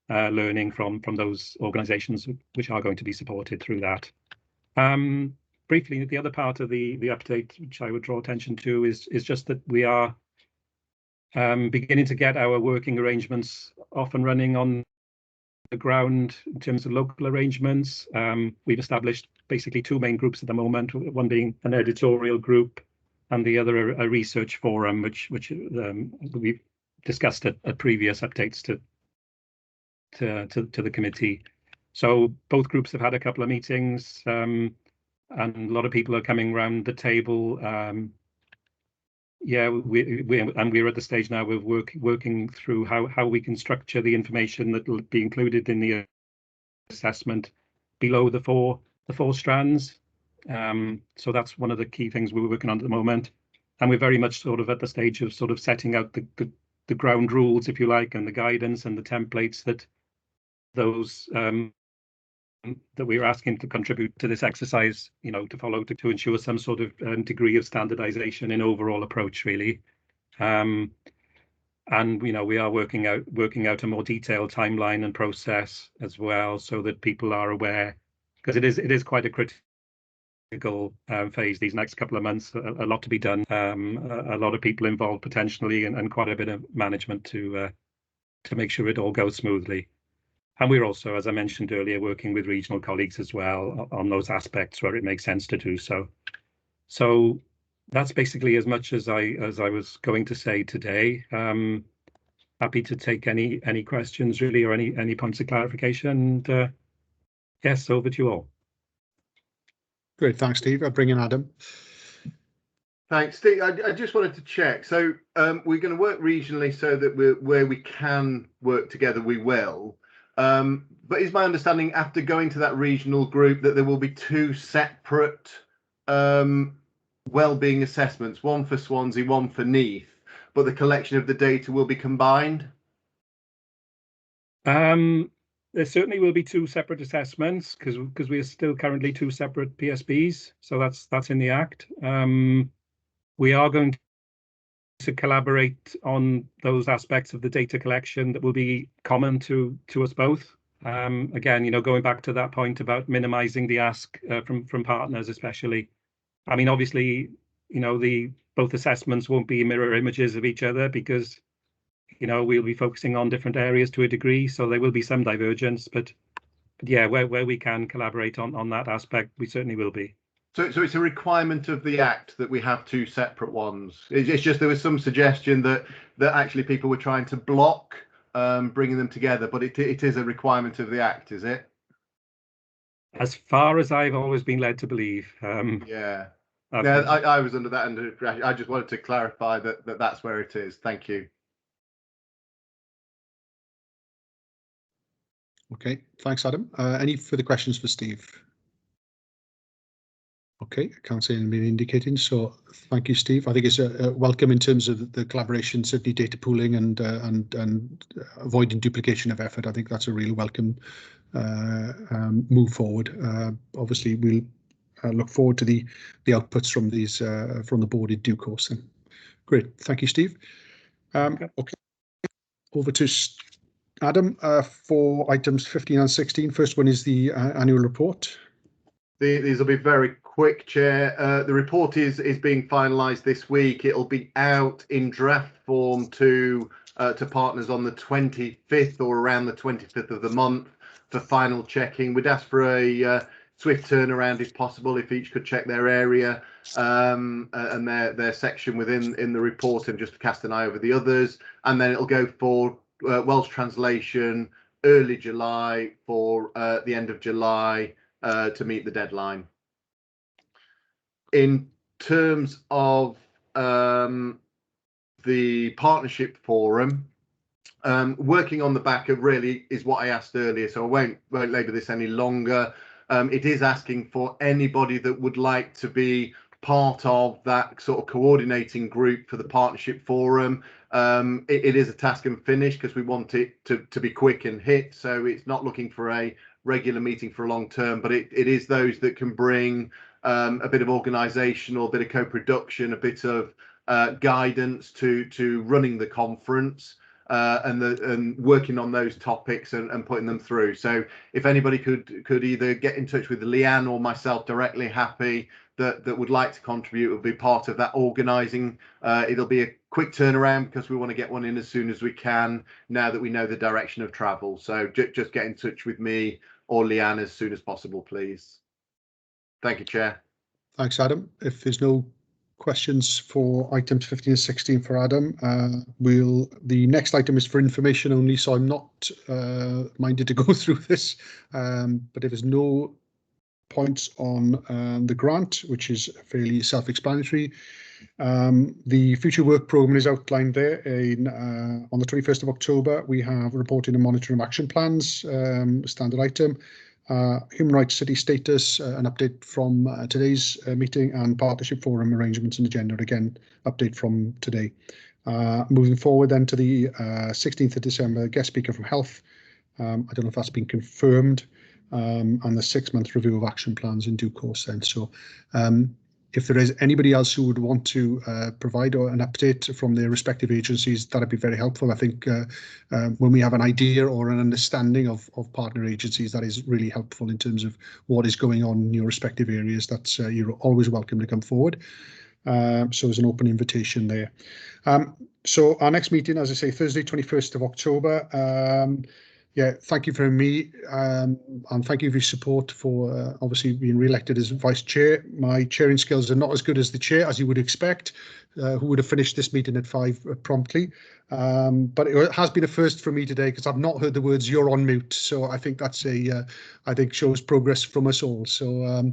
learning from those organisations which are going to be supported through that. Briefly, the other part of the update which I would draw attention to is just that we are beginning to get our working arrangements off and running on the ground in terms of local arrangements. We've established basically 2 main groups at the moment, one being an editorial group and the other a research forum, which we've discussed at previous updates to the committee. So both groups have had a couple of meetings, and a lot of people are coming around the table. Yeah, we're at the stage now of working through how we can structure the information that will be included in the assessment below the four strands. So that's one of the key things we're working on at the moment, and we're very much sort of at the stage of sort of setting out the ground rules, if you like, and the guidance and the templates that those that we are asking to contribute to this exercise, to follow to ensure some sort of degree of standardization in overall approach, really. And we are working out a more detailed timeline and process as well, so that people are aware, because it is quite a critical phase these next couple of months. A lot to be done, a lot of people involved potentially, and quite a bit of management to make sure it all goes smoothly. And we're also, as I mentioned earlier, working with regional colleagues as well on those aspects where it makes sense to do so. So that's basically as much as I was going to say today. Happy to take any questions really, or any points of clarification. And yes, over to you all. Great, thanks, Steve. I'll bring in Adam. Thanks, Steve. I just wanted to check. So we're going to work regionally so that where we can work together, we will. But is my understanding, after going to that regional group, that there will be 2 separate wellbeing assessments, one for Swansea, one for Neath, but the collection of the data will be combined? There certainly will be 2 separate assessments, because we are still currently 2 separate PSBs, so that's in the act. We are going to collaborate on those aspects of the data collection that will be common to us both. Again, going back to that point about minimizing the ask from partners, especially. I mean, obviously, both assessments won't be mirror images of each other, because we'll be focusing on different areas to a degree, so there will be some divergence, but yeah, where we can collaborate on that aspect, we certainly will be. So it's a requirement of the Act that we have 2 separate ones. It's just there was some suggestion that actually people were trying to block bringing them together, but it is a requirement of the Act, is it? As far as I've always been led to believe. Yeah. I was under that, and I just wanted to clarify that that's where it is. Thank you. Okay, thanks, Adam. Any further questions for Steve? Okay, I can't see anybody indicating, so thank you, Steve. I think it's a welcome in terms of the collaboration, certainly data pooling and avoiding duplication of effort. I think that's a real welcome move forward. Obviously, we'll look forward to the outputs from these from the board in due course. Then. Great, thank you, Steve. Okay, over to Adam for items 15 and 16. First one is the annual report. These will be very quick, Chair. The report is being finalised this week. It'll be out in draft form to partners on the 25th or around the 25th of the month for final checking. We'd ask for a swift turnaround if possible, if each could check their area and their section in the report, and just cast an eye over the others. And then it'll go for Welsh translation early July for the end of July to meet the deadline. In terms of the partnership forum, working on the back of really is what I asked earlier, so I won't labour this any longer. It is asking for anybody that would like to be part of that sort of coordinating group for the partnership forum. It is a task and finish because we want it to be quick and hit, so it's not looking for a regular meeting for a long term, but it is those that can bring a bit of organisational, a bit of co-production, a bit of guidance to running the conference. And working on those topics and putting them through. So if anybody could either get in touch with Leanne or myself directly, happy that would like to contribute, will be part of that organising. It'll be a quick turnaround because we want to get one in as soon as we can now that we know the direction of travel. So just get in touch with me or Leanne as soon as possible, please. Thank you, Chair. Thanks, Adam. If there's no questions for items 15 and 16 for Adam, the next item is for information only, so I'm not minded to go through this, but if there's no points on the grant, which is fairly self-explanatory, the future work programme is outlined there. On the 21st of October we have reporting and monitoring action plans, standard item. Human rights city status, an update from today's meeting, and partnership forum arrangements and agenda, again update from today. Moving forward then to the 16th of December, guest speaker from health. I don't know if that's been confirmed, and the 6-month review of action plans in due course then. So if there is anybody else who would want to provide an update from their respective agencies, that'd be very helpful. I think when we have an idea or an understanding of partner agencies, that is really helpful in terms of what is going on in your respective areas. That's you're always welcome to come forward. So there's an open invitation there. So our next meeting, as I say, Thursday, 21st of October. Yeah, thank you for me, and thank you for your support for obviously being re-elected as vice chair. My chairing skills are not as good as the chair, as you would expect, who would have finished this meeting at 5 promptly. But it has been a first for me today because I've not heard the words "you're on mute," so I think that's I think shows progress from us all. So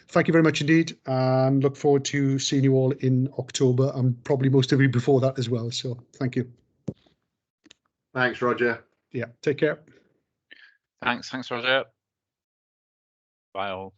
thank you very much indeed, and look forward to seeing you all in October, and probably most of you before that as well. So thank you. Thanks, Roger. Yeah, take care. Thanks, Roger. Bye all.